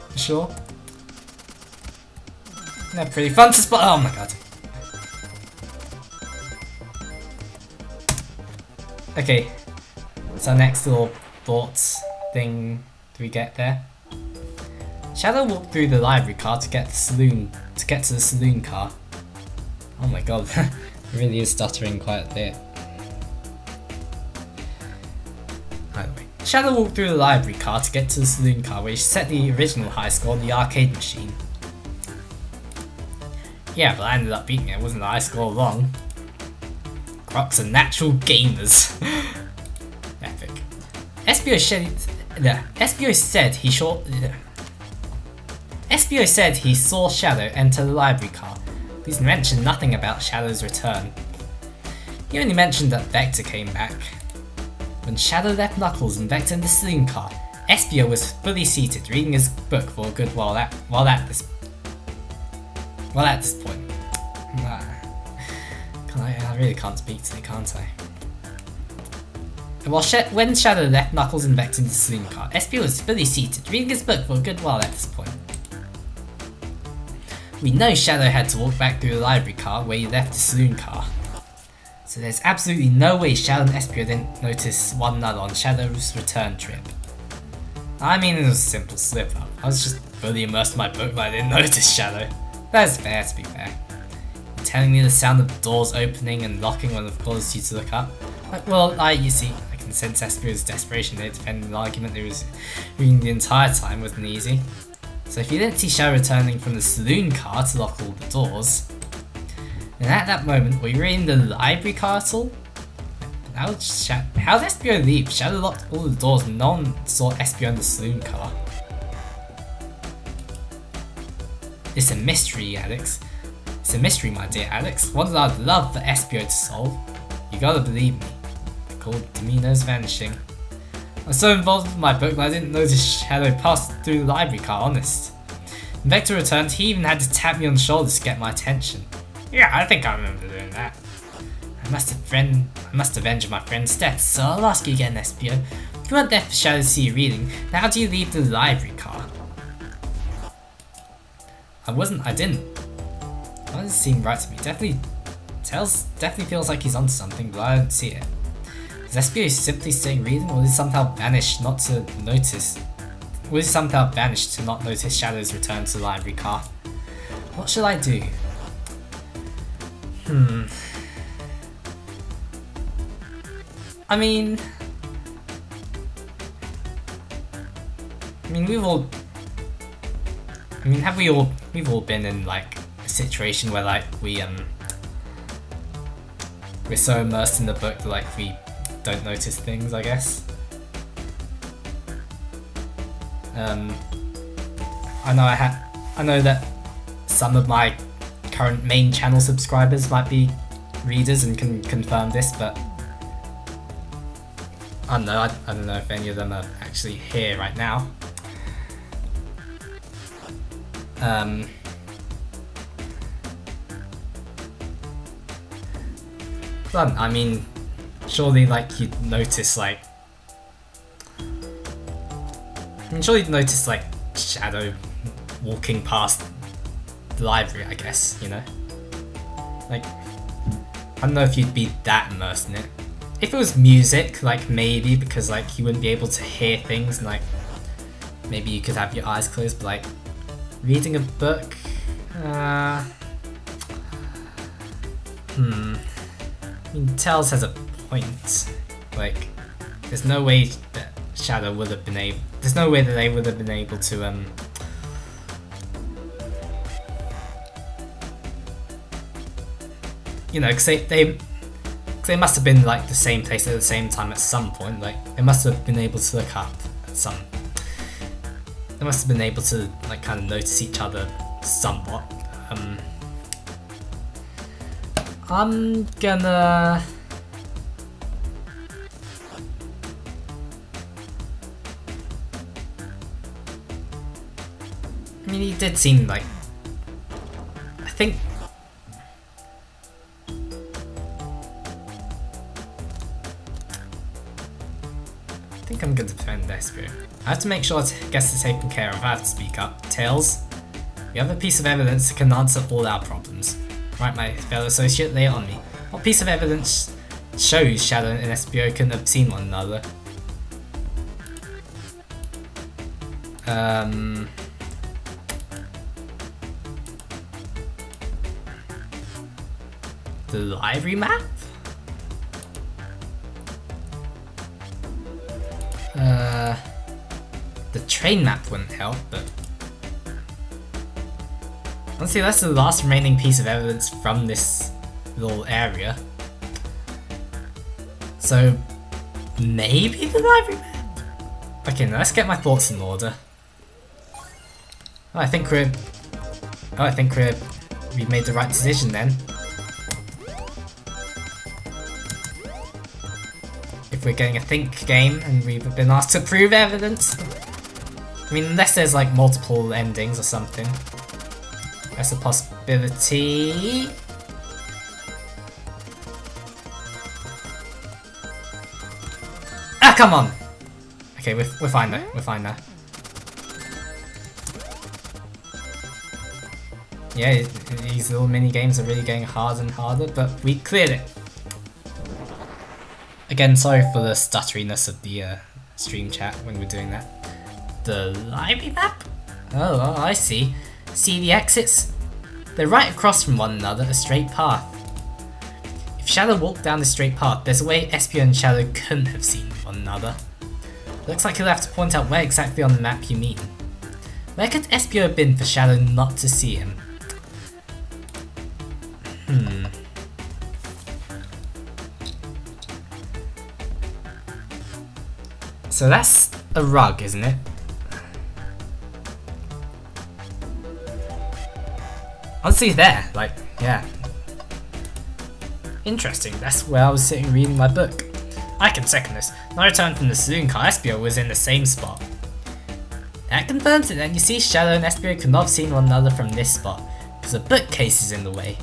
Speaker 1: For sure. They're pretty fun to spot. Oh my god. Okay, so next little thoughts thing do we get there? Shadow walked through the library car to get to the saloon car. Oh my god, it really is stuttering quite a bit. Anyway, Shadow walked through the library car to get to the saloon car where she set the original high score on the arcade machine. Yeah, but I ended up beating it, it wasn't the high score long. Crocs are natural gamers. Epic. Espio said he saw Shadow enter the library car. He's mentioned nothing about Shadow's return. He only mentioned that Vector came back. When Shadow left Knuckles and Vector in the saloon car, Espio was fully seated, reading his book for a good while at this point. I really can't speak today, can't I? When Shadow left Knuckles and Vector in the saloon car, Espio was fully seated, reading his book for a good while at this point. We know Shadow had to walk back through the library car where he left the saloon car. So there's absolutely no way Shadow and Espio didn't notice one another on Shadow's return trip. I mean, it was a simple slip up. I was just fully immersed in my book but I didn't notice Shadow. That's fair, to be fair. You're telling me the sound of doors opening and locking would have caused you to look up? You see, I can sense Espio's desperation there, defending the argument he was reading the entire time wasn't easy. So if you didn't see Shadow returning from the saloon car to lock all the doors, then at that moment, were you in the library car at all? How did Espio leave? Shadow locked all the doors and no one saw Espio in the saloon car. It's a mystery, Alex. It's a mystery, my dear Alex. One that I'd love for Espio to solve. You gotta believe me. They're called Domino's vanishing. I'm so involved with my book that I didn't notice Shadow passed through the library car, honest. When Vector returned, he even had to tap me on the shoulders to get my attention. Yeah, I think I remember doing that. I must avenge my friend's death, so I'll ask you again, Espio. If you weren't there for Shadow to see you reading, then how do you leave the library car? I didn't. That doesn't seem right to me. Definitely feels like he's onto something, but I don't see it. Is Espio simply staying reading, or did he somehow vanish not to notice? Will he somehow vanish to not notice Shadow's return to the library car? What should I do? I mean, we've all. I mean, have we all? We've all been in like a situation where like we're so immersed in the book that like we don't notice things, I guess. I know that some of my current main channel subscribers might be readers and can confirm this, but I don't know. I don't know if any of them are actually here right now. But I mean, surely like you'd notice like. I mean, surely you'd notice like Shadow walking past the library, I guess, you know? Like, I don't know if you'd be that immersed in it. If it was music, like maybe, because like you wouldn't be able to hear things and like maybe you could have your eyes closed, but like reading a book, I mean, Tails has a point. Like, there's no way that Shadow would have been able. There's no way that they would have been able to you know, because they must have been like the same place at the same time at some point. Like they must have been able to look up at some. They must have been able to like kind of notice each other somewhat. I'm gonna. I mean, he did seem like. I think. I think I'm going to defend Espio. I have to make sure guests are taken care of. I have to speak up. Tails, we have a piece of evidence that can answer all our problems. Right, my fellow associate, lay it on me. What piece of evidence shows Shadow and Espio couldn't have seen one another? The library map? The train map wouldn't help, but honestly, that's the last remaining piece of evidence from this little area. So maybe the library map? Okay, now let's get my thoughts in order. I think we've made the right decision then. If we're getting a think game and we've been asked to prove evidence. I mean, unless there's like multiple endings or something. That's a possibility. Ah, come on! Okay, we're fine now. We're fine now. Yeah, these little mini games are really getting harder and harder, but we cleared it. Again, sorry for the stutteriness of the stream chat when we're doing that. The library map? Oh, I see. See the exits? They're right across from one another, a straight path. If Shadow walked down this straight path, there's a way Espio and Shadow couldn't have seen one another. Looks like you'll have to point out where exactly on the map you mean. Where could Espio have been for Shadow not to see him? So that's a rug, isn't it? Honestly, there, like, yeah. Interesting, that's where I was sitting reading my book. I can second this. When I returned from the saloon car, Espio was in the same spot. That confirms it then. You see, Shadow and Espio could not have seen one another from this spot, because a bookcase is in the way.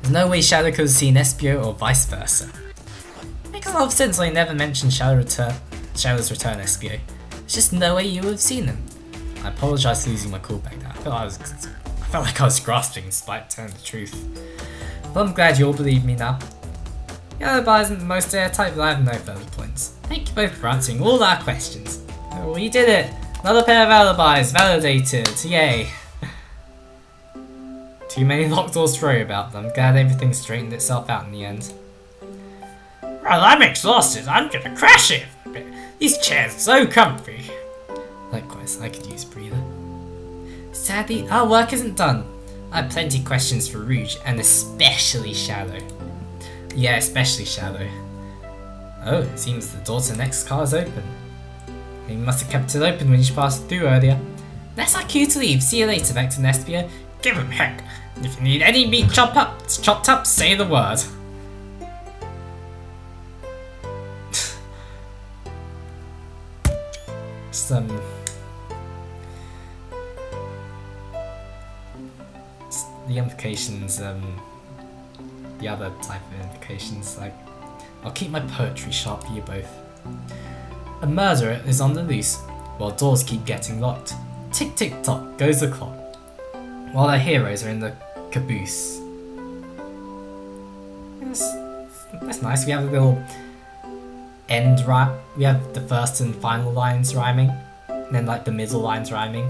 Speaker 1: There's no way Shadow could have seen Espio or vice versa. Makes a lot of sense why you never mentioned Shadow's return, Espio. There's just no way you would have seen him. I apologise for losing my cool back there. I felt like I was grasping despite telling the truth. But I'm glad you all believe me now. The alibi isn't the most airtight, but I have no further points. Thank you both for answering all our questions. Oh, we did it! Another pair of alibis validated! Yay! Too many locked doors to worry about them. Glad everything straightened itself out in the end.
Speaker 4: Well, I'm exhausted. I'm gonna crash it. These chairs are so comfy.
Speaker 1: Likewise, I could use a breather. Sadly, our work isn't done. I have plenty of questions for Rouge, and especially Shadow. Yeah, especially Shadow. Oh, it seems the door to the next car is open. He must have kept it open when you passed through earlier. That's our cue to leave. See you later, Vector and Espio.
Speaker 4: Give him heck. If you need any meat chopped up, say the word.
Speaker 1: Some the implications, the other type of implications, like, I'll keep my poetry sharp for you both. A murderer is on the loose, while doors keep getting locked. Tick tick tock goes the clock, while our heroes are in the caboose. That's nice. We have a little end rhyme. We have the first and final lines rhyming, and then like the middle lines rhyming.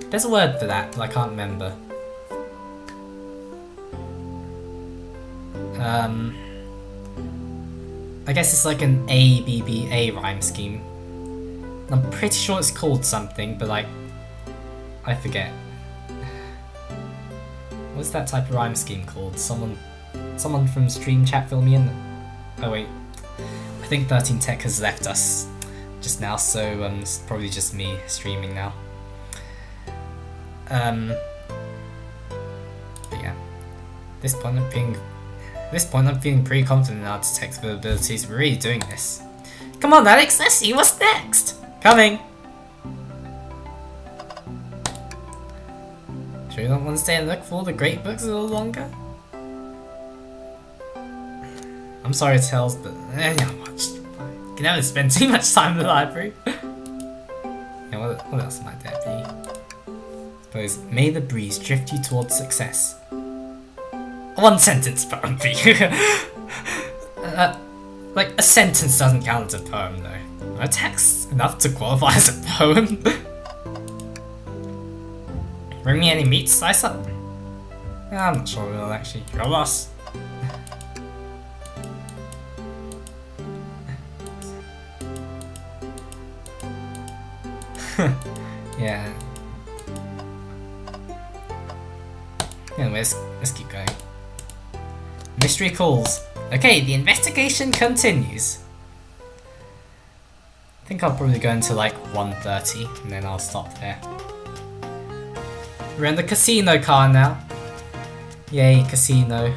Speaker 1: There's a word for that, but I can't remember. I guess it's like an A-B-B-A rhyme scheme. I'm pretty sure it's called something, but like, I forget. What's that type of rhyme scheme called? Someone from Stream Chat fill me in. Oh wait, I think 13 Tech has left us just now, so it's probably just me streaming now. But yeah, at this point I'm feeling pretty confident in our detective abilities. We're really doing this. Come on, Alex, let's see what's next. Coming. Sure you don't want to stay and look for all the great books a little longer? I'm sorry, Tails, but you can never spend too much time in the library. Yeah, what else might there be? Suppose, may the breeze drift you towards success. One sentence poem for you. Like, a sentence doesn't count as a poem though. A text enough to qualify as a poem. Bring me any meat to slice up? I'm not sure we'll actually. Your loss. Yeah. Anyways, let's keep going. Mystery calls. Okay, the investigation continues. I think I'll probably go into like 1:30 and then I'll stop there. We're in the casino car now. Yay, casino.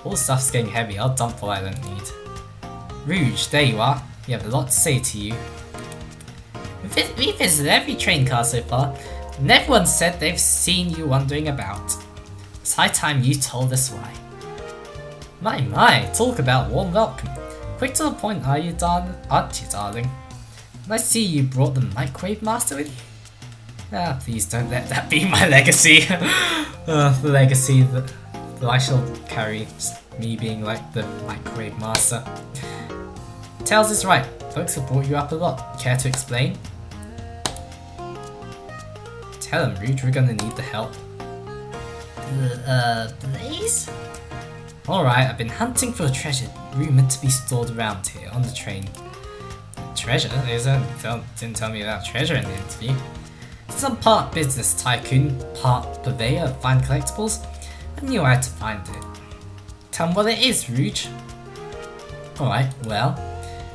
Speaker 1: All the stuff's getting heavy. I'll dump what I don't need. Rouge, there you are. We have a lot to say to you. We visited every train car so far, and everyone said they've seen you wandering about. It's high time you told us why. My, talk about warm welcome. Quick to the point, aren't you, darling? And I see you brought the microwave master with you. Ah, please don't let that be my legacy. The legacy that I shall carry, just me being like the microwave master. Tails is right, folks have brought you up a lot. Care to explain? Tell him, Rouge, we're gonna need the help. Blaze? Alright, I've been hunting for a treasure rumoured to be stored around here on the train. Treasure? Didn't tell me about treasure in the interview. Some part business tycoon, part purveyor of fine collectibles. I knew I had to find it. Tell me what it is, Rouge. Alright, well,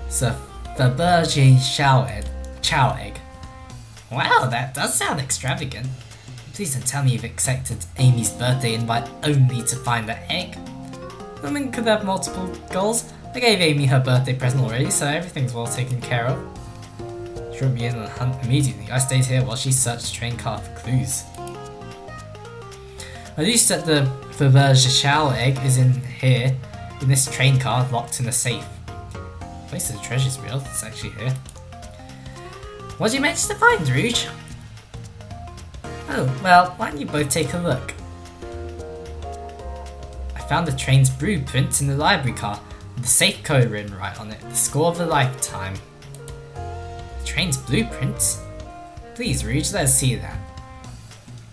Speaker 1: it's a Fabergé chow egg. Wow, that does sound extravagant. Please don't tell me you've accepted Amy's birthday invite only to find that egg. Women could have multiple goals. I gave Amy her birthday present already, so everything's well taken care of. She won't be in on the hunt immediately. I stayed here while she searched the train car for clues. At least that the Fabergé egg is in here, in this train car, locked in a safe. The place of the treasure's real, it's actually here. What did you manage to find, Rouge? Oh, well, why don't you both take a look? I found the train's blueprint in the library car, with the safe code written right on it, the score of a lifetime. The train's blueprint? Please, Rouge, let us see that.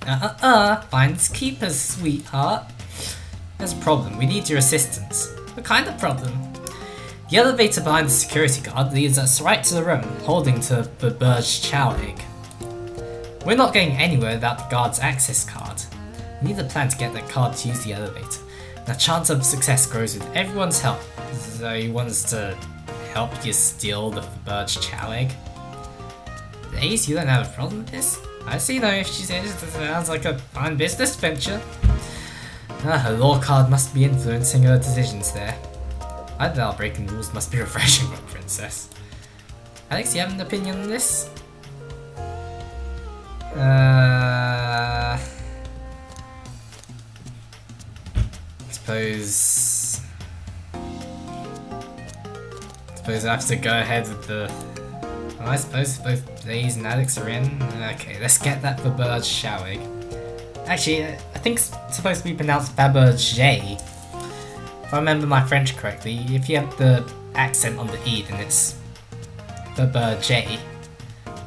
Speaker 1: Finders keepers, sweetheart. There's a problem. We need your assistance. What kind of problem? The elevator behind the security guard leads us right to the room, holding to the Burge Chow egg. We're not getting anywhere without the guard's access card. We need a plan to get that card to use the elevator. The chance of success grows with everyone's help. So you want us to help you steal the Burge Chow egg? Ace, you don't have a problem with this? I see no issues here. It sounds like a fine business venture. Her law card must be influencing her decisions there. I doubt breaking rules must be refreshing for a princess. Alex, you have an opinion on this? Suppose I have to go ahead with the... Well, I suppose both Blaze and Alex are in. Okay, let's get that Faberge Showig. Actually, I think it's supposed to be pronounced Faberge. If I remember my French correctly, if you have the accent on the E, then it's Faberge.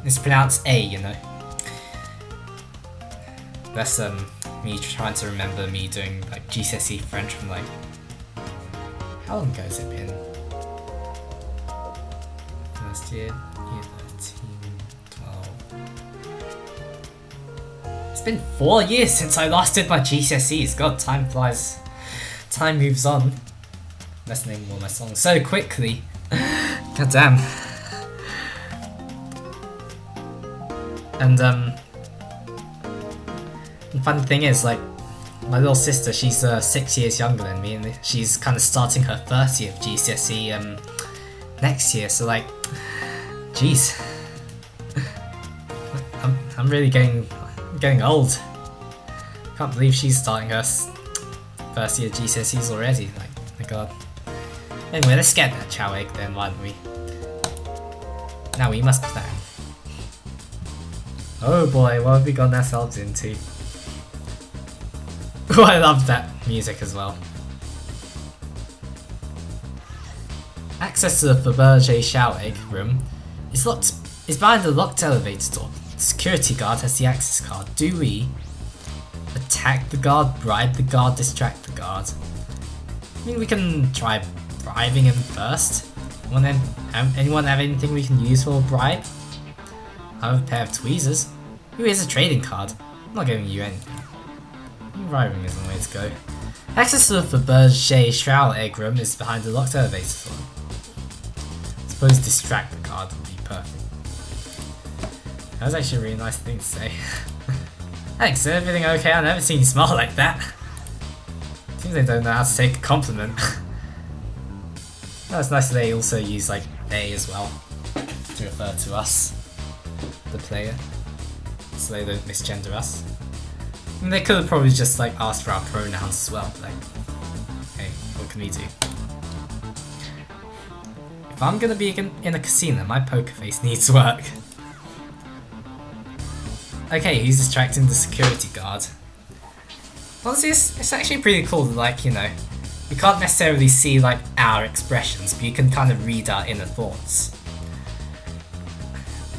Speaker 1: It's pronounced A, you know. That's me trying to remember me doing like GCSE French from like... How long ago has it been? Last year, year 13, 12... It's been 4 years since I last did my GCSEs. God, time flies. Time moves on. Let's name all my songs so quickly. God damn. And the funny thing is, like, my little sister, she's 6 years younger than me, and she's kind of starting her first year of GCSE next year. So like, jeez, I'm really getting old. Can't believe she's starting her first year of GCSEs already. Like, my god. Anyway, let's get that chow egg then, why don't we? Now we must plan. Oh boy, what have we gotten ourselves into? Oh, I love that music as well. Access to the Faberge Showeg room is behind the locked elevator door. The security guard has the access card. Do we attack the guard, bribe the guard, distract the guard? I mean, we can try bribing him first. Anyone have anything we can use for a bribe? I have a pair of tweezers. Ooh, here's a trading card. I'm not giving you anything. Bribing isn't the way to go. Access to the Faberge Shroud egg room is behind the locked elevator door. I suppose distract the guard would be perfect. That was actually a really nice thing to say. Thanks, is everything okay? I've never seen you smile like that. Seems they don't know how to take a compliment. That's nice that they also use like they as well to refer to us, the player, so they don't misgender us. I mean, they could have probably just like asked for our pronouns as well, but like, hey, what can we do? If I'm gonna be in a casino, my poker face needs work. Okay, he's distracting the security guard. Honestly, it's actually pretty cool that, like, you know, you can't necessarily see like our expressions, but you can kind of read our inner thoughts.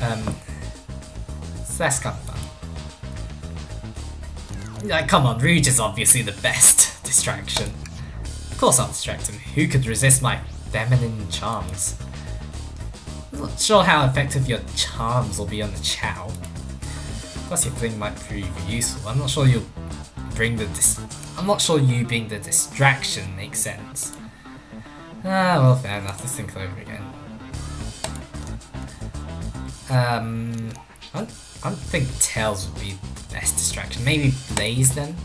Speaker 1: So that's kind of fun. Like, come on, Rouge is obviously the best distraction. Of course I'll distract him. Who could resist my feminine charms? I'm not sure how effective your charms will be on the Chow. Plus your thing might prove useful. I'm not sure you'll bring the I'm not sure you being the distraction makes sense. Ah, well, fair enough. Let's think over again. I don't think Tails would be the best distraction. Maybe Blaze then?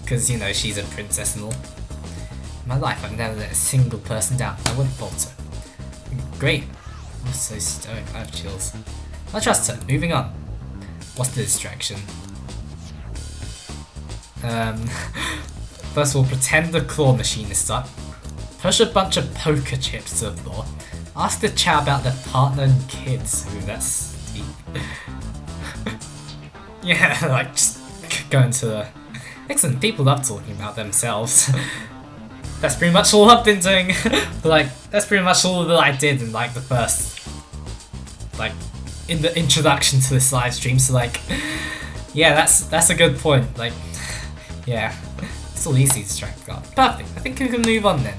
Speaker 1: Because, you know, she's a princess and all. In my life, I've never let a single person down. I wouldn't falter. Great. I'm so stoic. I have chills. I trust her. Moving on. What's the distraction? First of all, pretend the claw machine is stuck. Push a bunch of poker chips to the floor. Ask the Chow about their partner and kids. Ooh, that's deep. Yeah, like, just go into the... Excellent, people love talking about themselves. That's pretty much all I've been doing. But, like, that's pretty much all that I did in, like, the first... Like, in the introduction to this live stream, so, like... Yeah, that's a good point. Like, yeah, it's all easy to distract the guard. Perfect. I think we can move on then.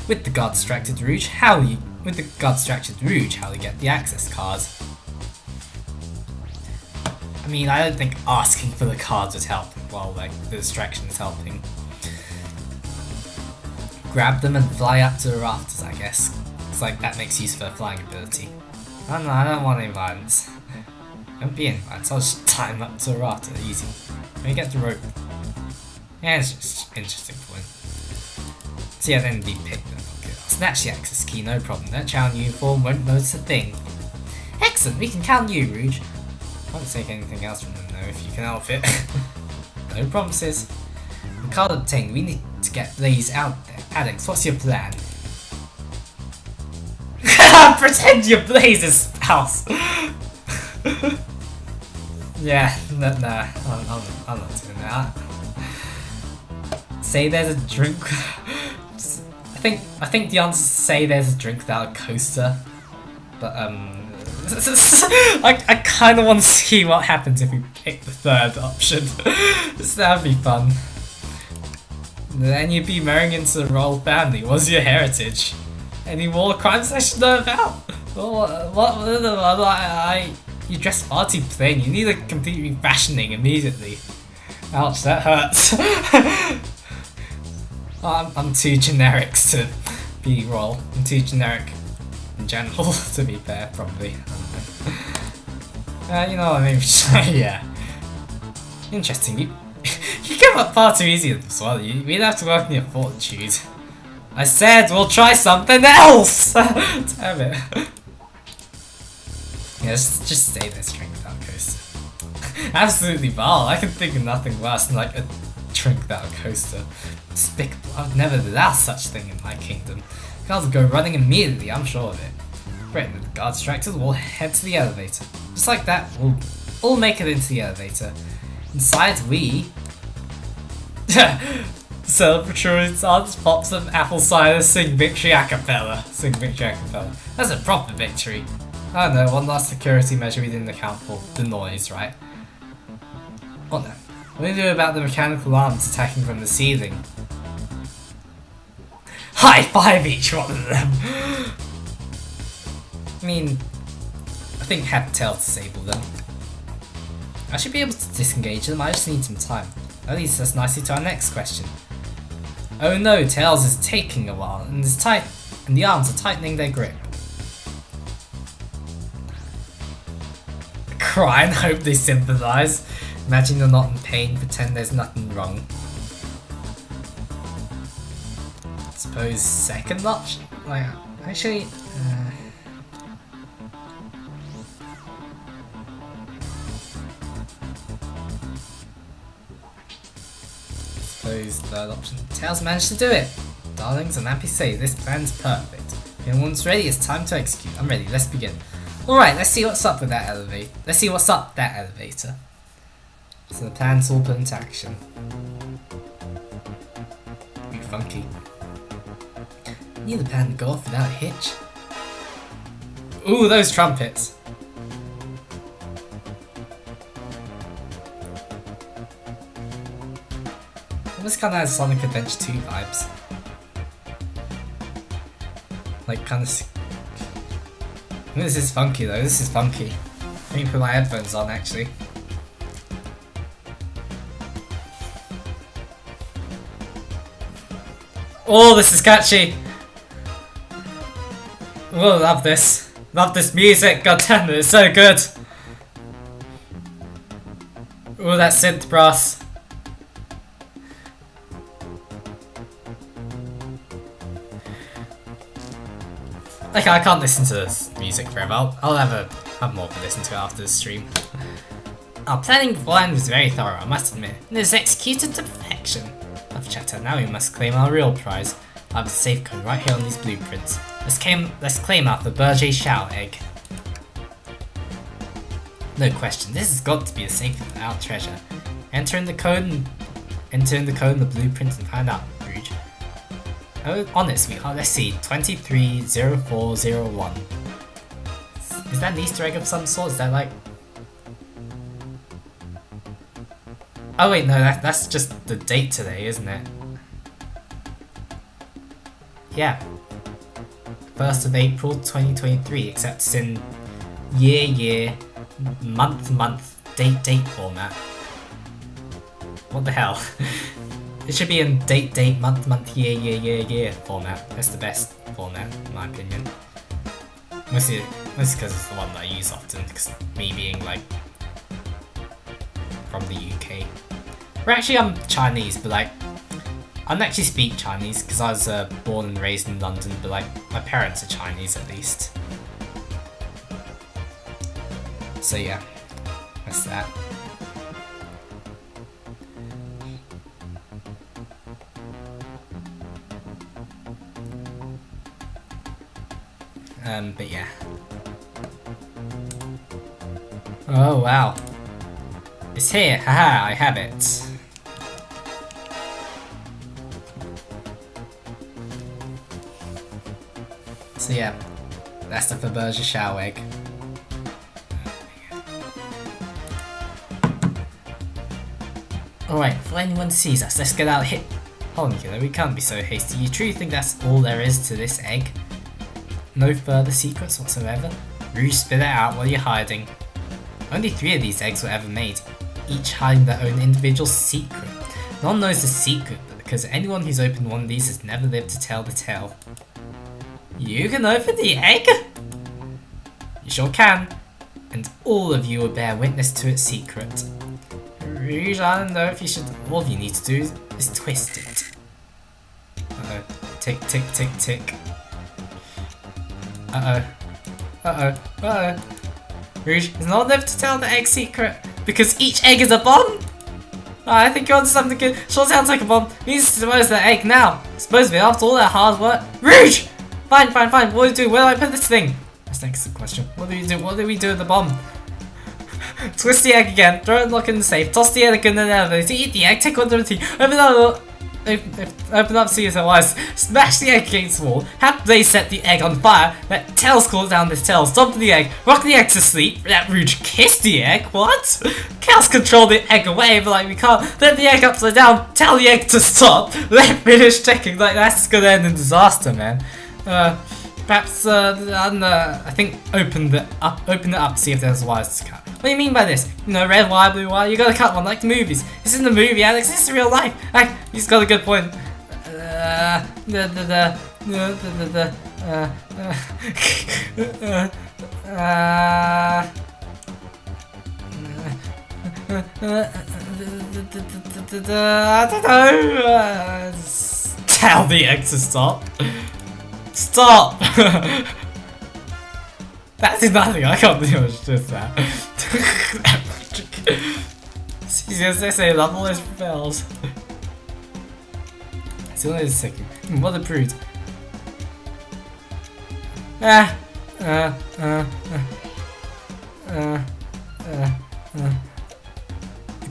Speaker 1: With the guard distracted Rouge, how do you get the access card? I mean, I don't think asking for the cards would help while like the distraction is helping. Grab them and fly up to the rafters, I guess. It's like that makes use of her flying ability. Oh no, I don't want any violence. Don't be any violence, I'll just climb up to the rafter, easy. Let me get the rope. Yeah, it's just an interesting point. So yeah, then indeed pick them. Okay, I'll snatch the access key, no problem. That child in uniform won't notice a thing. Excellent, we can count you, Rouge. Won't take anything else from them though, if you can help it. No promises. The card obtained, we need to get Blaze out there. Alex, what's your plan? Pretend you're Blaze's house! Yeah, nah, I'm not doing that. Say there's a drink. I think the answer is say there's a drink without a coaster. But I kind of want to see what happens if we pick the third option. That would be fun. Then you'd be marrying into the royal family. What's your heritage? Any war crimes I should know about? What? You dress far too plain. You need a complete refashioning immediately. Ouch, that hurts. I'm too generic to be royal. I'm too generic in general, to be fair, probably. You know what I mean? Yeah. Interesting. You give up far too easy as well. We'd have to work on your fortitude. I said we'll try something else! Damn it. Yeah, just say there's drink without coaster. Absolutely vile. I can think of nothing worse than like a drink without a coaster. Despicable. I would never allow such thing in my kingdom. Guards will go running immediately, I'm sure of it. Great, with the guards distracted, we'll head to the elevator. Just like that, we'll all make it into the elevator. Inside, we... Celebratory dance, pop some apple cider, sing victory a cappella. Sing victory a cappella. That's a proper victory. I don't know, one last security measure we didn't account for. The noise, right? What now? What do you do about the mechanical arms attacking from the ceiling? High five each one of them! I mean, I think have Tail disable them. I should be able to disengage them, I just need some time. That leads us nicely to our next question. Oh no, Tails is taking a while, and the arms are tightening their grip. Cry and hope they sympathise. Imagine they're not in pain, pretend there's nothing wrong. Suppose second option? Like, actually... Suppose third option. Tails managed to do it! Darlings, I'm happy to say this plan's perfect. If anyone's ready, it's time to execute. I'm ready, let's begin. Alright, let's see what's up with that elevator. Let's see what's up that elevator. So the plan's all put into action. Be funky. Need the plan to go off without a hitch. Ooh, those trumpets! Almost kinda has Sonic Adventure 2 vibes. Like kinda... This is funky though, this is funky. Let me put my headphones on actually. Oh, this is catchy! Oh, love this. Love this music, god damn it, it's so good! Oh, that synth brass. Okay, I can't listen to this music forever. I'll have more to listen to after the stream. Our planning beforehand was very thorough, I must admit, and it was executed to perfection. Enough chatter, now we must claim our real prize. I have a safe code right here on these blueprints. Let's claim our Fabergé Shao egg. No question, this has got to be a safe with our treasure. Enter in the code in the blueprint and find out, Rouge. Oh, on it, sweetheart. Let's see. 230401. Is that an Easter egg of some sort? Is that like... Oh wait, no, that's just the date today, isn't it? Yeah. 1st of April 2023, except it's in year, month, date format. What the hell? It should be in date, month, year format. That's the best format, in my opinion. Mostly because it's the one that I use often, because me being like from the UK. Well, actually, I'm Chinese, but like I don't actually speak Chinese because I was born and raised in London, but like my parents are Chinese at least. So yeah, that's that. But yeah. Oh wow. It's here, haha, I have it. So yeah, that's the Faberge Shao egg. Alright, before anyone sees us, let's get out here. Hold on, killer, we can't be so hasty. You truly think that's all there is to this egg? No further secrets whatsoever? Rouge, spit it out while you're hiding. Only 3 of these eggs were ever made, each hiding their own individual secret. No one knows the secret, but because anyone who's opened one of these has never lived to tell the tale. You can open the egg? You sure can, and all of you will bear witness to its secret. Rouge, I don't know if you should. All you need to do is twist it. Uh-oh. Tick, tick, tick, tick. Uh-oh. Rouge is not enough to tell the egg secret, because each egg is a bomb? Oh, I think you're onto something good. Sure sounds like a bomb. We need to dispose the egg now. Dispose of it after all that hard work. Rouge! Fine. What do we do? Where do I put this thing? That's the next question. What do we do? What do we do with the bomb? Twist the egg again. Throw it, lock it in the safe. Toss the egg in the elevator. Eat the egg. Take one to the tea. Open up, see if there was. Smash the egg against the wall. Have they set the egg on fire. Let Tails cool down this tail. Stomp the egg. Rock the egg to sleep. Let Rouge kiss the egg. What? Chaos control the egg away, but like we can't. Let the egg upside down. Tell the egg to stop. Let finish checking. Like that's gonna end in disaster, man. Perhaps I think open it up. See if there's wires to cut. What do you mean by this? You know, red wire, blue wire. You gotta cut one like the movies. This isn't a movie, Alex. This is real life. Like, he's got a good point. I don't know. Tell the egg to stop. Stop! That did nothing, I can't believe it was just that. As they say, love always prevails. Still is a second. What a brute.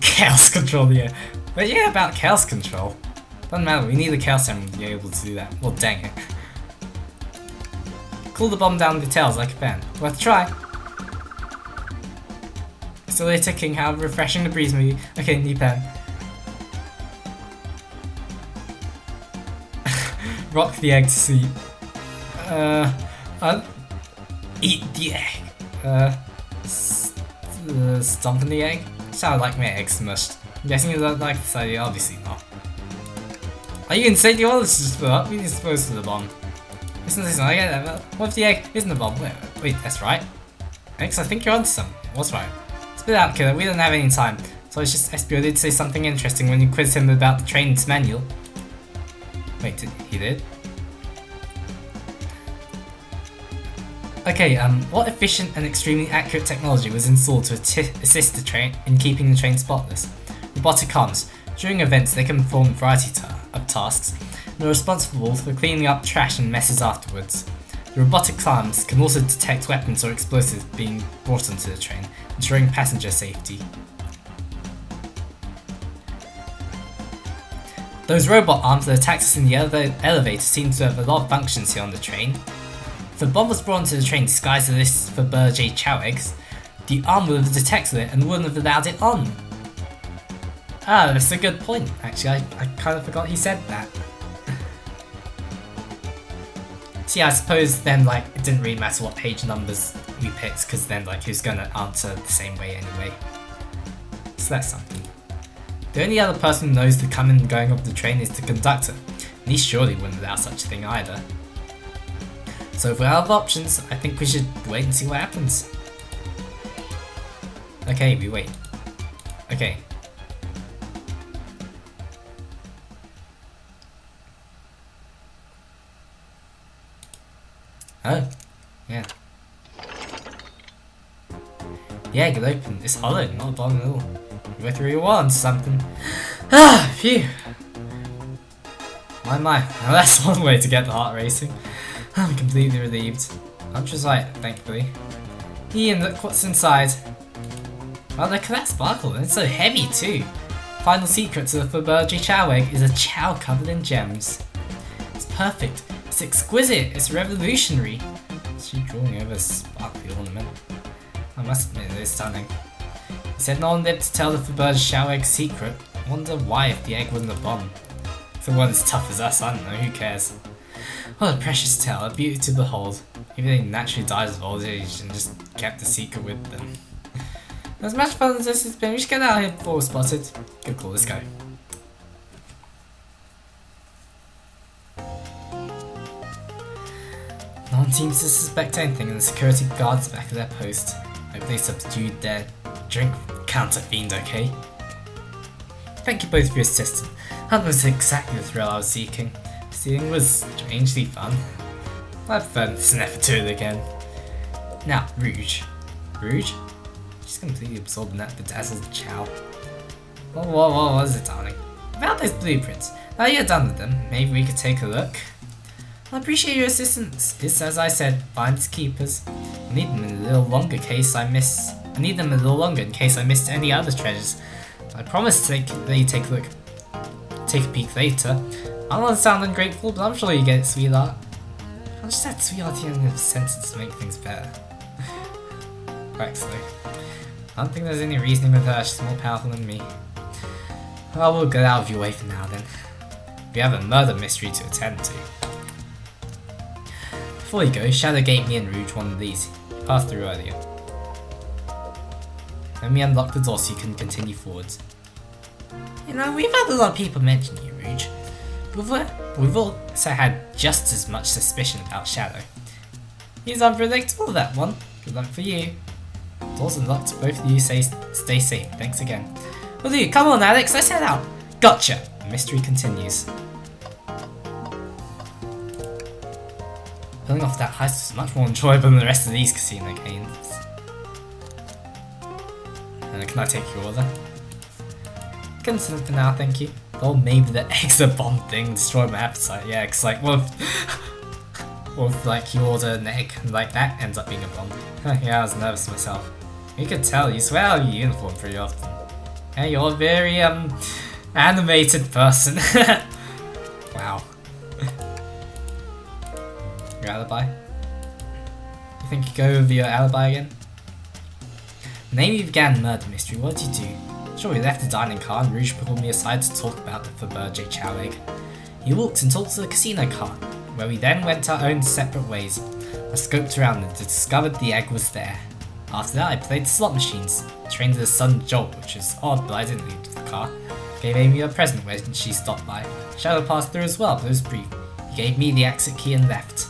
Speaker 1: Chaos control, yeah. But yeah, about chaos control. Doesn't matter, we need a chaos emerald to be able to do that. Well, dang it. Cool the bomb down with the tails like a fan. Worth a try. Still there ticking, how refreshing the breeze may be. Okay, new pen. Rock the egg to sleep. Eat the egg. Stomp in the egg? Sounded like my egg smushed. I'm guessing you don't like this idea, obviously not. Are you insane? You want us to split up? We need to dispose of the bomb. Listen, I get that, but what if the egg isn't a bomb? Wait, that's right. Alex, I think you're onto something. What's right? Spit it out, killer. We don't have any time. So it's just SBO did say something interesting when you quizzed him about the train's manual. Wait, he did? Okay, what efficient and extremely accurate technology was installed to assist the train in keeping the train spotless? Robotic arms. During events, they can perform a variety of tasks, and are responsible for cleaning up trash and messes afterwards. The robotic arms can also detect weapons or explosives being brought onto the train, ensuring passenger safety. Those robot arms that attacked us in the elevator seem to have a lot of functions here on the train. If a bomb was brought onto the train disguised as this for Faberge Chow eggs, the arm would have detected it and wouldn't have allowed it on. Ah, that's a good point. Actually, I kind of forgot he said that. See, I suppose then, like, it didn't really matter what page numbers we picked, because then, like, who's gonna answer the same way anyway. So that's something. The only other person who knows the coming and going of the train is the conductor, and he surely wouldn't allow such a thing either. So if we're out of options, I think we should wait and see what happens. Okay, we wait. Okay. Oh, yeah. Yeah, get open. It's hollow, not a bomb at all. Go through your wall something. Ah, phew. My. Now that's one way to get the heart racing. I'm completely relieved. Ultrasight, thankfully. Ian, look what's inside. Wow, look at that sparkle, and it's so heavy too. Final secret to the Fabergé chow egg is a chow covered in gems. It's perfect. It's exquisite. It's revolutionary. Is she drawing over a sparkly ornament? I must admit, it is stunning. He said no one lived to tell the Fabergé chow egg secret. I wonder why if the egg wasn't a bomb. If it wasn't as tough as us, I don't know, who cares? What a precious tale, a beauty to behold. Maybe they naturally died of old age and just kept the secret with them. As much fun as this has been, we should get out of here before we're spotted. Good call, let's go. No one seems to suspect anything and the security guards back at their post. Hope they subdued their drink counter fiend, okay? Thank you both for your assistance. That was exactly the thrill I was seeking. Stealing was strangely fun. I prefer this an effort to it again. Now, Rouge. Rouge? She's completely absorbed in that bedazzled chow. What was it, darling? About those blueprints. Now you're done with them, maybe we could take a look. I appreciate your assistance. It's as I said, finders keepers. I need them in a little longer in case I missed any other treasures. I promise to let you take a peek later. I don't want to sound ungrateful, but I'm sure you get it, sweetheart. I'll just add sweetheart to the sentence to make things better. Actually, I don't think there's any reasoning with her, she's more powerful than me. Well, we'll get out of your way for now then. We have a murder mystery to attend to. Before you go, Shadow gave me and Rouge one of these. You passed through earlier. Let me unlock the door so you can continue forwards. You know, we've had a lot of people mention you, Rouge. We've also had just as much suspicion about Shadow. He's unpredictable, that one. Good luck for you. Doors unlocked, both of you stay safe. Thanks again. Well, do, come on, Alex, let's head out. Gotcha. The mystery continues. Pulling off that heist was much more enjoyable than the rest of these casino games. And can I take your order? Consent for now, thank you. Oh, maybe the eggs are bomb thing destroyed my appetite. Yeah, cause like, what if like you order an egg and like that ends up being a bomb? Yeah, I was nervous myself. You could tell you swear out your uniform pretty often. Hey, you're a very animated person. Wow. Your alibi? You think you go with your alibi again? The name you began the murder mystery, what did you do? Sure, we left the dining car and Rouge pulled me aside to talk about the Fabergé chow egg. He walked and talked to the casino car, where we then went our own separate ways. I scoped around and discovered the egg was there. After that I played the slot machines, trained to the sudden jolt, which is odd but I didn't leave the car. Gave Amy a present when she stopped by. Shadow passed through as well, but it was brief. He gave me the exit key and left.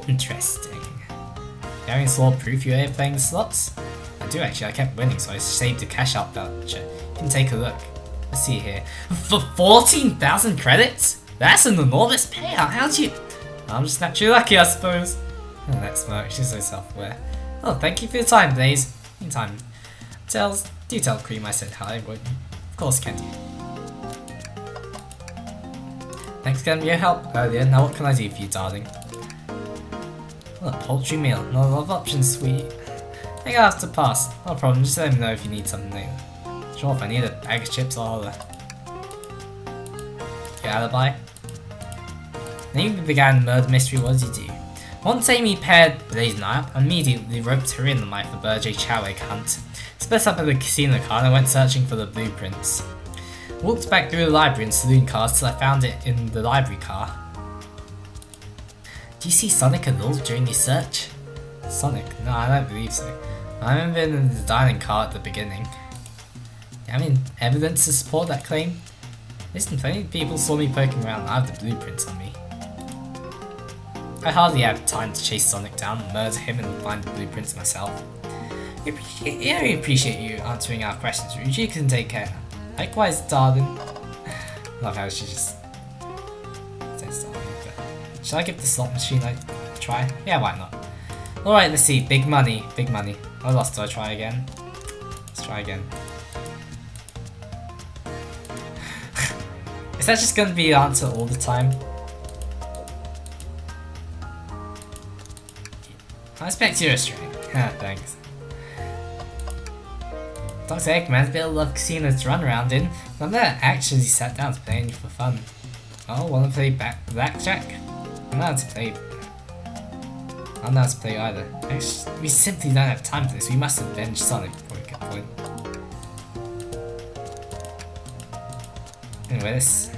Speaker 1: Interesting. Having saw proof you're here playing the slots? I do actually, I kept winning so I saved a cash out voucher. You can take a look. Let's see here. For 14,000 credits? That's an enormous payout, how'd you... I'm just naturally lucky, I suppose. And that smirk, she's so self-aware. Oh, thank you for your time, Blaze. Meantime, do tell Cream I said hi, won't you? Of course, can you? Thanks again for your help earlier. Now what can I do for you, darling? Well, a poultry meal. Not a lot of options, sweet. I think I'll have to pass. No problem, just let me know if you need something later. Sure, if I need a bag of chips, I'll holler. Your alibi? Then we began the murder mystery, what did you do? Once Amy paired Blaze and I up, I immediately roped her in on my Fabergé chow egg hunt. Split up at the casino car and I went searching for the blueprints. Walked back through the library and saloon cars till I found it in the library car. Do you see Sonic at all during your search? Sonic? No, I don't believe so. I remember him in the dining car at the beginning. I mean, evidence to support that claim? Listen, plenty of people saw me poking around. I have the blueprints on me. I hardly have time to chase Sonic down, murder him, and find the blueprints myself. We appreciate you answering our questions. You can take care now. Likewise, darling. Love how she just says darling. But should I give the slot machine a try? Yeah, why not? Alright, let's see. Big money. Big money. I lost. Do I try again? Let's try again. Is that just gonna be the answer all the time? I expect you're a stray. Thanks. Dr. Eggman's bit of love casinos to run around in. I've never actually sat down to play any for fun. Oh, wanna play blackjack? I know how to play. I don't know how to play either. Actually, we simply don't have time for this. We must avenge Sonic before we get the point. Anyway, this.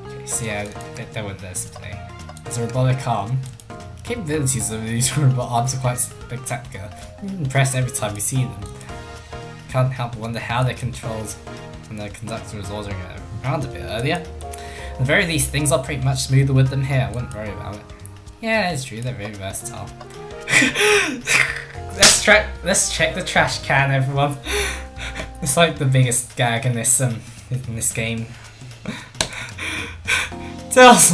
Speaker 1: Okay, so yeah, they wouldn't let us play. There's a robotic arm. Capabilities of these robot arms are quite spectacular. I'm impressed every time we see them. Can't help but wonder how they're controlled when the conductor was ordering it around a bit earlier. At the very least, things are pretty much smoother with them here. I wouldn't worry about it. Yeah, it's true. They're very versatile. Let's check the trash can, everyone. It's like the biggest gag in this game. Tails!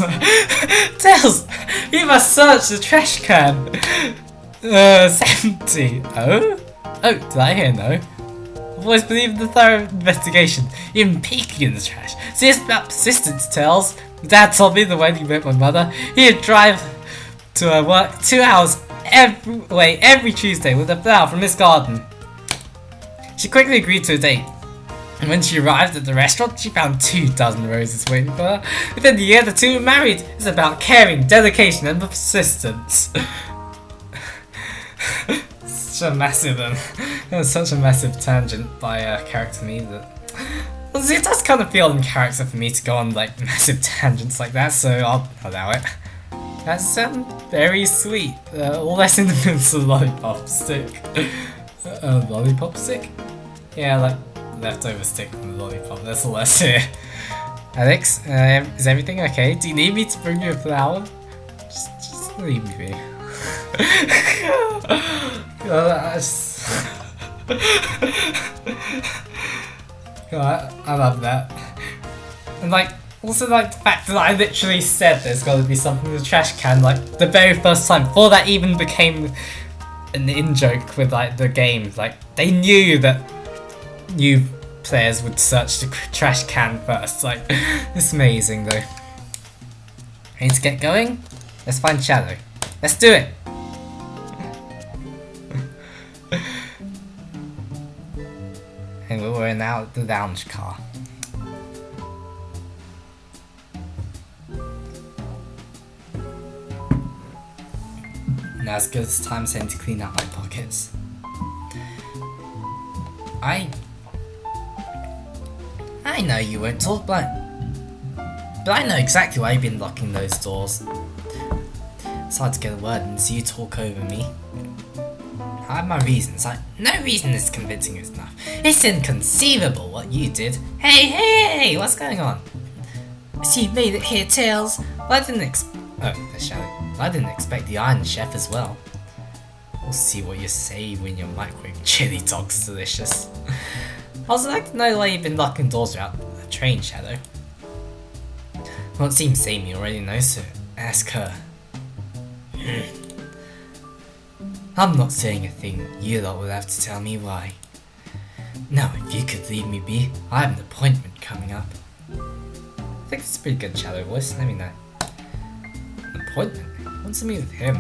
Speaker 1: Tails! You must search the trash can! It's empty. Oh? Oh, did I hear no? I've always believed in the thorough investigation, even peeking in the trash. See, it's about persistence, Tails. Dad told me the way he met my mother, he'd drive to her work 2 hours every Tuesday with a flower from his garden. She quickly agreed to a date. And when she arrived at the restaurant, she found 2 dozen roses waiting for her. Within the year, the two were married. It's about caring, dedication, and persistence. Such a massive, it was such a massive tangent by a character to me that. Well, see, it does kind of feel in character for me to go on like massive tangents like that, so I'll allow it. That's very sweet. All that's in the middle is a lollipop stick. Lollipop stick? Yeah, like. Leftover stick from the lollipop, that's all that's here. Alex, is everything okay? Do you need me to bring you a flower? Just leave me be. God, God, I love that. And like, also like the fact that I literally said there's gotta be something in the trash can, like the very first time, before that even became an in-joke with like the game. Like, they knew that new players would search the trash can first. Like, it's amazing though. Ready to get going? Let's find Shadow. Let's do it! And we're now at the lounge car. Now as good as time sent to clean out my pockets. I know you won't talk, but I know exactly why you've been locking those doors. It's hard to get a word and see you talk over me. I have my reasons. No reason is convincing enough. It's inconceivable what you did. Hey, what's going on? So you made it here, Tails. Well, I didn't expect the Iron Chef as well. We'll see what you say when your microwave chili dog's delicious. I was like to know why you've been locking doors throughout the train, Shadow. Well, it seems Amy already knows, so ask her. I'm not saying a thing. You lot will have to tell me why. Now, if you could leave me be, I have an appointment coming up. I think it's a pretty good Shadow voice. Let me know. An appointment? What's to meet with him?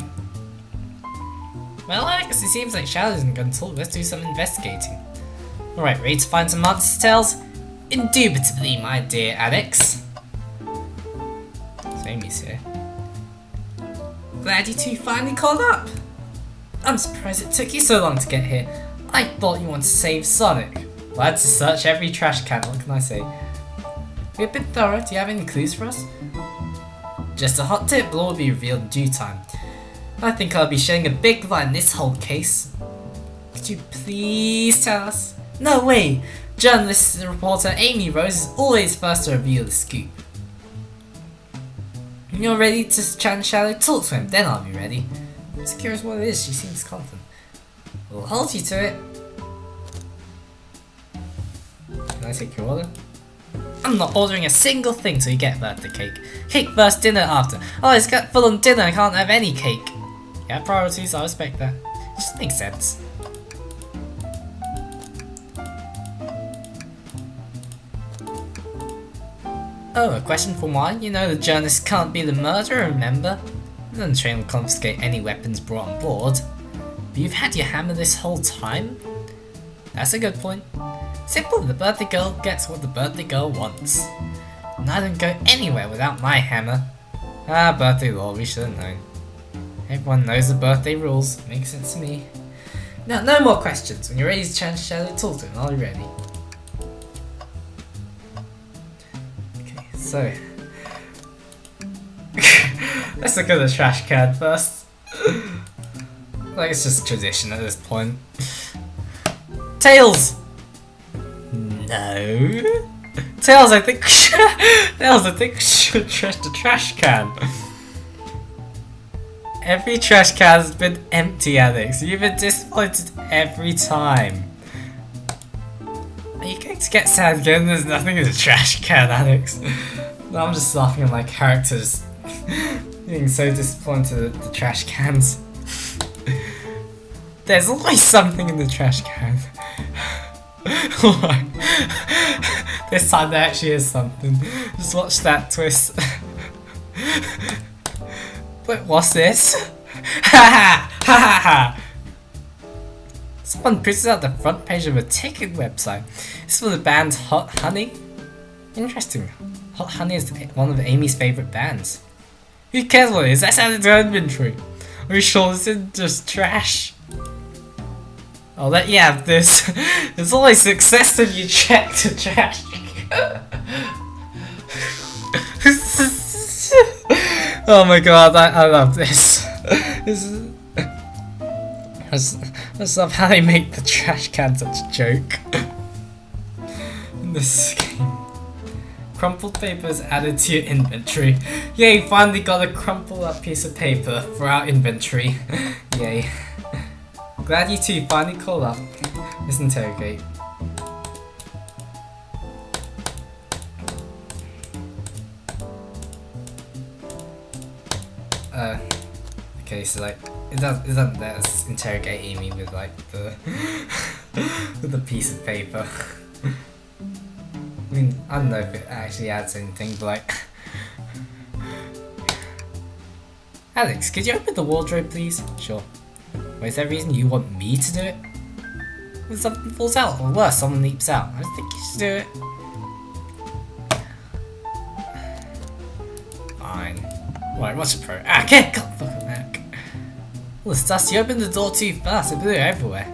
Speaker 1: Well, I guess it seems like Shadow isn't going to talk. Let's do some investigating. Alright, ready to find some answers, Tails? Indubitably, my dear Alex. So Amy's here. Glad you two finally called up. I'm surprised it took you so long to get here. I thought you wanted to save Sonic. Well, I had to search every trash can, what can I say? We're a bit thorough, do you have any clues for us? Just a hot tip, but all will be revealed in due time. I think I'll be shedding a big light in this whole case. Could you please tell us? No way! Journalist and reporter Amy Rose is always first to reveal the scoop. When you're ready to challenge Shadow, talk to him, then I'll be ready. I'm just curious what it is, she seems confident. We'll hold you to it. Can I take your order? I'm not ordering a single thing till you get birthday cake. Cake first, dinner after. Oh, it's got full on dinner, I can't have any cake. Yeah, priorities, I respect that. It just makes sense. Oh, a question for why? You know the journalist can't be the murderer, remember? Then the train will confiscate any weapons brought on board. But you've had your hammer this whole time? That's a good point. Simple, the birthday girl gets what the birthday girl wants. And I don't go anywhere without my hammer. Ah, birthday law, we should have known. Everyone knows the birthday rules, makes sense to me. Now, no more questions. When you're ready to challenge Shadow, talk to him, I'll be ready. Okay, so... let's look at the trash can first. Like, it's just tradition at this point. Tails! No. Tails, I think should trash the trash can. Every trash can has been empty, Alex. You've been disappointed every time. Are you going to get sad again? There's nothing in the trash can, Alex. No, I'm just laughing at my characters being so disappointed at the trash cans. There's always something in the trash can. This time there actually is something. Just watch that twist. Wait, what's this? Ha ha ha ha! Someone printed out the front page of a ticket website. It's for the band Hot Honey. Interesting. Hot Honey is one of Amy's favourite bands. Who cares what it is? That's added to her inventory. Are you sure this isn't just trash? I'll let you have this. It's always success if you check the trash. Oh my god, I love this. I just love how they make the trash can such a joke. In this game. Crumpled paper is added to your inventory. Yay, finally got a crumpled up piece of paper for our inventory. Yay. Glad you two finally called up. Let's interrogate. Okay, so like it doesn't let us interrogate Amy with like the with the piece of paper. I mean, I don't know if it actually adds anything, but like Alex, could you open the wardrobe please? Sure. Wait, is there a reason you want me to do it? When something falls out, or worse, someone leaps out. I just think you should do it. Fine. Right, what's your pro? Ah, get the fuck back. Oh, it's dusty. You opened the door too fast. It blew everywhere.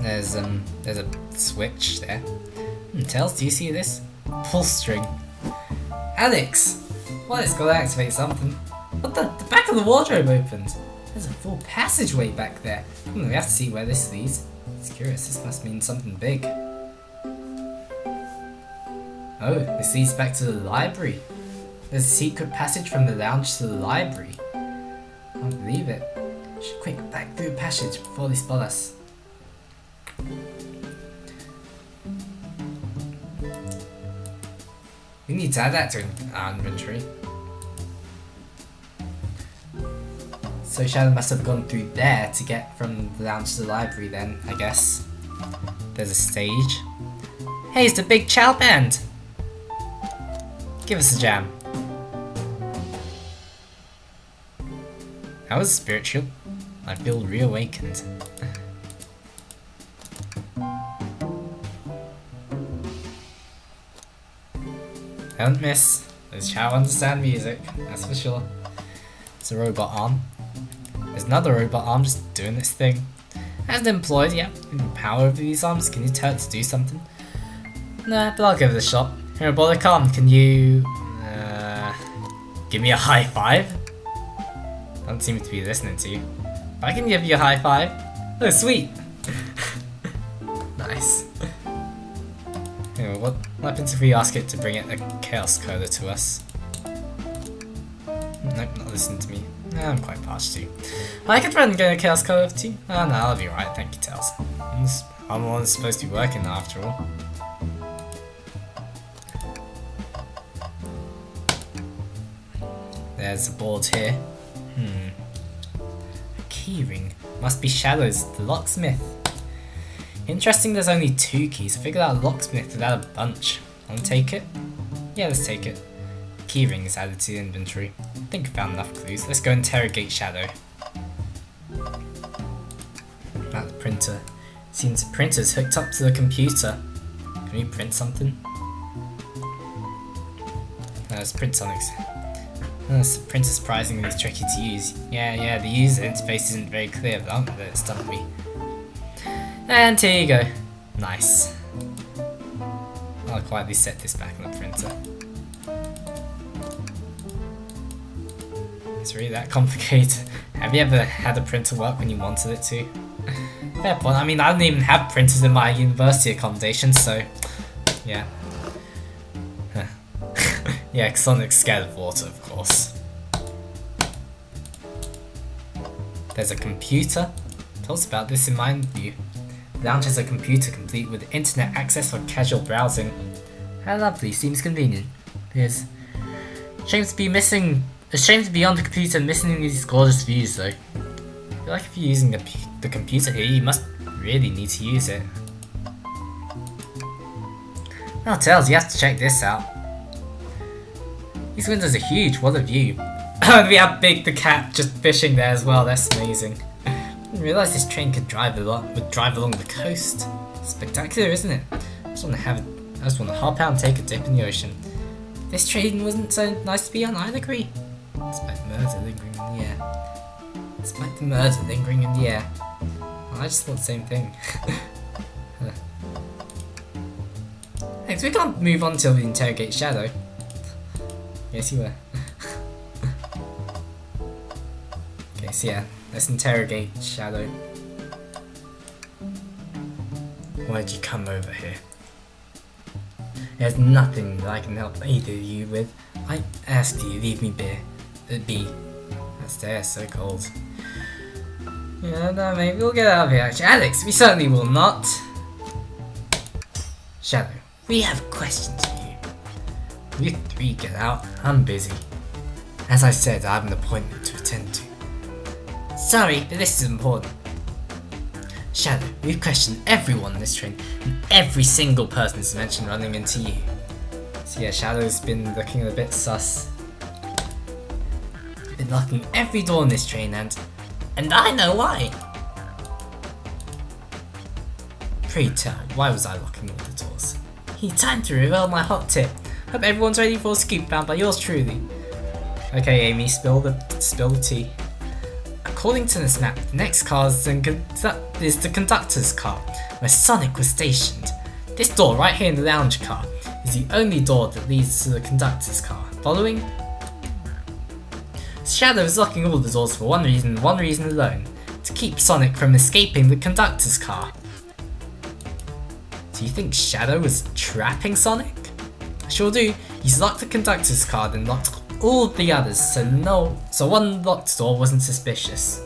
Speaker 1: There's a switch there. Tails, do you see this? Pull string. Alex! Well, it's gotta activate something. What the back of the wardrobe opened. There's a full passageway back there. We have to see where this leads. It's curious, this must mean something big. Oh, this leads back to the library. There's a secret passage from the lounge to the library. I can't believe it. Should quick back through the passage before they spot us. We need to add that to our inventory. So Shadow must have gone through there to get from the lounge to the library then, I guess. There's a stage. Hey, it's the Big Chow Band! Give us a jam. That was spiritual. I feel reawakened. Don't miss. Those Chow understand music, that's for sure. It's a robot arm. There's another robot arm just doing its thing. As employed, yeah, power over these arms. Can you tell it to do something? Nah, but I'll give it a shot. Hey, robotic arm, can you give me a high five? Don't seem to be listening to you. But I can give you a high five. Oh, sweet. Nice. Anyway, what happens if we ask it to bring it a chaos coder to us? Nope, not listening to me. Nah, I'm quite parched too. I could run and get a chaos coder to you. Oh no, I'll be right, thank you, Tails. I'm the one that's supposed to be working now, after all. There's a board here. A keyring. Must be Shadow's, the locksmith. Interesting there's only 2 keys. I figured out a locksmith without a bunch. Wanna take it? Yeah, let's take it. Keyring is added to the inventory. I think I found enough clues. Let's go interrogate Shadow. At the printer. Seems the printer's hooked up to the computer. Can we print something? No, let's print Sonic's. This printer's surprisingly tricky to use. Yeah, the user interface isn't very clear, but it's done me. And here you go. Nice. I'll quietly set this back on the printer. It's really that complicated. Have you ever had a printer work when you wanted it to? Fair point. I mean, I didn't even have printers in my university accommodation, so yeah. Yeah, Sonic's scared of water, of course. There's a computer. Tell us about this in my view. The lounge has a computer complete with internet access for casual browsing. How lovely, seems convenient. Yes. Shame to be on the computer missing these gorgeous views though. I feel like if you're using the computer here, you must really need to use it. Oh, Tails, you have to check this out. These windows are huge, what a view. And we have Big the cat just fishing there as well, that's amazing. I didn't realise this train could drive along the coast. Spectacular, isn't it? I just want to hop out and take a dip in the ocean. This train wasn't so nice to be on, I'd agree. Despite the murder lingering in the air. Well, I just thought the same thing. Thanks, we can't move on till we interrogate Shadow. Yes, you were. Okay, so yeah, let's interrogate Shadow. Why'd you come over here? There's nothing that I can help either of you with. I asked you, leave me be. That's there, so cold. Yeah, no, maybe we'll get out of here. Alex, we certainly will not. Shadow, we have questions for you. You 3 get out, I'm busy. As I said, I have an appointment to attend to. Sorry, but this is important. Shadow, we've questioned everyone on this train, and every single person is mentioned running into you. So yeah, Shadow's been looking a bit sus. Been locking every door on this train and I know why! Pray tell, why was I locking all the doors? Time to reveal my hot tip. Hope everyone's ready for a scoop found by yours truly. Okay, Amy, spill the tea. According to this map, the next car is the conductor's car, where Sonic was stationed. This door right here in the lounge car is the only door that leads to the conductor's car. Following? Shadow is locking all the doors for one reason alone, to keep Sonic from escaping the conductor's car. Do you think Shadow was trapping Sonic? I sure do. He's locked the conductor's car and locked all the others, so one locked door wasn't suspicious.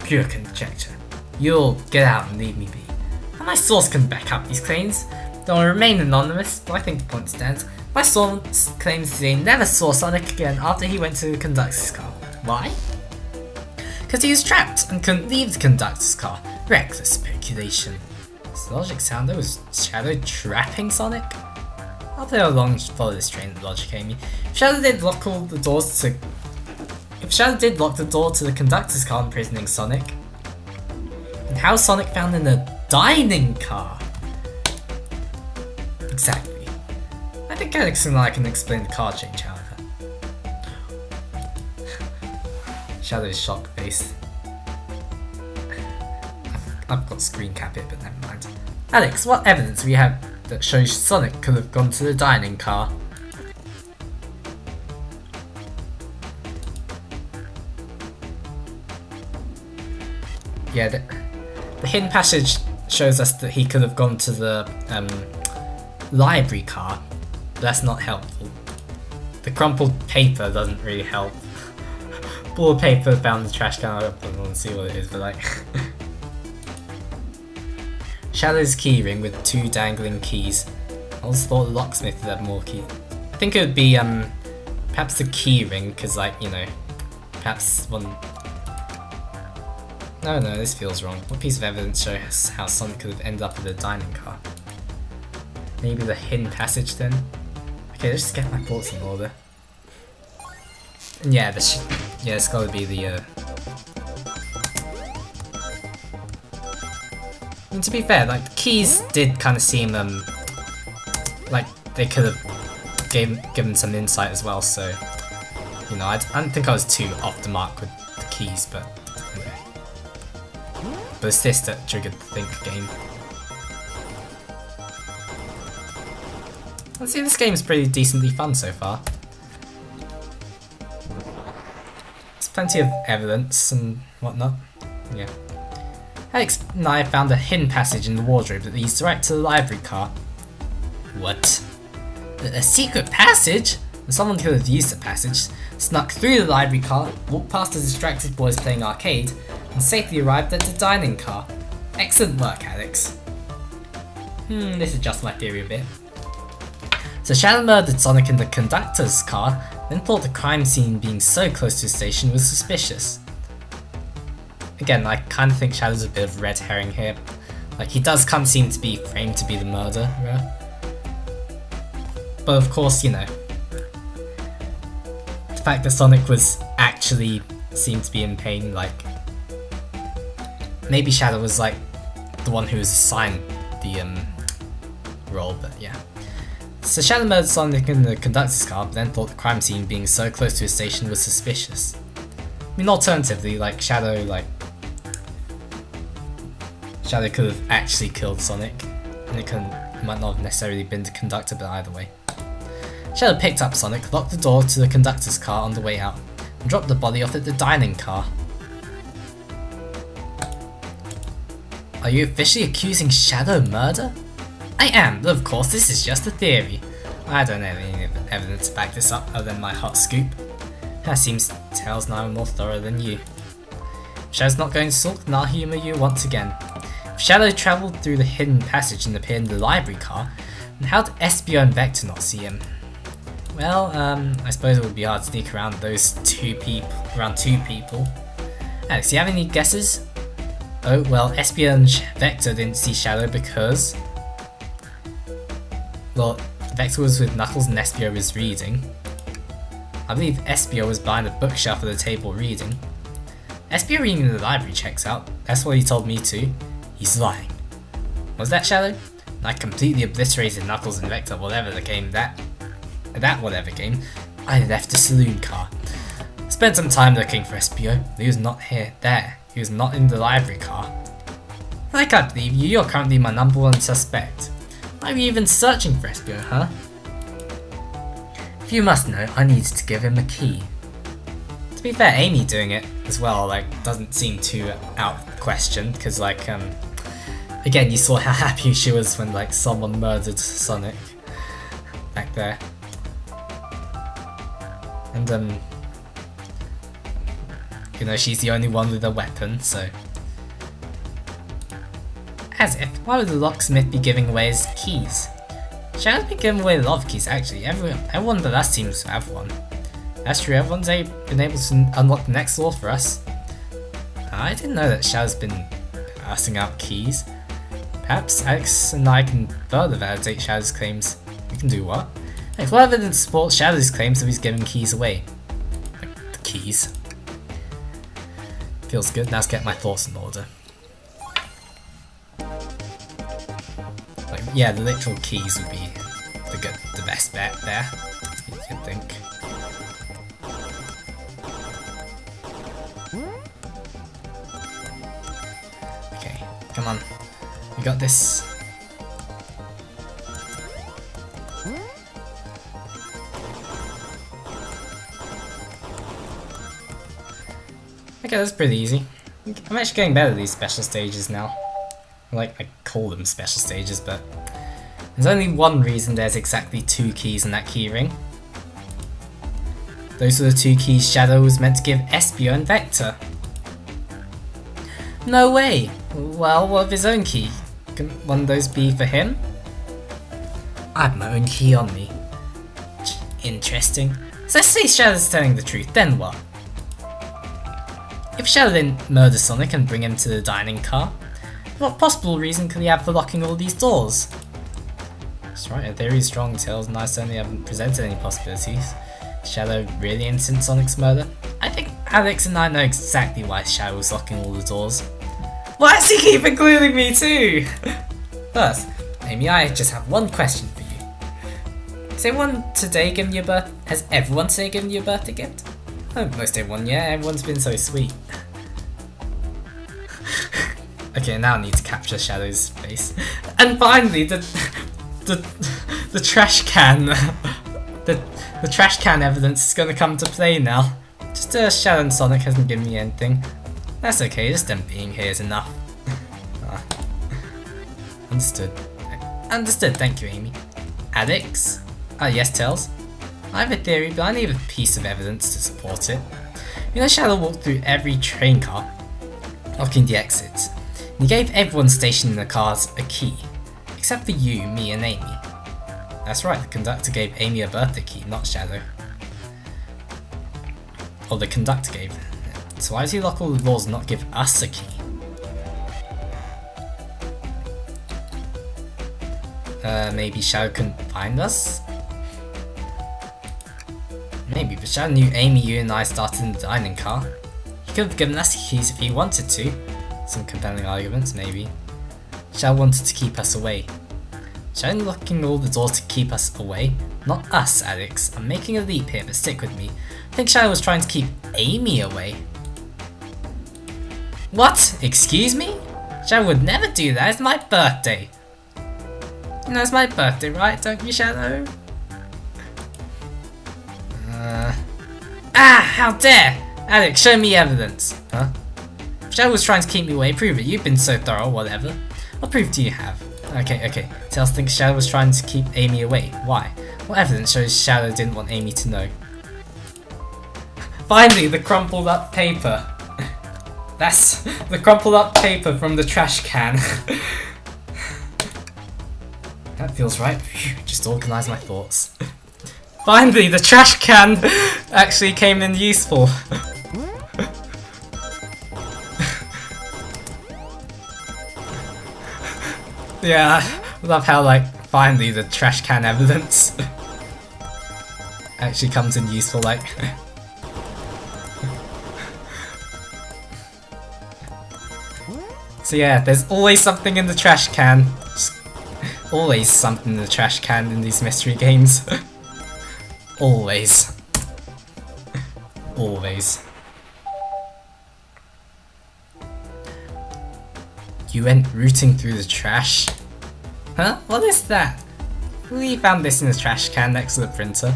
Speaker 1: Pure conjecture. You'll get out and leave me be. And my source can back up these claims. They'll remain anonymous, but I think the point stands. My source claims they never saw Sonic again after he went to the conductor's car. Why? Because he was trapped and couldn't leave the conductor's car. Reckless speculation. Does the logic sound? Was Shadow trapping Sonic? I'll play along and follow this train of logic, Amy. If Shadow did lock the door to the conductor's car imprisoning Sonic, and how was Sonic found in a dining car? Exactly. I think Alex and I can explain the car change, however. Shadow's shock face. I've got screen cap it, but never mind. Alex, what evidence we have that shows Sonic could have gone to the dining car? Yeah, the hidden passage shows us that he could have gone to the library car, but that's not helpful. The crumpled paper doesn't really help. Ball of paper found in the trash can. I don't want to see what it is, but like... Shadow's keyring with 2 dangling keys. I always thought the locksmith would have more keys. I think it would be perhaps the keyring, because like, you know, perhaps one... No, this feels wrong. What piece of evidence shows how Sonic could have ended up in the dining car? Maybe the hidden passage then? Okay, let's just get my thoughts in order. And yeah, it's gotta be the I mean, to be fair, like, the keys did kind of seem, like, they could have given some insight as well, so, you know, I don't think I was too off the mark with the keys, but, anyway. But it's this that triggered the think game. Let's see, this game's pretty decently fun so far. There's plenty of evidence and whatnot, yeah. Alex and I found a hidden passage in the wardrobe that leads direct to the library car. What? A secret passage? Someone could have used the passage, snuck through the library car, walked past the distracted boys playing arcade, and safely arrived at the dining car. Excellent work, Alex. This is just my theory a bit. So Shadow murdered Sonic in the conductor's car, then thought the crime scene being so close to the station was suspicious. Again, I kind of think Shadow's a bit of red herring here. Like, he does kind of seem to be framed to be the murderer. But of course, you know, the fact that Sonic was actually seemed to be in pain, like, maybe Shadow was like the one who was assigned the role, but yeah. So Shadow murdered Sonic in the conductor's car, but then thought the crime scene being so close to his station was suspicious. I mean, alternatively, like, Shadow could have actually killed Sonic, and it might not have necessarily been the conductor, but either way. Shadow picked up Sonic, locked the door to the conductor's car on the way out, and dropped the body off at the dining car. Are you officially accusing Shadow murder? I am, but of course this is just a theory. I don't have any evidence to back this up other than my hot scoop. That seems Tails and I are more thorough than you. If Shadow's not going to sulk, then I'll humour you once again. If Shadow travelled through the hidden passage and appeared in the library car, then how did Espio and Vector not see him? Well, I suppose it would be hard to sneak around two people. Alex, do you have any guesses? Oh, well, Espio and Vector didn't see Shadow because... Well, Vector was with Knuckles and Espio was reading. I believe Espio was behind the bookshelf at the table reading. Espio reading in the library checks out. That's what he told me too. He's lying. Was that Shadow? I completely obliterated Knuckles and Vector, whatever the game whatever game. I left the saloon car. Spent some time looking for Espio. He was not there. He was not in the library car. I can't believe you. You're currently my #1 suspect. Why were you even searching for Espio, huh? If you must know, I needed to give him a key. To be fair, Amy doing it as well, like, doesn't seem too out of the question, because, like, again, you saw how happy she was when, like, someone murdered Sonic back there. And, you know, she's the only one with a weapon, so... As if, why would the locksmith be giving away his keys? Shadow's been giving away a lot of keys, actually. Everyone but us seems to have one. That's true, everyone's been able to unlock the next door for us. I didn't know that Shadow's been passing out keys. Perhaps Alex and I can further validate Shadow's claims. We can do what? Alex, what evidence supports Shadow's claims that he's giving keys away? Like, the keys. Feels good, now let's get my thoughts in order. Like, yeah, the literal keys would be the best bet there, you'd think. Come on. We got this. Okay, that's pretty easy. I'm actually getting better at these special stages now. Like, I call them special stages, but there's only one reason there's exactly 2 keys in that key ring. Those are the 2 keys Shadow was meant to give Espio and Vector. No way! Well, what of his own key? Can one of those be for him? I have my own key on me. Interesting. So say Shadow's telling the truth, then what? If Shadow didn't murder Sonic and bring him to the dining car, what possible reason could he have for locking all these doors? That's right, a theory is strong. Tails and I certainly haven't presented any possibilities. Shadow really innocent Sonic's murder? I think Alex and I know exactly why Shadow was locking all the doors. Why does he keep including me too? First, Amy, I just have one question for you. Has everyone today given you a birth? Has everyone today given you a birthday gift? Oh, most everyone, yeah. Everyone's been so sweet. Okay, now I need to capture Shadow's face. And finally, the trash can. The trash can evidence is gonna come to play now. Just Shadow and Sonic hasn't given me anything. That's okay, just them being here is enough. Understood. Understood, thank you, Amy. Alex? Yes, Tails? I have a theory, but I need a piece of evidence to support it. You know, Shadow walked through every train car, locking the exits. And he gave everyone stationed in the cars a key, except for you, me, and Amy. That's right, the conductor gave Amy a birthday key, not Shadow. Or the conductor gave. So why does he lock all the doors and not give us a key? Maybe Shadow couldn't find us? Maybe, but Shadow knew Amy, you and I started in the dining car. He could have given us the keys if he wanted to. Some compelling arguments, maybe. Shadow wanted to keep us away. Shadow locking all the doors to keep us away? Not us, Alex. I'm making a leap here, but stick with me. I think Shadow was trying to keep Amy away. What? Excuse me? Shadow would never do that. It's my birthday. You know, it's my birthday, right? Don't you, Shadow? How dare! Alex, show me evidence. Huh? If Shadow was trying to keep me away, prove it. You've been so thorough, whatever. What proof do you have? Okay. Tails thinks Shadow was trying to keep Amy away. Why? What evidence shows Shadow didn't want Amy to know? Finally, the crumpled up paper. That's the crumpled up paper from the trash can. That feels right. Just organise my thoughts. Finally, the trash can actually came in useful. Yeah, I love how, like, finally the trash can evidence actually comes in useful, like. So yeah, there's always something in the trash can. Just always something in the trash can in these mystery games. Always. Always. You went rooting through the trash? Huh? What is that? We found this in the trash can next to the printer.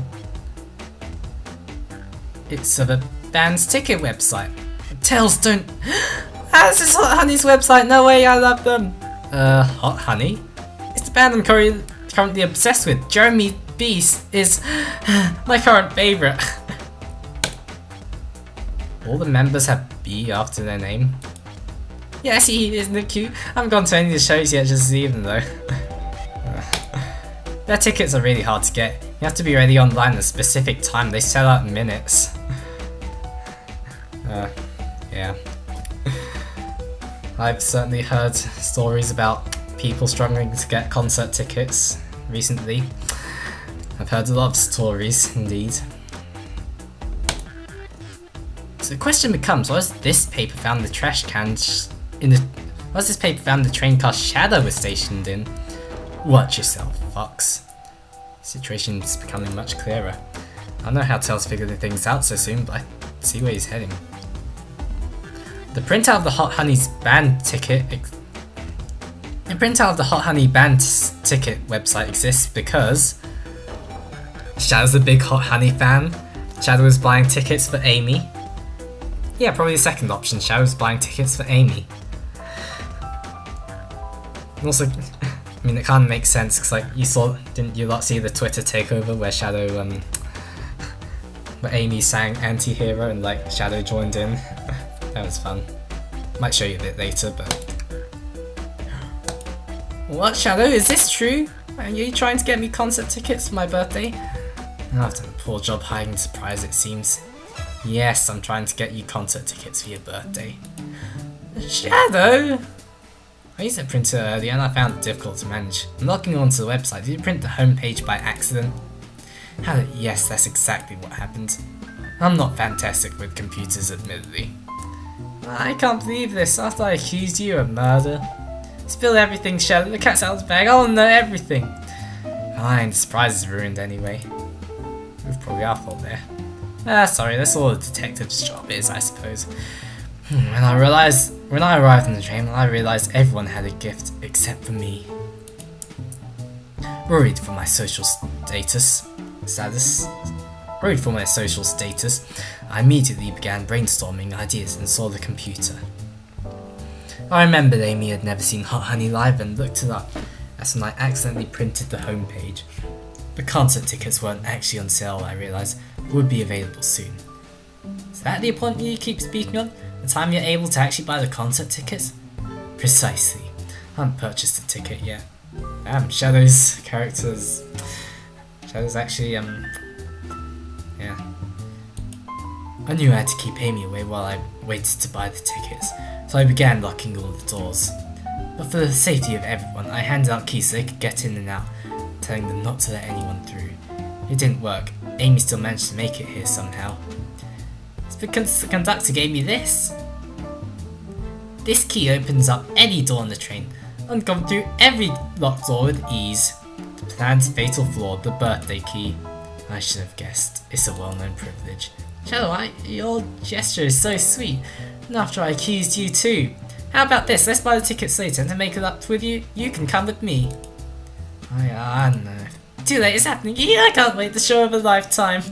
Speaker 1: It's of a band's ticket website. Tails, don't... This is Hot Honey's website, no way, I love them! Hot Honey? It's the band I'm currently obsessed with. Jeremy Beast is my current favourite. All the members have B after their name. Yeah, see, isn't it cute? I haven't gone to any of the shows yet just to see them though. Their tickets are really hard to get. You have to be ready online at a specific time, they sell out in minutes. Yeah. I've certainly heard stories about people struggling to get concert tickets recently. I've heard a lot of stories, indeed. So the question becomes, why was this paper found in the trash can why was this paper found in the train car Shadow was stationed in? Watch yourself, Fox. The situation's becoming much clearer. I don't know how Tails figured the things out so soon, but I see where he's heading. The printout of the Hot Honey's band ticket printout of the Hot Honey Band ticket website exists because Shadow's a big Hot Honey fan. Shadow was buying tickets for Amy. Yeah, probably the second option. Shadow was buying tickets for Amy. And also, I mean, it kind of makes sense because, like, didn't you lot see the Twitter takeover where Shadow, where Amy sang Anti-Hero and, like, Shadow joined in? That was fun. Might show you a bit later, but. What, Shadow? Is this true? Are you trying to get me concert tickets for my birthday? I've done a poor job hiding the surprise, it seems. Yes, I'm trying to get you concert tickets for your birthday. Shadow! I used a printer earlier and I found it difficult to manage. I'm logging onto the website. Did you print the homepage by accident? Yes, that's exactly what happened. I'm not fantastic with computers, admittedly. I can't believe this. After I accused you of murder. Spill everything, Shadow. The cat's out of the bag. I'll know everything. Fine, the surprise is ruined anyway. It was probably our fault there. Sorry, that's all a detective's job is, I suppose. When I arrived on the train, I realized everyone had a gift except for me. Worried for my social status, I immediately began brainstorming ideas and saw the computer. I remembered Amy had never seen Hot Honey live and looked it up. That's when I accidentally printed the homepage. The concert tickets weren't actually on sale, I realised, but would be available soon. Is that the appointment you keep speaking of? The time you're able to actually buy the concert tickets? Precisely. I haven't purchased a ticket yet. Damn, Shadow's characters. Shadow's actually, yeah. I knew I had to keep Amy away while I waited to buy the tickets, so I began locking all the doors. But for the safety of everyone, I handed out keys so they could get in and out, telling them not to let anyone through. It didn't work. Amy still managed to make it here somehow. It's because the conductor gave me this. This key opens up any door on the train and come through every locked door with ease. The plan's fatal flaw, the birthday key. I should have guessed. It's a well-known privilege. Shadow, your gesture is so sweet. And after I accused you too. How about this? Let's buy the tickets later, and to make it up with you, you can come with me. I don't know. Too late, it's happening. Yeah, I can't wait. The show of a lifetime.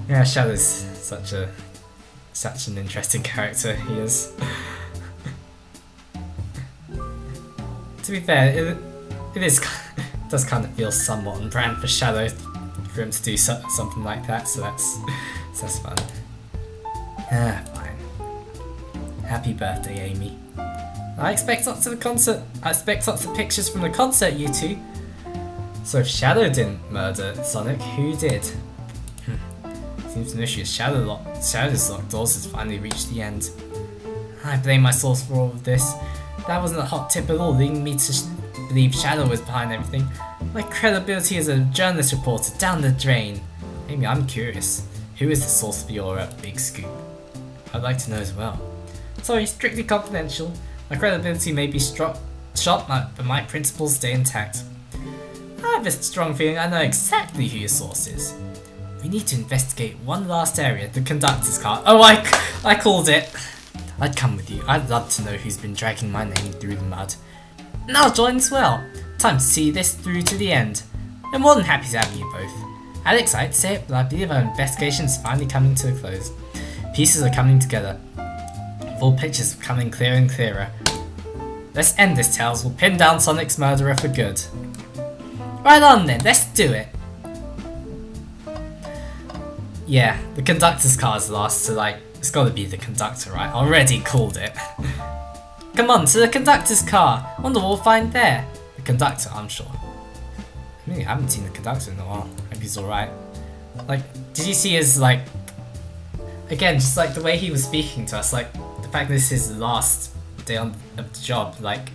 Speaker 1: Yeah, Shadow's such an interesting character. He is. To be fair, it does kind of feel somewhat on brand for Shadow for him to do something like that. So that's fun. Fine. Happy birthday, Amy. I expect lots of pictures from the concert, you two. So if Shadow didn't murder Sonic, who did? Seems an issue. Shadow's locked doors has finally reached the end. I blame my source for all of this. That wasn't a hot tip at all, leading me to believe Shadow was behind everything. My credibility as a journalist reporter down the drain. Amy, I'm curious. Who is the source for your big scoop? I'd like to know as well. Sorry, strictly confidential. My credibility may be shot, but my principles stay intact. I have a strong feeling I know exactly who your source is. We need to investigate one last area, the conductor's car. Oh, I called it! I'd come with you. I'd love to know who's been dragging my name through the mud. And I'll join as well. Time to see this through to the end. I'm more than happy to have you both. Alex, I'd say it, but I believe our investigation is finally coming to a close. Pieces are coming together. Full pictures are becoming clearer and clearer. Let's end this, Tails. We'll pin down Sonic's murderer for good. Right on then, let's do it. Yeah, the conductor's car is last, so like, it's gotta be the conductor, right? I already called it. Come on, to the conductor's car. Wonder what we'll find there. The conductor, I'm sure. I mean, I haven't seen the conductor in a while. Hope he's alright. Like, did you see his, like... Again, just like the way he was speaking to us, like, the fact that this is his last day of the job, like...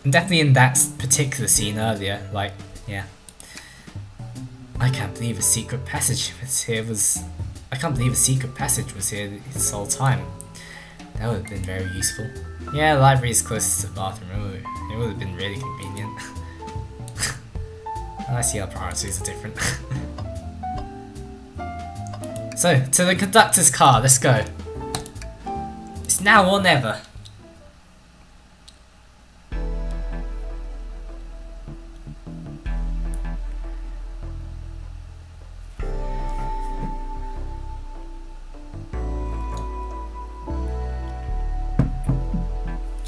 Speaker 1: And definitely in that particular scene earlier, like, yeah. I can't believe a secret passage was here this whole time. That would have been very useful. Yeah, the library is closest to the bathroom. It would have been really convenient. I see our priorities are different. So, to the conductor's car, let's go. It's now or never.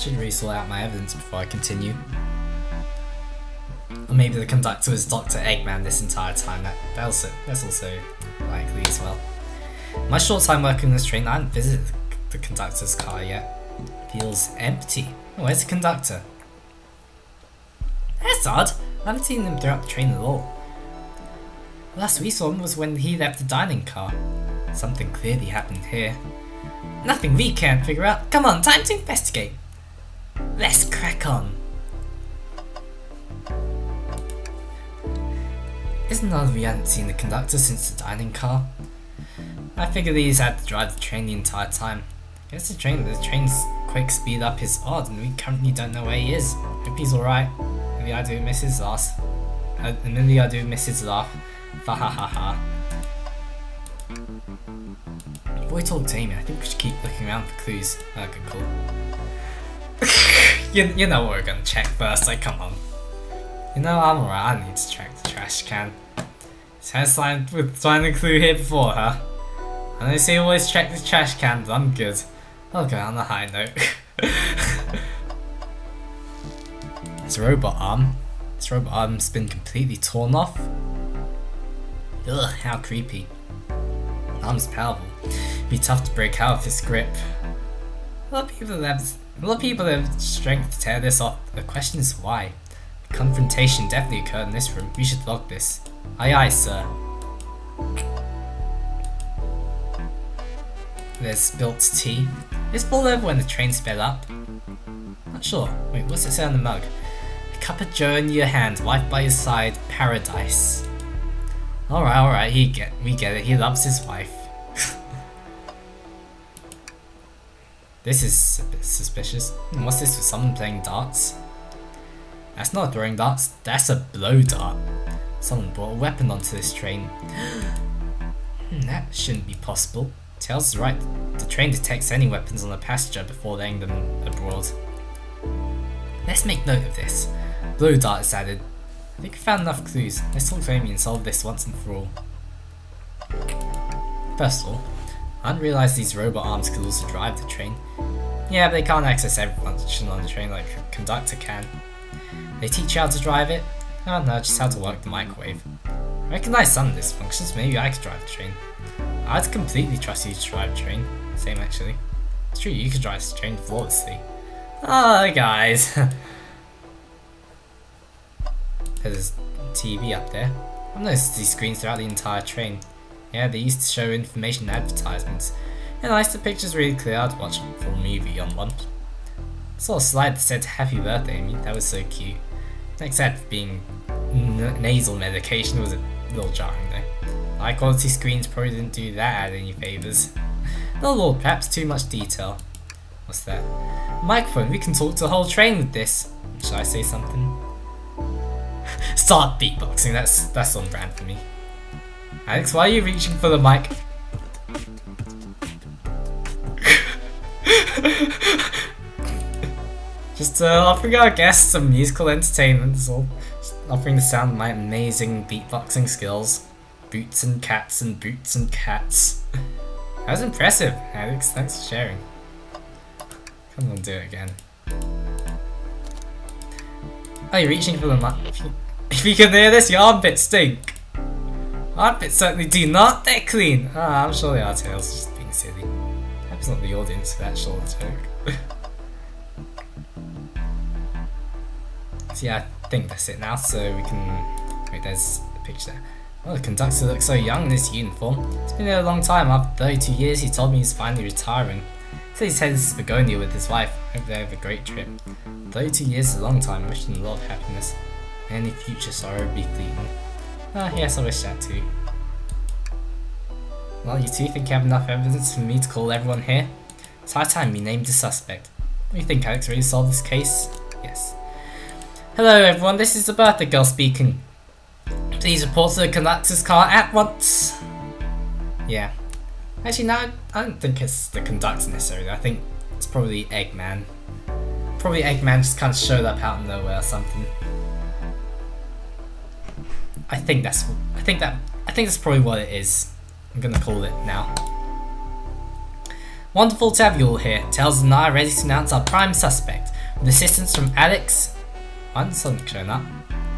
Speaker 1: Should really sort out my evidence before I continue. Or maybe the conductor was Dr. Eggman this entire time. That's also likely as well. My short time working on this train, I haven't visited the conductor's car yet. Feels empty. Oh, where's the conductor? That's odd. I haven't seen him throughout the train at all. Last we saw him was when he left the dining car. Something clearly happened here. Nothing we can't figure out. Come on, time to investigate. Let's crack on. Isn't it odd we hadn't seen the conductor since the dining car? I figured he's had to drive the train the entire time. Guess the train's quick speed up is odd and we currently don't know where he is. Hope he's alright. Maybe I do miss his laugh. Fa ha ha ha. Before we talk to Amy, I think we should keep looking around for clues. Oh, good call. you know what we're gonna check first, like come on. You know I'm alright, I need to check the trash can. Has find a clue here before, huh? I know you say always check the trash can, but I'm good. I'll go on a high note. This robot arm. This robot arm's been completely torn off. Ugh, how creepy. Arm's powerful. It'd be tough to break out of his grip. A lot of people have strength to tear this off. The question is why. The confrontation definitely occurred in this room. We should log this. Aye aye, sir. There's spilt tea. Is spilled over when the train sped up? Not sure. Wait, what's it say on the mug? A cup of joe in your hand, wife by your side, paradise. Alright, we get it. He loves his wife. This is a bit suspicious. What's this for someone playing darts? That's not throwing darts, that's a blow dart. Someone brought a weapon onto this train. That shouldn't be possible. Tails is right, the train detects any weapons on a passenger before laying them abroad. Let's make note of this. Blow dart is added. I think we found enough clues. Let's talk to Amy and solve this once and for all. First of all, I didn't realise these robot arms could also drive the train. Yeah, but they can't access every function on the train like a conductor can. They teach you how to drive it? Oh no, just how to work the microwave. I recognise some of these functions, maybe I could drive the train. I'd completely trust you to drive the train. Same actually. It's true, you could drive the train flawlessly. Oh guys. There's a TV up there. I've noticed these screens throughout the entire train. Yeah, they used to show information advertisements. And nice, the picture's really clear. I'd watch a full movie on one. I saw a slide that said happy birthday, Amy. That was so cute. Except being nasal medication was a little jarring though. High quality screens probably didn't do that any favours. No lord, perhaps too much detail. What's that? Microphone, we can talk to the whole train with this. Should I say something? Start beatboxing, that's on brand for me. Alex, why are you reaching for the mic? Just offering our guests some musical entertainment, so offering the sound of my amazing beatboxing skills. Boots and cats and boots and cats. That was impressive, Alex, thanks for sharing. Come on, do it again. Oh, you're reaching for the mic. If you can hear this, your armpits stink. Armpits certainly do not, they're clean. Ah, I'm sure they are, Tails, just being silly. Perhaps it's not the audience for that short joke. So yeah, I think that's it now, so we can... Wait, there's a picture there. Oh, the conductor looks so young in his uniform. It's been a long time. After 32 years, he told me he's finally retiring. So he's headed to Begonia with his wife. Hope they have a great trip. 32 years is a long time. Wishing a lot of happiness. Any future sorrow would be fleeting. Ah, yes, I wish that too. Well, you two think you have enough evidence for me to call everyone here? It's high time we named the suspect. What do you think, Alex? Really solve this case? Yes. Hello everyone, this is the birthday girl speaking. Please report to the conductor's car at once. Yeah. Actually, no, I don't think it's the conductor necessarily. I think it's probably Eggman. Probably Eggman just kind of showed up out of nowhere or something. I think that's probably what it is. I'm gonna call it now. Wonderful to have you all here. Tails and I are ready to announce our prime suspect. With assistance from Alex. Why didn't Sonic show up?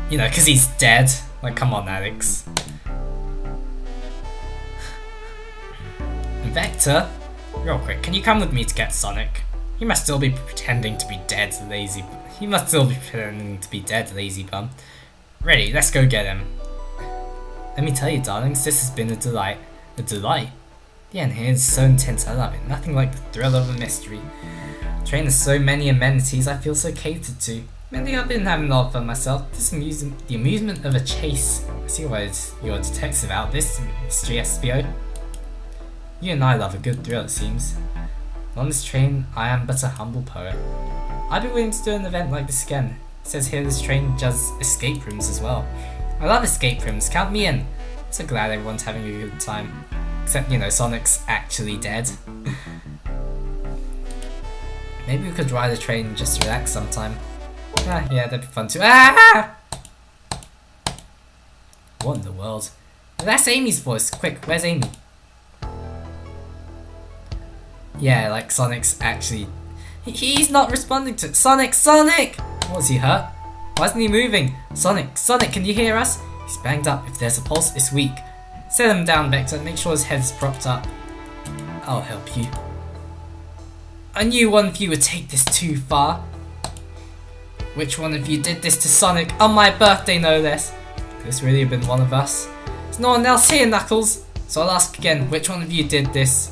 Speaker 1: You know, because he's dead. Like, come on, Alex. Vector, real quick, can you come with me to get Sonic? He must still be pretending to be dead, lazy. He must still be pretending to be dead, lazy bum. Ready, let's go get him. Let me tell you, darlings, this has been a delight. A delight? The end here is so intense, I love it. Nothing like the thrill of a mystery. The train has so many amenities, I feel so catered to. Mainly I've been having a lot of fun myself. The amusement of a chase. I see why you're a detective out this mystery, SBO. You and I love a good thrill, it seems. On this train, I am but a humble poet. I'd be willing to do an event like this again. It says here this train does escape rooms as well. I love escape rooms, count me in. I'm so glad everyone's having a good time. Except, you know, Sonic's actually dead. Maybe we could ride a train and just relax sometime. Ah, yeah, that'd be fun too. Ah! What in the world? That's Amy's voice. Quick, where's Amy? Yeah, like Sonic's actually... He's not responding to... Sonic! Sonic! Was he hurt? Why isn't he moving? Sonic! Sonic, can you hear us? He's banged up. If there's a pulse, it's weak. Set him down, Vector. Make sure his head's propped up. I'll help you. I knew one of you would take this too far. Which one of you did this to Sonic? On my birthday, no less. Could this really have been one of us? There's no one else here, Knuckles. So I'll ask again, which one of you did this?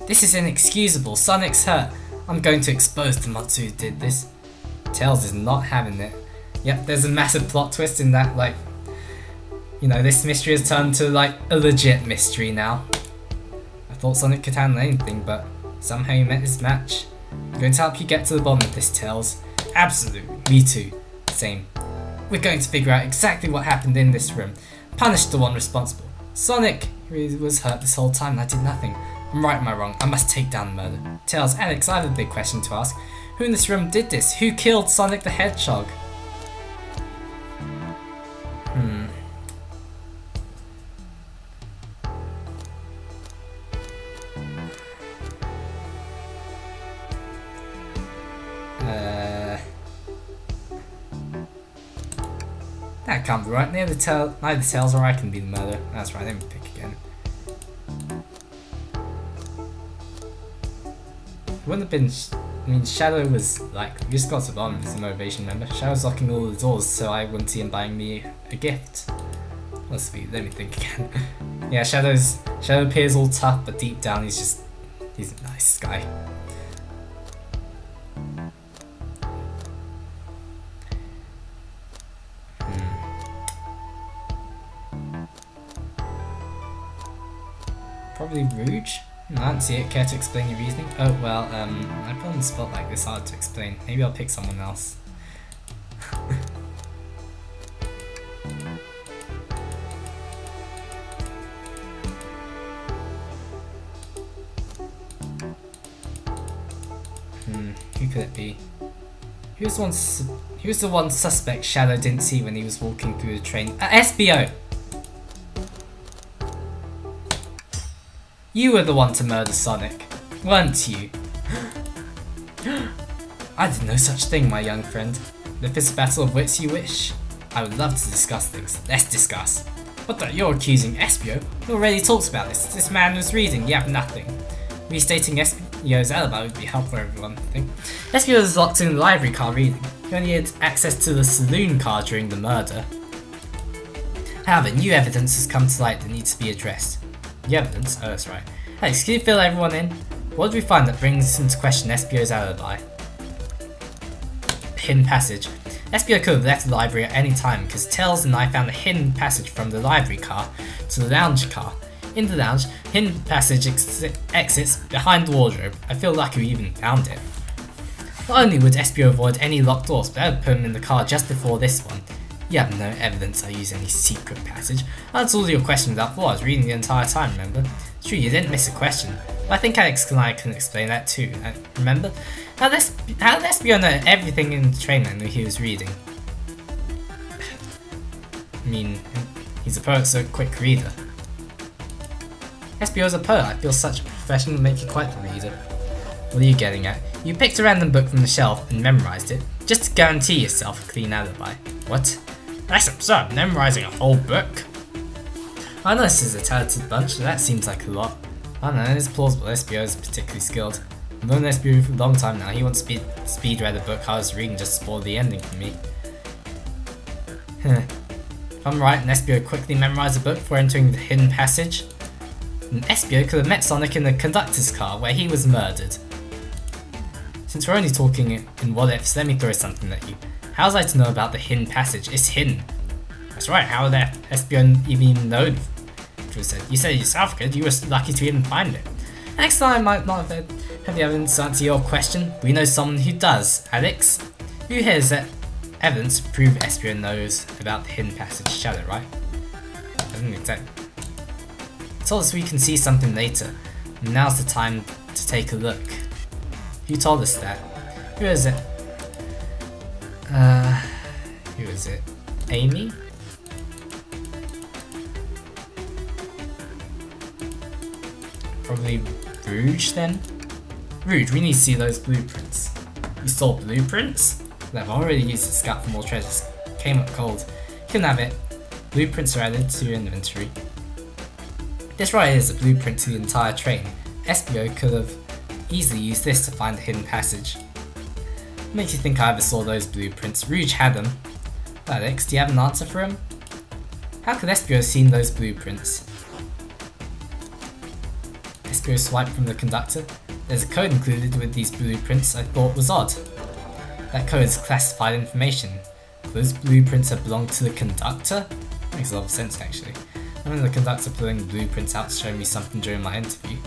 Speaker 1: This is inexcusable. Sonic's hurt. I'm going to expose the monster who did this. Tails is not having it. Yep, there's a massive plot twist in that, like, you know, this mystery has turned to, like, a legit mystery now. I thought Sonic could handle anything, but somehow he met his match. I'm going to help you get to the bottom of this, Tails. Absolutely, me too. Same. We're going to figure out exactly what happened in this room. Punish the one responsible. Sonic! He was hurt this whole time and I did nothing. I'm right, am I wrong? I must take down the murder. Tails, Alex, I have a big question to ask. Who in this room did this? Who killed Sonic the Hedgehog? That can't be right. Neither Tails or I can be the murderer. That's right, let me pick again. It wouldn't have been. I mean, Shadow was like. We just got to the bottom of his motivation, remember? Shadow's locking all the doors so I wouldn't see him buying me a gift. Let me think again. Yeah, Shadow appears all tough, but deep down he's a nice guy. Probably Rouge? I don't see it. Care to explain your reasoning? Oh, well, I put on the spot like this, hard to explain. Maybe I'll pick someone else. Who could it be? Who's the one suspect Shadow didn't see when he was walking through the train? SBO! You were the one to murder Sonic, weren't you? I did no such thing, my young friend. If it's a battle of wits you wish, I would love to discuss things. Let's discuss. What the? You're accusing Espio? We already talked about this. This man was reading, you have nothing. Restating Espio's alibi would be helpful for everyone, I think. Espio was locked in the library car reading. He only had access to the saloon car during the murder. However, new evidence has come to light that needs to be addressed. The evidence? Oh, that's right. Alex, can you fill everyone in? What did we find that brings into question Espio's alibi? Hidden passage. Espio could have left the library at any time because Tails and I found a hidden passage from the library car to the lounge car. In the lounge, hidden passage exits behind the wardrobe. I feel lucky we even found it. Not only would Espio avoid any locked doors, but I would put him in the car just before this one. You have no evidence I use any secret passage. I answered all your questions without thought. I was reading the entire time, remember? It's true, you didn't miss a question. But I think Alex and I can explain that too. Remember? How did Espio know everything in the train that he was reading? I mean, he's a poet, so a quick reader. Espio's a poet. I feel such a professional to make you quite the reader. What are you getting at? You picked a random book from the shelf and memorized it, just to guarantee yourself a clean alibi. What?
Speaker 4: That's absurd, memorizing a whole book.
Speaker 1: I know this is a talented bunch, but that seems like a lot. I don't know, it's plausible SBO is particularly skilled. I've known SBO for a long time now, he wants to speed read a book I was reading just to spoil the ending for me. If I'm right, and SBO quickly memorized a book before entering the hidden passage, then SBO could have met Sonic in the conductor's car where he was murdered. Since we're only talking in what ifs, let me throw something at you. How was I to know about the hidden passage? It's hidden.
Speaker 4: That's right, how would that
Speaker 1: SBO even know? Drew said. You said it yourself, kid. You were lucky to even find it. Next time I might not have the evidence to answer your question. We know someone who does. Alex, who has that evidence to prove SBO knows about the hidden passage? Shadow, right? I don't exactly. Told us we can see something later. Now's the time to take a look. Who told us that? Who is it? Who is it? Amy? Probably Rouge then? Rouge, we need to see those blueprints. You saw blueprints? I've already used the scout for more treasures. Came up cold. You can have it. Blueprints are added to your inventory. This right here is a blueprint to the entire train. SBO could have easily used this to find the hidden passage. What makes you think I ever saw those blueprints? Rouge had them. Alex, do you have an answer for him? How could SBO have seen those blueprints? SBO swiped from the conductor. There's a code included with these blueprints I thought was odd. That code is classified information. Those blueprints have belonged to the conductor? Makes a lot of sense actually. I remember the conductor pulling blueprints out to show me something during my interview.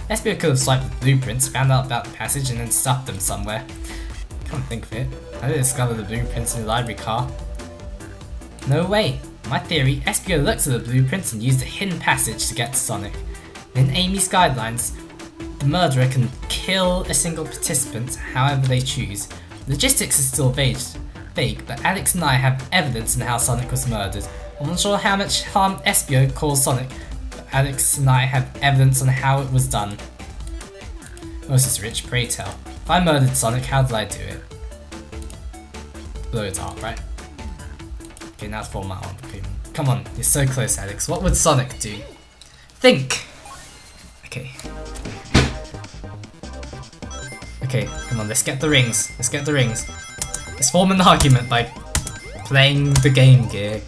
Speaker 1: SBO could have swiped the blueprints, found out about the passage, and then stuffed them somewhere. Can't think of it. I did discover the blueprints in the library car. No way! My theory, SBO looked at the blueprints and used a hidden passage to get to Sonic. In Amy's guidelines, the murderer can kill a single participant however they choose. Logistics is still vague, but Alex and I have evidence in how Sonic was murdered. I'm not sure how much harm SBO caused Sonic, but Alex and I have evidence on how it was done. Moses Rich, pray tell. If I murdered Sonic, how did I do it? Blow it up, right? Okay, now it's 4 mile on Pokemon. Come on, you're so close, Alex. What would Sonic do? Think! Okay. Okay, come on, let's get the rings. Let's get the rings. Let's form an argument by playing the Game Gear.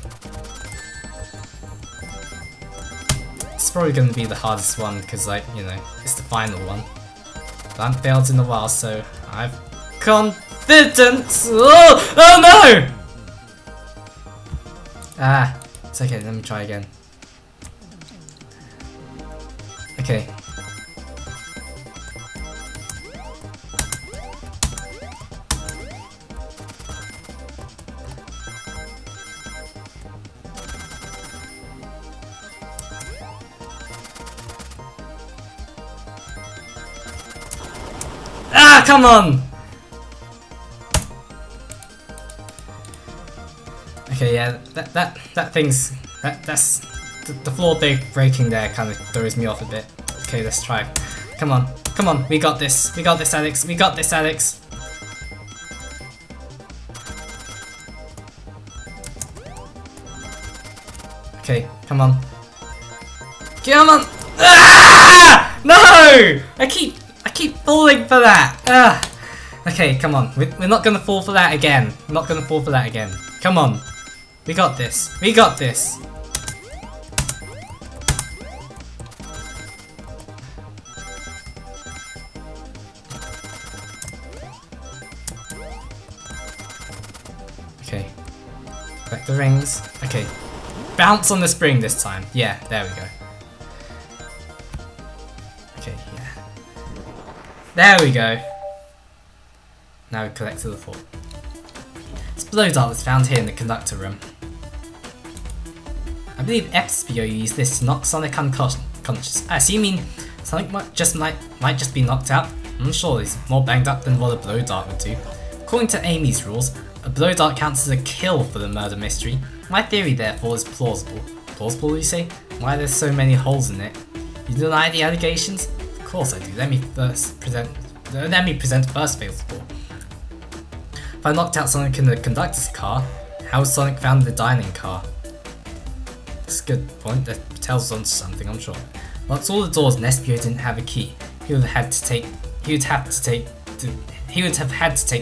Speaker 1: It's probably going to be the hardest one because, like, you know, it's the final one. But I haven't failed in a while, so I've confidence. Oh no! Ah, it's okay. Let me try again. Okay. Ah, come on! Okay, yeah, that thing's that's the floor breaking there kind of throws me off a bit. Okay, let's try. Come on, we got this, Alex, we got this, Alex. Okay, come on. Ah! No! I keep falling for that. Ah. Okay, come on. We're not gonna fall for that again. We're not gonna fall for that again. Come on. We got this. We got this. Okay. Collect the rings. Okay. Bounce on the spring this time. Yeah, there we go. Okay, yeah. There we go. Now we collect to the floor. This blow dart was found here in the conductor room. I believe SBO used this to knock Sonic unconscious. Ah, so you mean Sonic might just be knocked out? I'm sure he's more banged up than what a blow dart would do. According to Amy's rules, a blow dart counts as a kill for the murder mystery. My theory therefore is plausible. Plausible, you say? Why are there so many holes in it? You deny the allegations? Of course I do. Let me present first favorable. If I knocked out Sonic in the conductor's car, how was Sonic found the dining car? That's a good point. That tells us something, I'm sure. Once all the doors, and Espio didn't have a key. He would have had to take the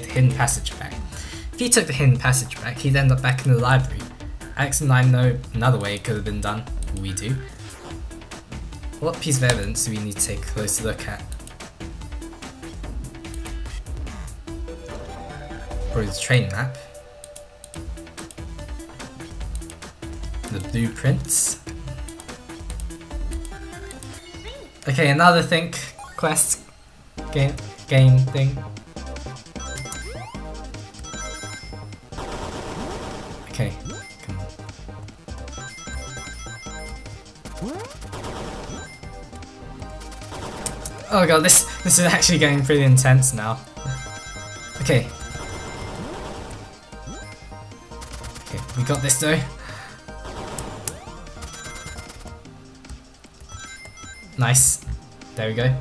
Speaker 1: hidden passage back. If he took the hidden passage back, he'd end up back in the library. Alex and I know another way it could have been done. We do. What piece of evidence do we need to take a closer look at? Probably the train map. The blueprints. Okay, another quest game thing. Okay, come on. Oh god, this is actually getting pretty intense now. Okay. Okay, we got this though. Nice. There we go.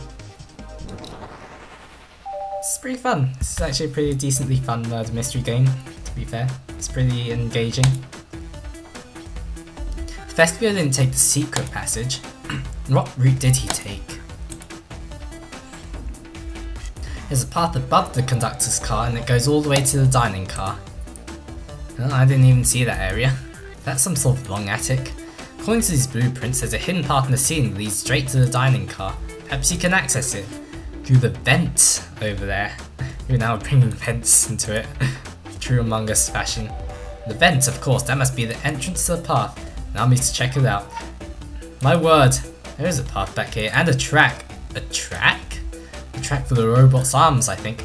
Speaker 1: It's pretty fun. This is actually a pretty decently fun murder mystery game, to be fair. It's pretty engaging. Vespio didn't take the secret passage. What route did he take? There's a path above the conductor's car and it goes all the way to the dining car. Well, I didn't even see that area. That's some sort of long attic. According to these blueprints, there's a hidden path in the ceiling that leads straight to the dining car. Perhaps you can access it through the vent over there. You're now bringing vents into it. True Among Us fashion. The vent, of course, that must be the entrance to the path. Now I need to check it out. My word, there is a path back here and a track. A track? A track for the robot's arms, I think.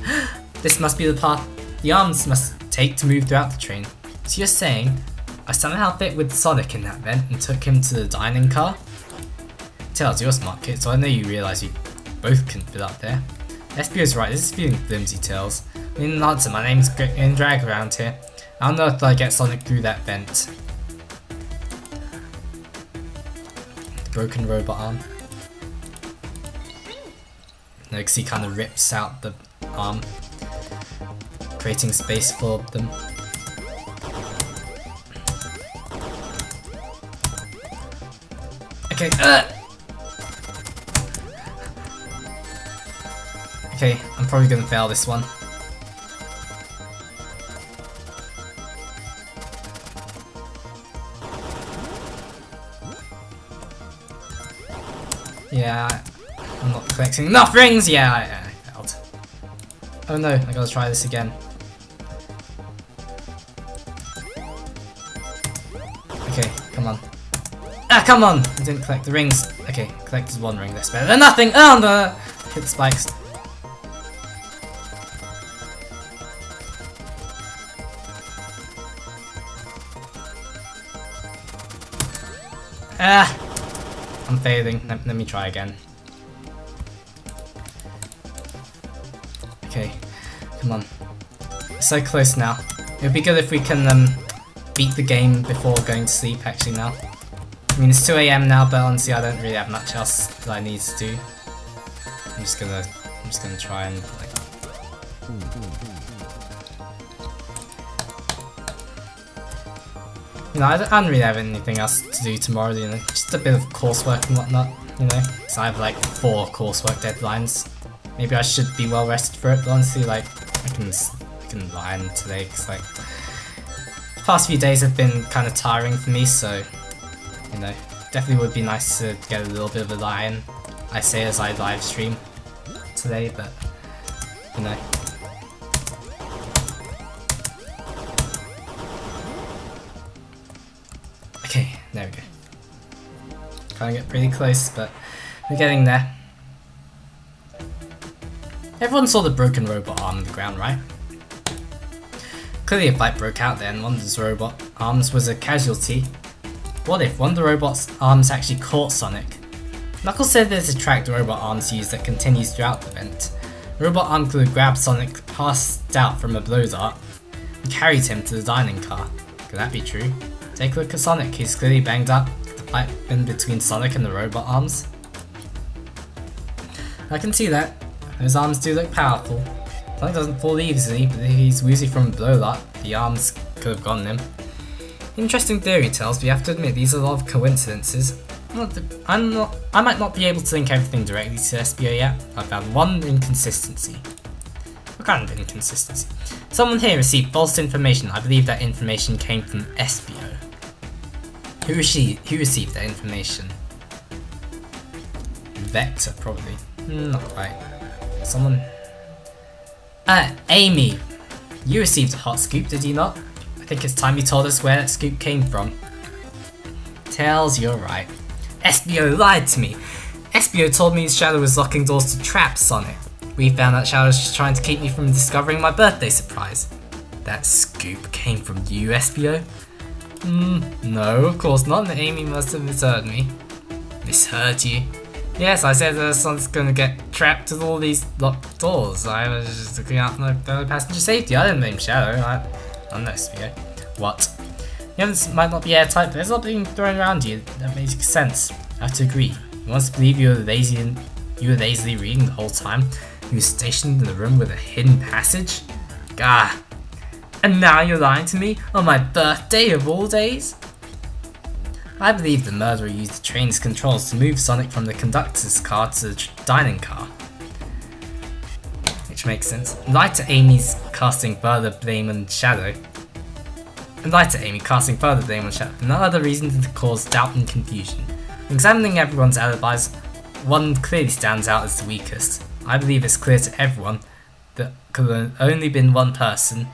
Speaker 1: This must be the path the arms must take to move throughout the train. So you're saying I somehow fit with Sonic in that vent and took him to the dining car? Tails, you're a smart kid, so I know you realise you both couldn't fit up there. Espio's right, this is feeling flimsy, Tails. I need an answer, my name's in drag around here. I don't know if I get Sonic through that vent. The broken robot arm. No, because he kind of rips out the arm, creating space for them. Okay, okay, I'm probably gonna fail this one. Yeah, I'm not collecting enough rings! Yeah, I failed. Oh no, I gotta try this again. Okay, come on. Ah, come on! I didn't collect the rings. Okay, collected one ring, that's better than nothing! Oh no! Hit the spikes. Ah! I'm failing. Let me try again. Okay, come on. So close now. It would be good if we can beat the game before going to sleep actually now. I mean, it's 2 AM now, but honestly I don't really have much else that I need to do. I'm just gonna try and like... You know, I don't really have anything else to do tomorrow, you know, just a bit of coursework and whatnot, you know, so I have like 4 coursework deadlines. Maybe I should be well rested for it, but honestly, like, I can lie in today, because like, the past few days have been kind of tiring for me, so, you know, definitely would be nice to get a little bit of a lie in, I say as I live stream today, but, you know. Okay, there we go. Trying to get pretty close, but we're getting there. Everyone saw the broken robot arm on the ground, right? Clearly a fight broke out then, one of those robot arms was a casualty. What if one of the robot's arms actually caught Sonic? Knuckles said there's a track the robot arms use that continues throughout the event. The robot arm could have grabbed Sonic passed out from a blow dart and carried him to the dining car. Could that be true? Take a look at Sonic, he's clearly banged up. The fight in between Sonic and the robot arms. I can see that. Those arms do look powerful. Sonic doesn't fall easily, but if he's woozy from a blow lot, the arms could have gotten him. Interesting theory, Tails, but you have to admit these are a lot of coincidences. I might not be able to link everything directly to SBO yet. I found one inconsistency. What kind of inconsistency? Someone here received false information. I believe that information came from SBO. Who received that information? Vector, probably. Not quite. Someone... Amy! You received a hot scoop, did you not? I think it's time you told us where that scoop came from. Tails, you're right. SBO lied to me. SBO told me Shadow was locking doors to trap Sonic. We found out Shadow was just trying to keep me from discovering my birthday surprise. That scoop came from you, SBO? No, of course not. Amy must have misheard me. Misheard you? Yes, I said that Sonic's gonna get trapped with all these locked doors. I was just looking out for the passenger safety. I didn't blame Shadow. I'm no SBO. What? The evidence might not be airtight, but there's a lot being thrown around you that makes sense. I have to agree. You want to believe you were lazily reading the whole time? You were stationed in the room with a hidden passage? Gah. And now you're lying to me on my birthday of all days? I believe the murderer used the train's controls to move Sonic from the conductor's car to the dining car. Which makes sense. Lied to Amy's casting further blame on Shadow. Another other reason to cause doubt and confusion. Examining everyone's alibis, one clearly stands out as the weakest. I believe it's clear to everyone that could have only been one person.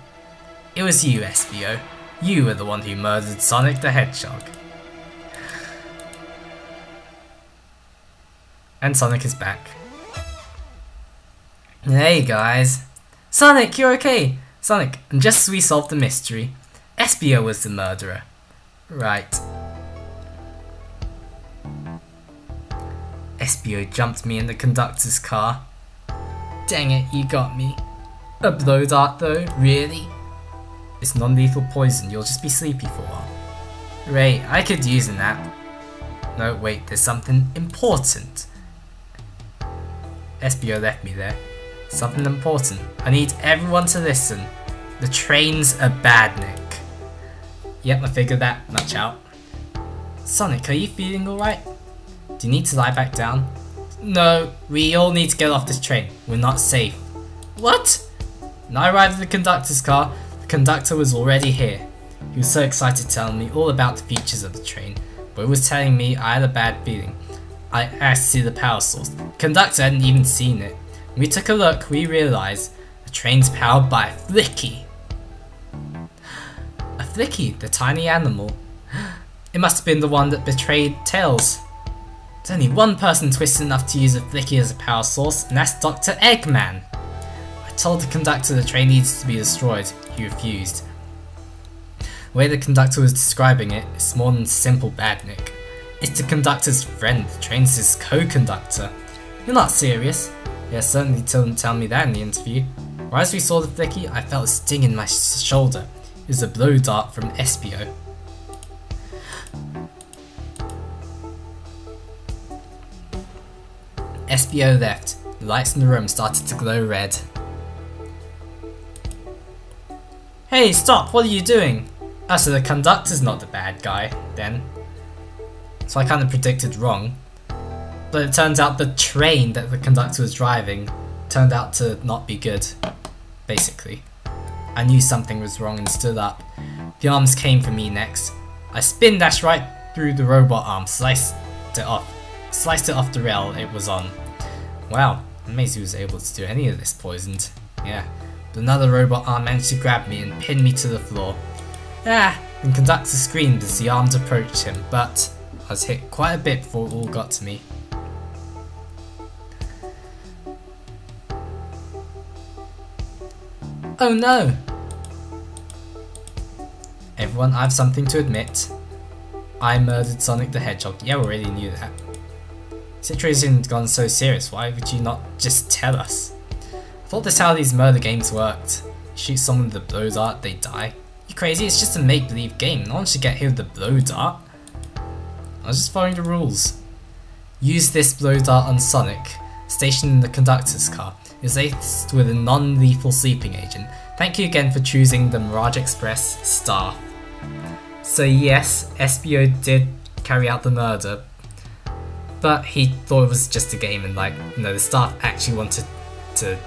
Speaker 1: It was you, SBO. You were the one who murdered Sonic the Hedgehog. And Sonic is back. Hey guys. Sonic, you're okay. Sonic, and just as we solved the mystery, SBO was the murderer. Right. SBO jumped me in the conductor's car. Dang it, you got me. A blow dart though? Really? It's non-lethal poison, you'll just be sleepy for a while. Great, I could use a nap. No, wait, there's something important. SBO left me there. Something important. I need everyone to listen. The train's a badnik. Yep, I figured that much out. Sonic, are you feeling alright? Do you need to lie back down? No, we all need to get off this train. We're not safe. What? When I arrived at the conductor's car, the conductor was already here. He was so excited telling me all about the features of the train, but he was telling me I had a bad feeling. I asked to see the power source. The conductor hadn't even seen it. When we took a look, we realised the train's powered by a Flicky. A Flicky, the tiny animal. It must have been the one that betrayed Tails. There's only one person twisted enough to use a Flicky as a power source, and that's Dr. Eggman. I told the conductor the train needed to be destroyed. He refused. The way the conductor was describing it is more than simple badnik. It's the conductor's friend, the train's his co-conductor. You're not serious? Yeah, certainly didn't tell me that in the interview. Right as we saw the Flicky, I felt a sting in my shoulder. It was a blow dart from SBO. SBO left. The lights in the room started to glow red. Hey, stop! What are you doing? Oh, so the conductor's not the bad guy, then. So I kind of predicted wrong. But it turns out the train that the conductor was driving turned out to not be good, basically. I knew something was wrong and stood up. The arms came for me next. I spin dashed right through the robot arm, sliced it off the rail it was on. Wow, I'm amazed he was able to do any of this poisoned. Yeah, but another robot arm managed to grab me and pin me to the floor. Ah, the conductor screamed as the arms approached him, but I was hit quite a bit before it all got to me. Oh no! Everyone, I have something to admit. I murdered Sonic the Hedgehog. Yeah, we already knew that. The situation had gone so serious, why would you not just tell us? I thought that's how these murder games worked. You shoot someone with a blow dart, they die. You crazy? It's just a make-believe game. No one should get hit with a blow dart. I was just following the rules. Use this blow dart on Sonic. stationed in the conductor's car is laced with a non-lethal sleeping agent. Thank you again for choosing the Mirage Express staff. So yes, SBO did carry out the murder, but he thought it was just a game and the staff actually wanted to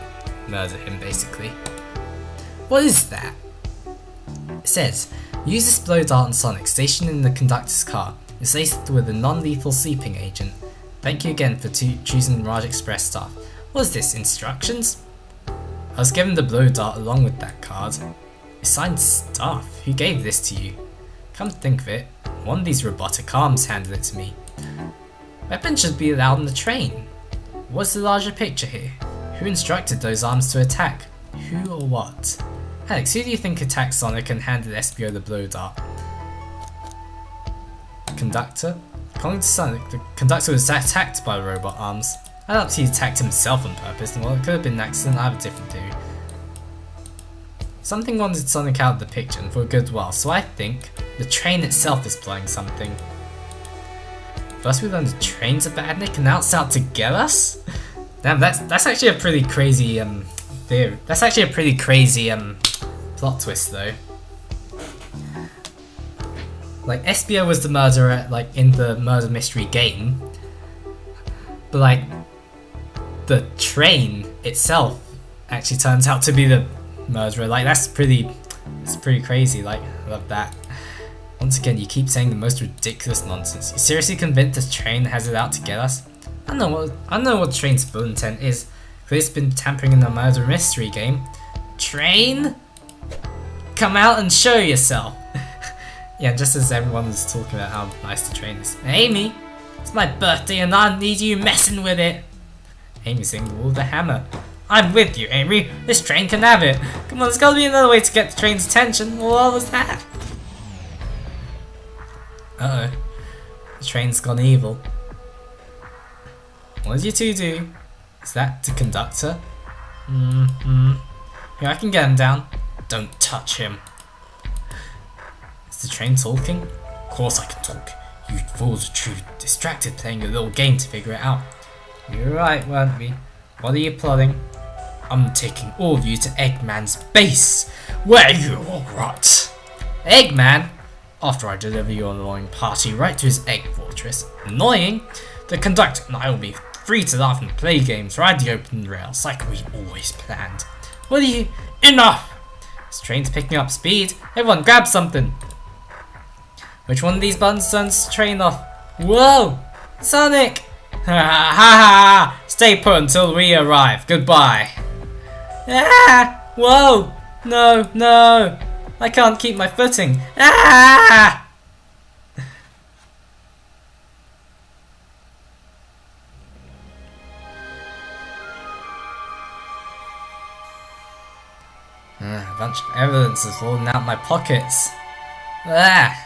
Speaker 1: murder him basically. What is that? It says, use this blow dart on Sonic stationed in the conductor's car. It's laced with a non-lethal sleeping agent. Thank you again for choosing Mirage Express staff. What is this, instructions? I was given the blow dart along with that card. It's signed staff. Who gave this to you? Come to think of it, one of these robotic arms handed it to me. Weapons should be allowed on the train. What's the larger picture here? Who instructed those arms to attack? Who or what? Alex, who do you think attacked Sonic and handed SBO the blow dart? Conductor? According to Sonic, the conductor was attacked by the robot arms. I doubt he attacked himself on purpose, and while it could have been an accident, I have a different theory. Something wanted Sonic out of the picture and for a good while, so I think the train itself is plotting something. First we learned the train's a badnik and now it's out to get us? Damn, that's actually a pretty crazy theory. That's actually a pretty crazy plot twist though. Like SBO was the murderer in the murder mystery game, but the train itself actually turns out to be the murderer. That's pretty crazy. I love that. Once again, you keep saying the most ridiculous nonsense. You seriously convinced the train has it out to get us? I know what the train's full intent is. It's been tampering in the murder mystery game. Train? Come out and show yourself. Yeah, just as everyone was talking about how nice the train is. Amy, it's my birthday and I need you messing with it. Amy's saying the wall with the hammer. I'm with you, Amy. This train can have it. Come on, there's gotta be another way to get the train's attention. What was that? Uh oh. The train's gone evil. What did you two do? Is that the conductor? Here, I can get him down. Don't touch him. Is the train talking? Of course I can talk. You fools are too distracted playing a little game to figure it out. You were right, weren't we? What are you plotting? I'm taking all of you to Eggman's base, where you will rot. Eggman? After I deliver your annoying party right to his egg fortress. Annoying? The conductor and I will be free to laugh and play games, ride the open rails like we always planned. What are you? Enough! This train's picking up speed. Everyone grab something. Which one of these buttons turns the train off? Whoa! Sonic! Ha ha ha! Stay put until we arrive. Goodbye. Ah! Whoa! No, no! I can't keep my footing. Ah! A bunch of evidence has fallen out my pockets. Ah!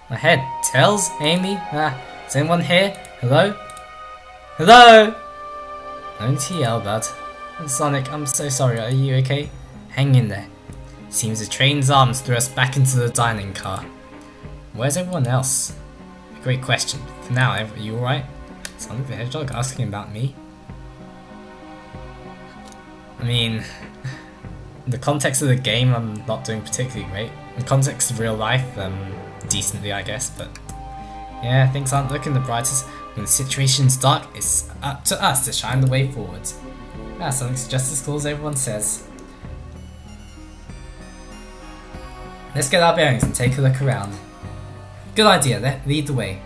Speaker 1: My head. Tails? Amy? Is anyone here? Hello? Hello? No to yell, bud. Sonic, I'm so sorry. Are you okay? Hang in there. Seems the train's arms threw us back into the dining car. Where's everyone else? A great question. For now, are you alright? Sonic the Hedgehog asking about me? I mean, in the context of the game, I'm not doing particularly great. In the context of real life, decently, I guess, but yeah, things aren't looking the brightest. When the situation's dark, it's up to us to shine the way forward. Yeah, Sonic's just as cool as everyone says. Let's get our bearings and take a look around. Good idea, lead the way.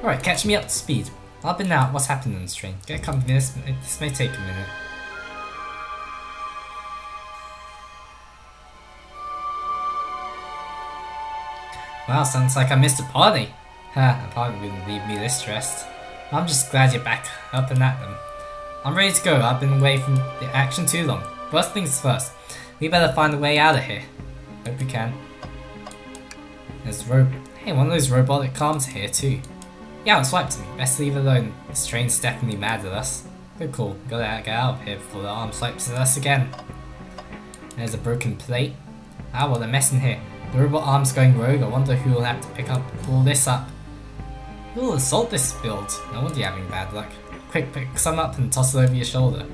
Speaker 1: Alright, catch me up to speed. I've been out, what's happening on this train? Get comfy, this may take a minute. Wow, sounds like I missed a party. Ha, a party wouldn't leave me this stressed. I'm just glad you're back up and at them. I'm ready to go, I've been away from the action too long. First things first, we better find a way out of here. Hope we can. There's hey, one of those robotic arms here too. Yeah, it swiped to me. Best leave it alone. This train's definitely mad at us. Good call. Gotta get out of here before the arm swipes at us again. There's a broken plate. Ah, well, they're messing here. The robot arm's going rogue. I wonder who will have to pick up all this up. Who'll assault this build? No wonder you're having bad luck. Quick, pick some up and toss it over your shoulder.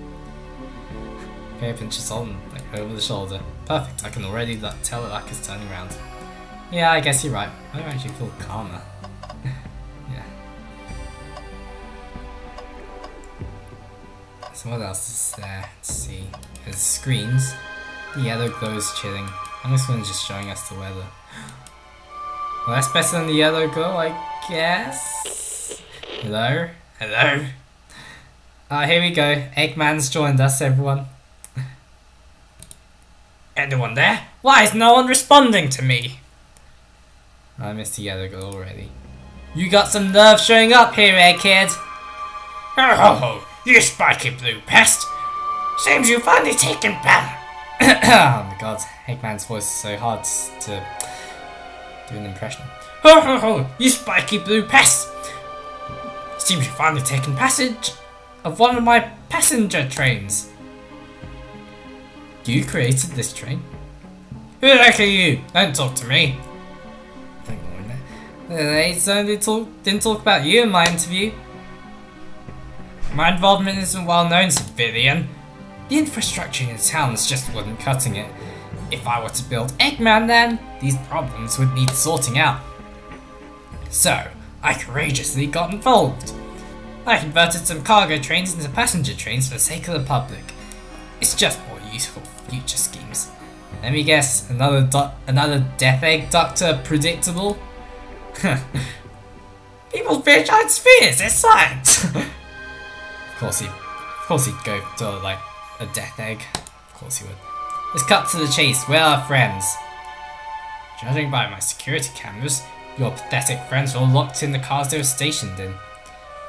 Speaker 1: Okay, pinch your salt and like, over the shoulder. Perfect, I can already tell the luck is turning around. Yeah, I guess you're right. I actually feel calmer. Yeah. So what else is there? Let's see. There's screens. The yellow glow's chilling. I'm just gonna just showing us the weather. Well, that's better than the yellow glow, I guess. Hello? Hello? Here we go. Eggman's joined us, everyone.
Speaker 4: Anyone there? Why is no one responding to me?
Speaker 1: I missed the yellow glow already.
Speaker 4: You got some nerve showing up here, Egghead. Oh, you spiky blue pest. Seems you've finally taken power.
Speaker 1: Oh my god, Eggman's voice is so hard to do an impression.
Speaker 4: Ho ho ho, you spiky blue pest. Seems you've finally taken passage of one of my passenger trains.
Speaker 1: You created this train?
Speaker 4: Who the heck are you? Don't talk to me.
Speaker 1: They certainly didn't talk about you in my interview.
Speaker 4: My involvement isn't well known, civilian.
Speaker 1: The infrastructure in the towns just wasn't cutting it. If I were to build Eggman then, these problems would need sorting out.
Speaker 4: So, I courageously got involved. I converted some cargo trains into passenger trains for the sake of the public. It's just more useful for future schemes.
Speaker 1: Let me guess, another Death Egg Doctor predictable?
Speaker 4: People fear giant spheres, they're science!
Speaker 1: Of course he'd go to like a Death Egg. Of course he would. Let's cut to the chase, we're our friends.
Speaker 4: Judging by my security cameras, your pathetic friends were locked in the cars they were stationed in.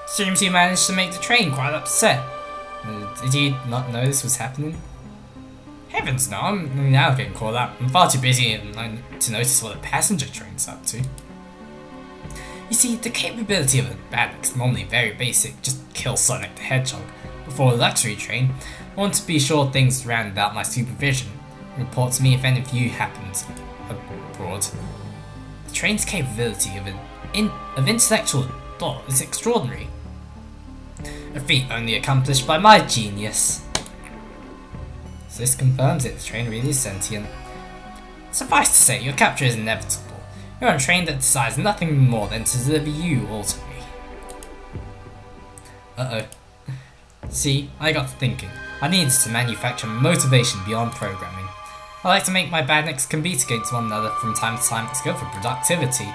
Speaker 4: Seems you managed to make the train quite upset.
Speaker 1: Did you not know this was happening?
Speaker 4: Heavens no, I'm now getting caught up. I'm far too busy to notice what the passenger train's up to.
Speaker 1: You see, the capability of a Badnik is normally very basic, just kill Sonic the Hedgehog. Before a luxury train, I want to be sure things ran without my supervision. Report to me if any of you happened abroad. The train's capability of intellectual thought is extraordinary. A feat only accomplished by my genius. So this confirms it, the train really is sentient.
Speaker 4: Suffice to say, your capture is inevitable. You're on a train that desires nothing more than to deliver you all to me.
Speaker 1: Uh-oh. See, I got to thinking. I needed to manufacture motivation beyond programming. I like to make my badniks compete against one another from time to time to go for productivity,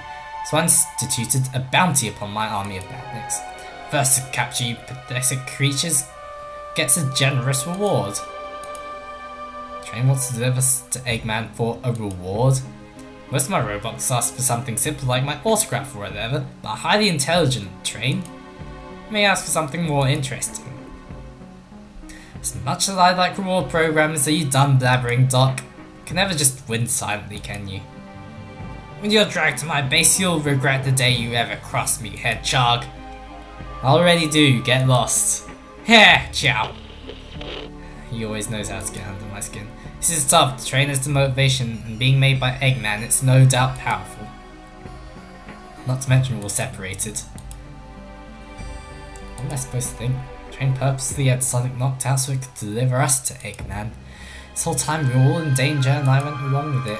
Speaker 1: so I instituted a bounty upon my army of badniks. First to capture you pathetic creatures gets a generous reward. The train wants to deliver to Eggman for a reward? Most of my robots ask for something simple like my autograph or whatever, but a highly intelligent train may ask for something more interesting. As much as I like reward programmers, are you done blabbering, Doc? You can never just win silently, can you?
Speaker 4: When you're dragged to my base, you'll regret the day you ever crossed me, Hedgehog.
Speaker 1: I already do, get lost.
Speaker 4: Heh, ciao.
Speaker 1: He always knows how to get under my skin. This is tough, the train has the motivation, and being made by Eggman, it's no doubt powerful. Not to mention we're separated. What am I supposed to think? The train purposely had Sonic knocked out so it could deliver us to Eggman. This whole time we were all in danger and I went along with it.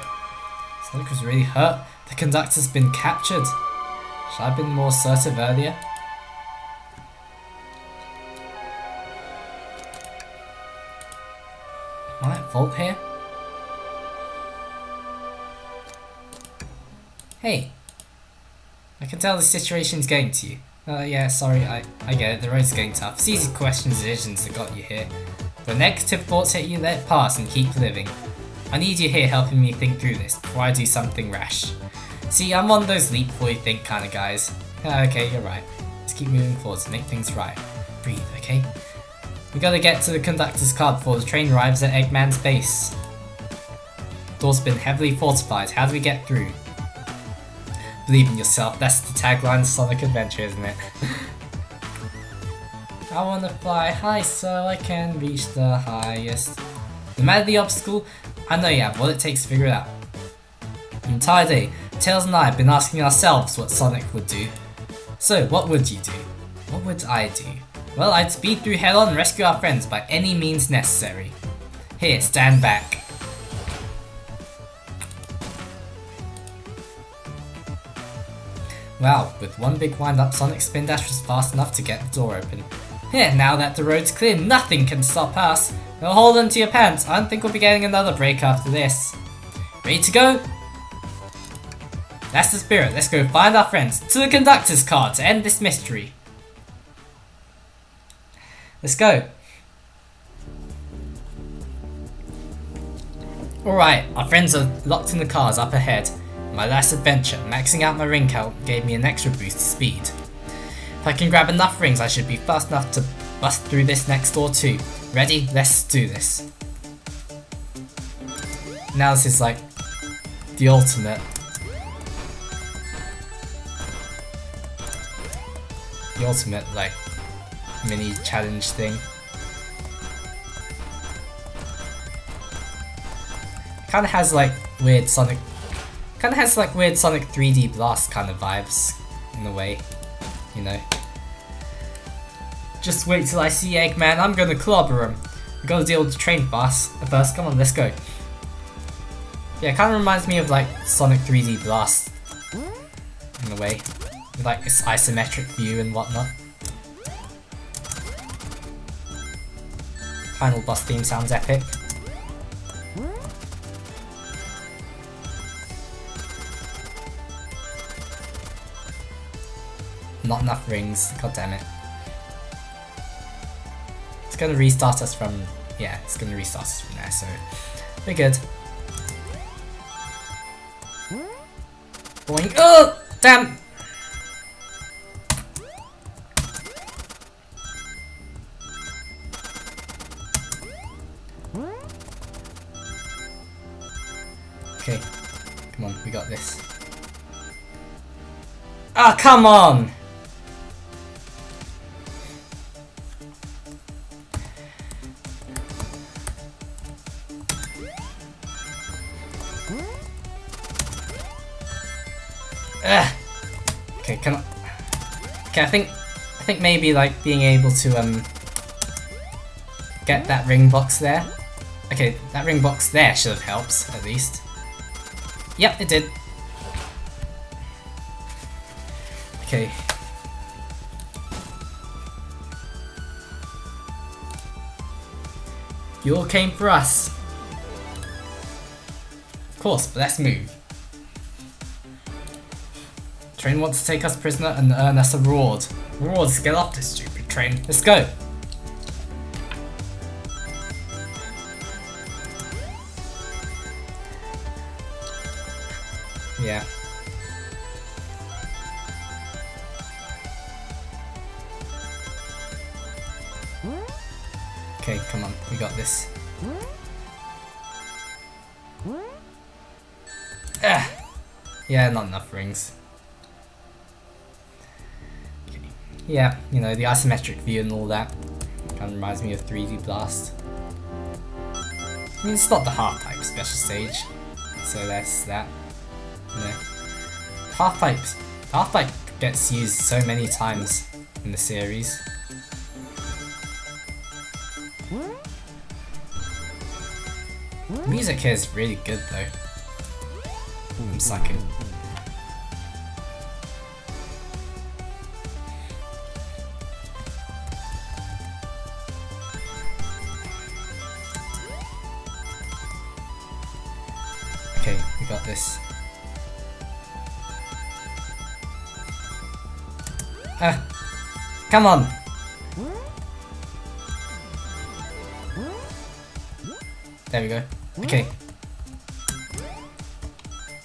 Speaker 1: Sonic was really hurt. The conductor's been captured. Should I have been more assertive earlier? Am I at fault here? Hey. I can tell the situation's getting to you. Yeah, sorry, I get it, the road's getting tough. It's easy questions and decisions that got you here. When negative thoughts hit you, let it pass and keep living. I need you here helping me think through this before I do something rash. See, I'm one of those leap before you think kind of guys. Okay, you're right. Let's keep moving forward to make things right. Breathe, okay? We gotta get to the conductor's car before the train arrives at Eggman's base. The door's been heavily fortified. How do we get through? Believe in yourself. That's the tagline of Sonic Adventure, isn't it? I wanna fly high so I can reach the highest. No matter the obstacle, I know you have what it takes to figure it out. The entire day, Tails and I have been asking ourselves what Sonic would do. So, what would you do? What would I do? Well, I'd speed through head on and rescue our friends by any means necessary. Here, stand back. Wow, with one big wind up, Sonic's spin dash was fast enough to get the door open. Here, now that the road's clear, nothing can stop us. Now hold on to your pants, I don't think we'll be getting another break after this. Ready to go? That's the spirit, let's go find our friends. To the conductor's car to end this mystery. Let's go. Alright, our friends are locked in the cars up ahead. My last adventure, maxing out my ring count, gave me an extra boost to speed. If I can grab enough rings, I should be fast enough to bust through this next door too. Ready? Let's do this. Now this is like the ultimate. The ultimate like mini challenge thing. Kinda has like weird Sonic 3D Blast kind of vibes in a way, you know. Just wait till I see Eggman, I'm gonna clobber him. We gotta deal with the train first, come on, let's go. Yeah, it kinda reminds me of like Sonic 3D Blast in a way, with like this isometric view and whatnot. Final boss theme sounds epic. Not enough rings, god damn it. It's gonna restart us from, yeah, it's gonna restart us from there, so we're good. Boing, oh, damn! Okay, come on, we got this. Ah, come on! Okay, can I? Okay, I think maybe like being able to get that ring box there. Okay, that ring box there should have helped at least. Yep, it did. Okay. You all came for us. Of course, but let's move. Train wants to take us prisoner and earn us a reward. Rewards to get off this stupid train. Let's go! Yeah. Okay, come on, we got this. Yeah, not enough rings. Okay. Yeah, you know, the isometric view and all that. Kind of reminds me of 3D Blast. I mean, it's not the half-pipe special stage, so that's that. You know, half-pipe gets used so many times in the series. The music here is really good though. I'm sucking. Okay, we got this. Come on! There we go. Okay.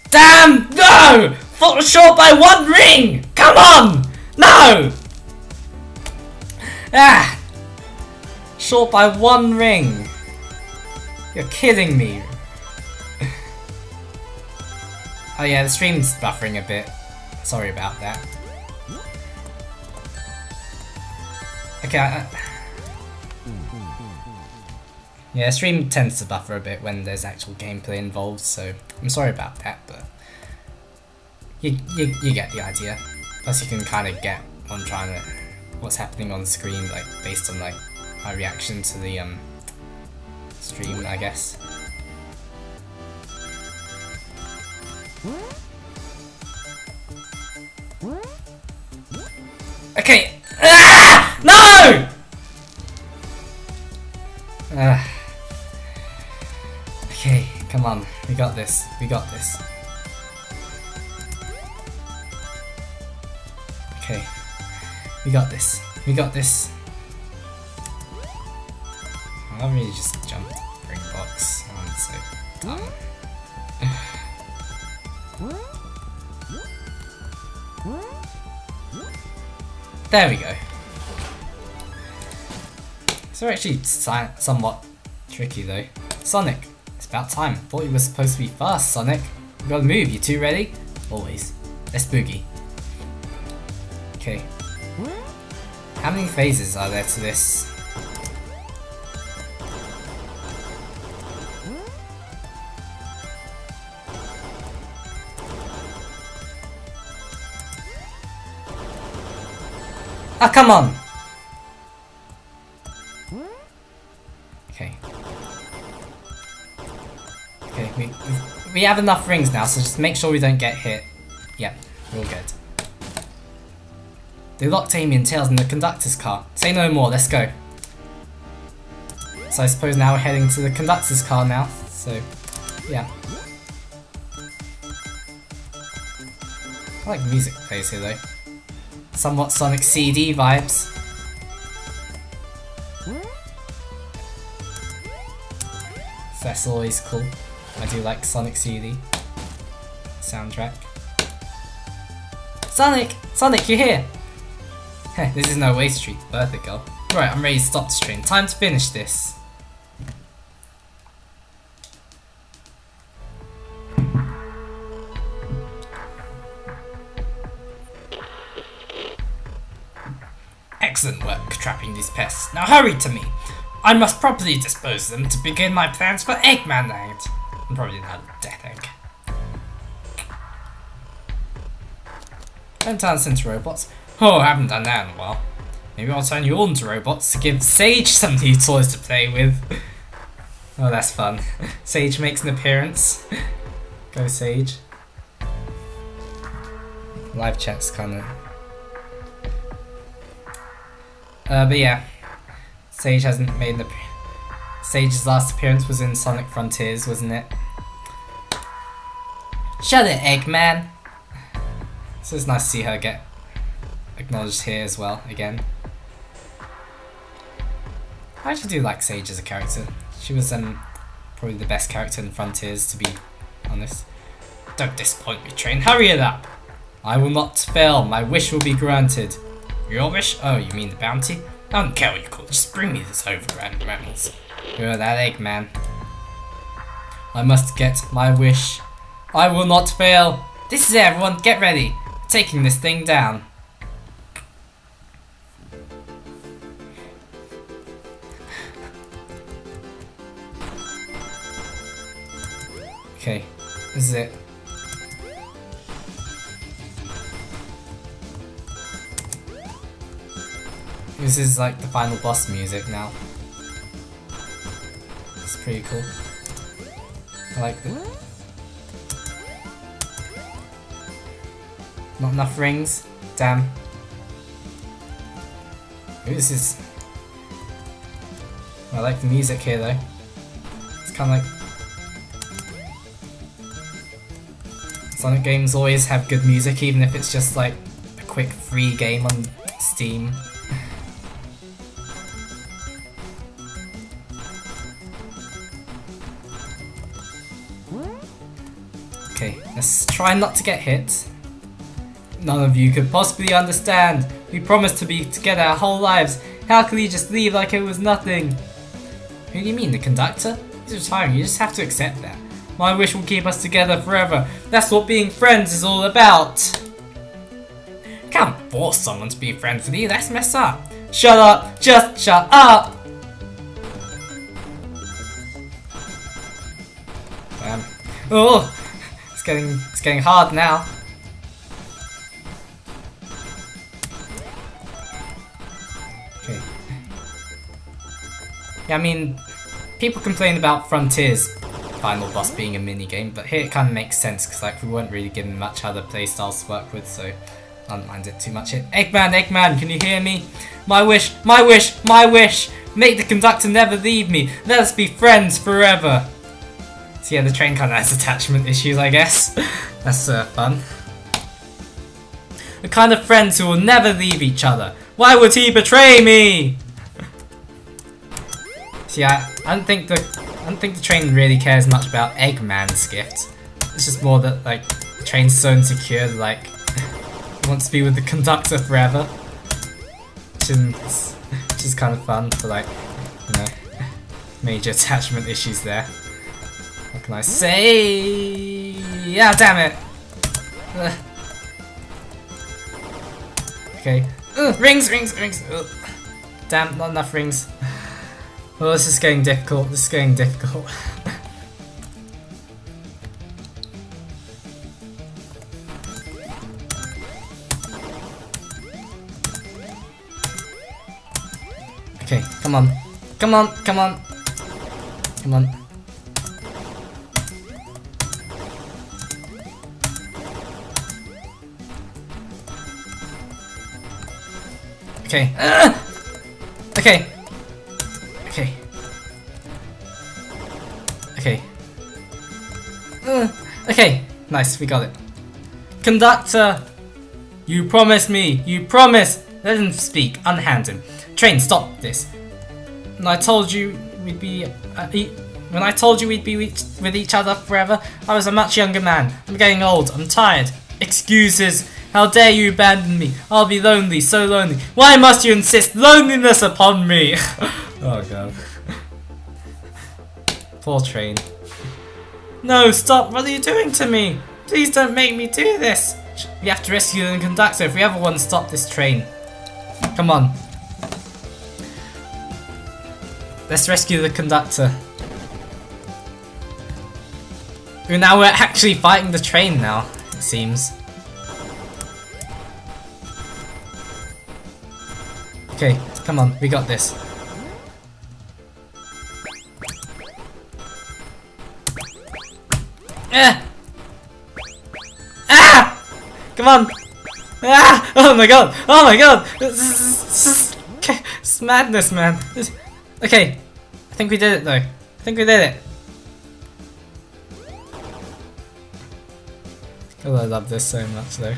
Speaker 1: Damn! No! Fall short by one ring! Come on! No! Ah! Short by one ring. You're kidding me. Oh yeah, the stream's buffering a bit. Sorry about that. Okay, yeah, stream tends to buffer a bit when there's actual gameplay involved, so I'm sorry about that, but you get the idea. Plus you can kind of get what I'm trying to, what's happening on screen, like based on like my reaction to the stream, I guess. Okay. Ah! No! Okay, come on. We got this. We got this. Okay. We got this. We got this. I really just jumped ring box. I'm so dumb. There we go. So actually somewhat tricky though. Sonic, it's about time. Thought you were supposed to be fast, Sonic. You gotta move, you two ready? Always. Let's boogie. Okay. How many phases are there to this? Ah, come on! Okay. Okay, we have enough rings now, so just make sure we don't get hit. Yep, we're all good. They locked Amy and Tails in the conductor's car. Say no more, let's go. So I suppose now we're heading to the conductor's car now, so yeah. I like music plays here though. Somewhat Sonic CD vibes. So that's always cool. I do like Sonic CD soundtrack. Sonic! Sonic, you're here! Heh, this is no waste treat, birthday girl. Right, I'm ready to stop the stream. Time to finish this. Excellent work trapping these pests. Now hurry to me. I must properly dispose of them to begin my plans for Eggman Night. I'm probably not a death egg. Don't turn us into robots. Oh, I haven't done that in a while. Maybe I'll turn you all into robots to give Sage some new toys to play with. Oh, that's fun. Sage makes an appearance. Go Sage. Live chat's kinda... but yeah. Sage hasn't made an Sage's last appearance was in Sonic Frontiers, wasn't it? Shut it, Eggman! So it's nice to see her get acknowledged here as well, again. I actually do like Sage as a character. She was probably the best character in Frontiers, to be honest. Don't disappoint me, Train. Hurry it up! I will not fail. My wish will be granted. Your wish? Oh, you mean the bounty? I don't care what you call it. Just bring me this overgrown animals. You're that Eggman. I must get my wish. I will not fail. This is it, everyone. Get ready. I'm taking this thing down. Okay, this is it. This is like the final boss music now. It's pretty cool. I like it. Not enough rings? Damn. Ooh, this is... I like the music here though. It's kind of like... Sonic games always have good music, even if it's just like a quick free game on Steam. Okay, let's try not to get hit. None of you could possibly understand. We promised to be together our whole lives. How could he just leave like it was nothing? Who do you mean, the conductor? He's retiring, you just have to accept that. My wish will keep us together forever. That's what being friends is all about. Can't force someone to be friends with you, that's messed up. Shut up, just shut up! Damn. Oh! It's getting hard now. Yeah, I mean, people complain about Frontier's final boss being a minigame, but here it kind of makes sense because like we weren't really given much how the playstyles to work with, so I don't mind it too much here. Eggman, Eggman, can you hear me? My wish, my wish, my wish! Make the conductor never leave me. Let us be friends forever. So yeah, the train kind of has attachment issues, I guess. That's fun. The kind of friends who will never leave each other. Why would he betray me? So yeah, I don't think the train really cares much about Eggman's gift. It's just more that like the train's so insecure that like it wants to be with the conductor forever. Which is kind of fun for like, you know, major attachment issues there. What can I say? Yeah, damn it! Okay. Rings, rings, rings! Damn, not enough rings. Well, this is getting difficult. This is getting difficult. Okay, come on. Come on, come on. Come on. Okay. Okay. Okay. Okay. Okay. Nice, we got it. Conductor! You promised me! You promised! Let him speak. Unhand him. Train, stop this. When I told you we'd be with each other forever, I was a much younger man. I'm getting old. I'm tired. Excuses. How dare you abandon me? I'll be lonely, so lonely. Why must you insist loneliness upon me? Oh god. Poor train. No, stop! What are you doing to me? Please don't make me do this. We have to rescue the conductor if we ever want to stop this train. Come on. Let's rescue the conductor. Now we're actually fighting the train now, it seems. Okay, come on, we got this. Ah! Ah! Come on! Ah! Oh my god! Oh my god! It's madness, man. Okay, I think we did it though. I think we did it. Oh, I love this so much though.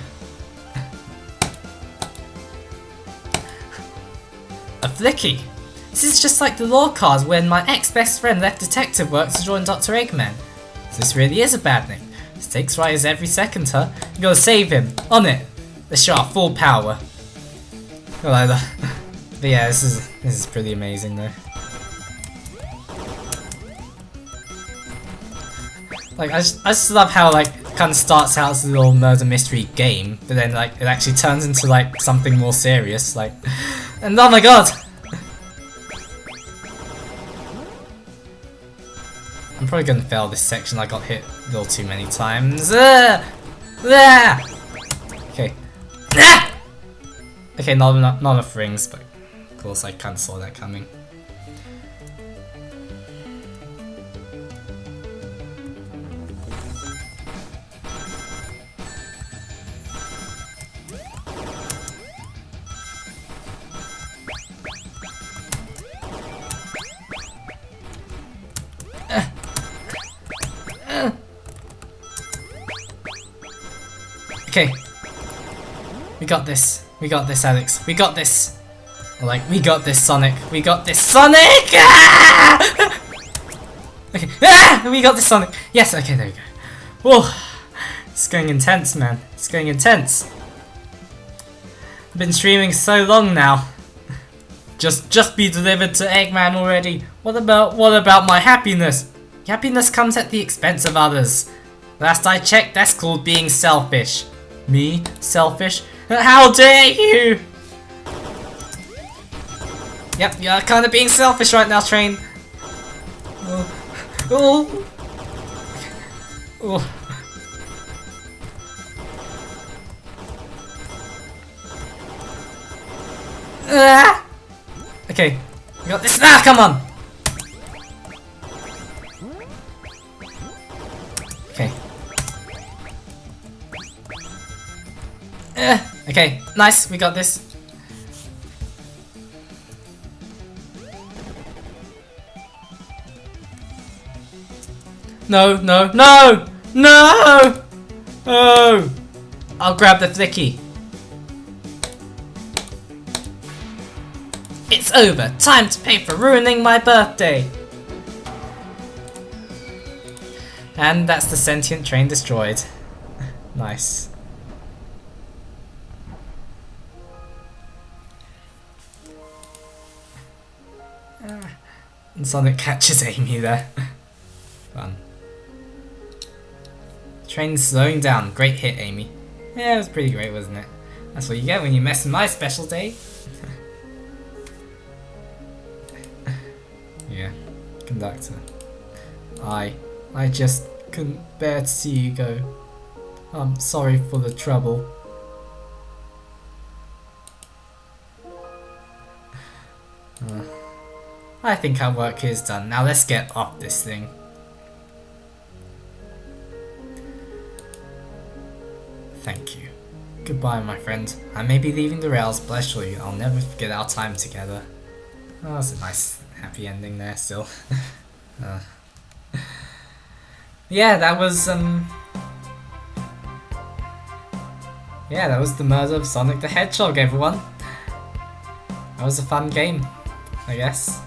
Speaker 1: A flicky! This is just like the law cards when my ex-best friend left detective work to join Dr. Eggman. So this really is a bad thing. Stakes rise every second, huh? You gotta save him. On it! Let's show our full power. But yeah, this is pretty amazing though. Like I just love how like it kind of starts out as a little murder mystery game, but then like it actually turns into like something more serious. Like, and oh my god! I'm probably gonna fail this section. I got hit a little too many times. Okay. Okay, not enough rings, but of course I kind of saw that coming. Okay. We got this. We got this, Alex. We got this. Or like, we got this, Sonic. We got this, Sonic! Ah! Okay. Ah! We got this, Sonic. Yes, okay, there we go. Whoa. It's going intense, man. It's going intense. I've been streaming so long now. Just be delivered to Eggman already. What about my happiness? Happiness comes at the expense of others. Last I checked, that's called being selfish. Me? Selfish? How dare you! Yep, you're kind of being selfish right now, train. Oh. Oh. Ah! Okay, we got this. Ah, come on! Okay, nice, we got this. No, no, no! No! Oh! I'll grab the flicky. It's over! Time to pay for ruining my birthday! And that's the sentient train destroyed. Nice. And Sonic catches Amy there. Fun. Train's slowing down. Great hit, Amy. Yeah, it was pretty great, wasn't it? That's what you get when you mess with my special day. Yeah. Conductor. I just couldn't bear to see you go. I'm sorry for the trouble. I think our work here is done. Now let's get off this thing. Thank you. Goodbye, my friend. I may be leaving the rails, but I assure you I'll never forget our time together. Oh, that's a nice, happy ending there still. Yeah, that was, yeah, that was the murder of Sonic the Hedgehog, everyone. That was a fun game, I guess.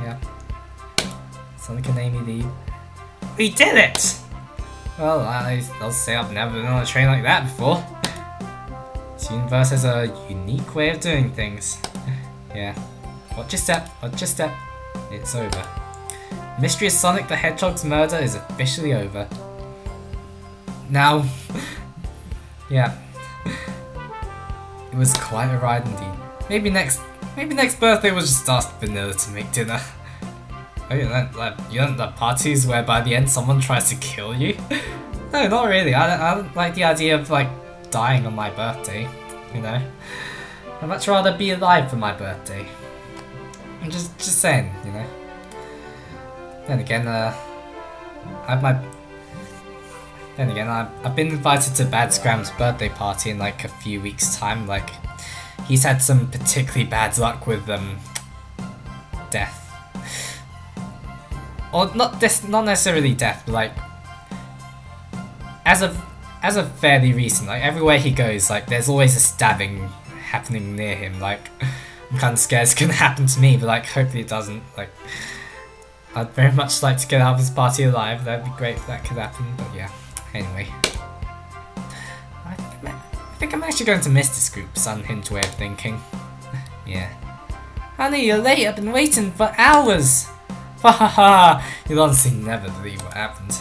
Speaker 1: Yeah. Sonic and Amy leave. We did it! Well, I'll say I've never been on a train like that before. This universe has a unique way of doing things. Yeah. Watch your step, watch your step. It's over. The mystery of Sonic the Hedgehog's murder is officially over. Now, yeah. It was quite a ride indeed. Maybe next birthday we'll just ask Vanilla to make dinner. Oh, you don't have parties where by the end someone tries to kill you? No, not really. I don't like the idea of like dying on my birthday, you know? I'd much rather be alive for my birthday. I'm just saying, you know? Then again, I've been invited to Bad Scram's birthday party in like a few weeks' time. Like, he's had some particularly bad luck with death. Or not necessarily death, but like as of fairly recent, like everywhere he goes, like there's always a stabbing happening near him. Like, I'm kind of scared it's gonna happen to me, but like hopefully it doesn't. Like, I'd very much like to get out of this party alive. That'd be great if that could happen. But yeah. Anyway, I think I'm actually going to miss this group's unhinged way of thinking. Yeah. Honey, you're late. I've been waiting for hours. Ha ha ha! You'll honestly never believe what happened.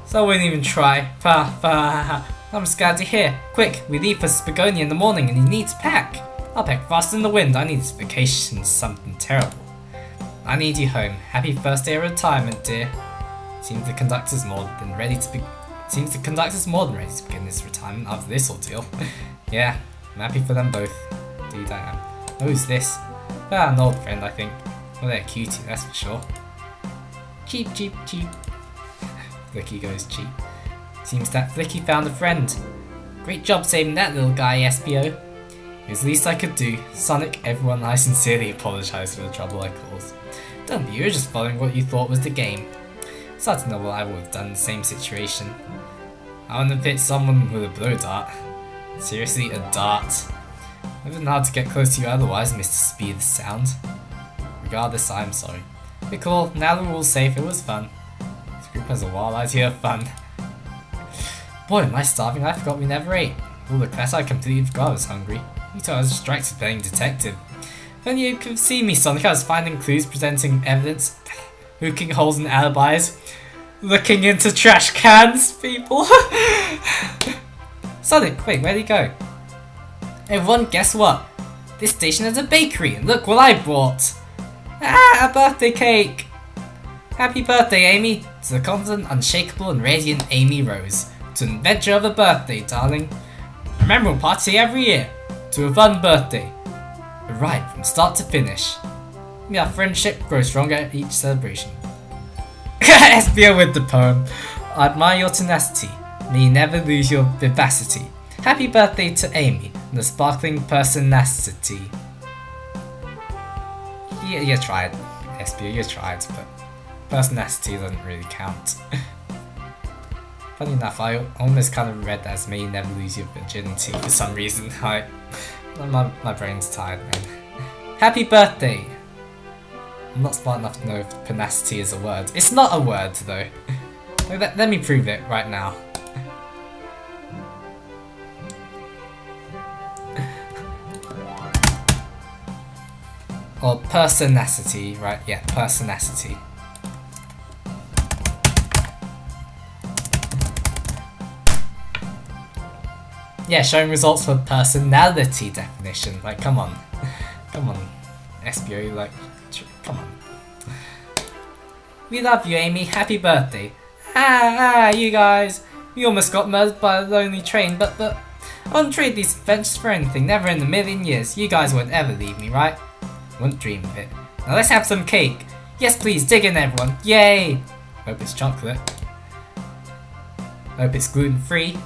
Speaker 1: So I wouldn't even try. Ha ha ha! I'm scared to hear. Quick, we leave for Spagonia in the morning and you need to pack. I'll pack faster than the wind. I need this vacation, something terrible. I need you home. Happy first day of retirement, dear. Seems the conductor's more than ready to begin his retirement after this ordeal. Yeah, I'm happy for them both. Indeed I am. Who's this? Ah, an old friend, I think. Well, they're cutie, that's for sure. Cheap, cheap, cheap. Flicky goes cheap. Seems that Flicky found a friend. Great job saving that little guy, SPO. It was the least I could do. Sonic, everyone, I sincerely apologise for the trouble I caused. Don't be, you were just following what you thought was the game. It's hard to know what I would have done in the same situation. I wouldn't have hit someone with a blow dart. Seriously, a dart. It would have been hard to get close to you otherwise, Mr. Speed the Sound. Regardless, I'm sorry. Be cool, now that we're all safe, it was fun. This group has a wild idea of fun. Boy, am I starving, I forgot we never ate. Oh, look, that's I completely forgot I was hungry. You thought I was distracted playing detective. If only you could see me, Sonic, I was finding clues, presenting evidence, hooking holes in alibis, looking into trash cans, people. Sonic, wait, where'd he go? Everyone, guess what? This station has a bakery, and look what I brought! Ah, a birthday cake! Happy birthday, Amy! To the confident, unshakable, and radiant Amy Rose. To an adventure of a birthday, darling. Remember, we'll party every year. To a fun birthday. A ride from start to finish. May our friendship grow stronger at each celebration. SBO with the poem. I admire your tenacity. May you never lose your vivacity. Happy birthday to Amy, the sparkling personacity. Yeah, you tried, SBO, you tried, but personacity doesn't really count. Funny enough, I almost kind of read that as may you never lose your virginity for some reason. My brain's tired, man. Happy birthday! I'm not smart enough to know if penacity is a word. It's not a word, though. Let me prove it right now. Or personacity, right? Yeah, personacity. Yeah, showing results for personality definition. Like, come on. Come on, SBO, like, come on. We love you, Amy. Happy birthday. You guys. We almost got murdered by a lonely train, but I wouldn't trade these adventures for anything. Never in a million years. You guys won't ever leave me, right? Wouldn't dream of it. Now let's have some cake. Yes, please, dig in, everyone. Yay! Hope it's chocolate. Hope it's gluten-free.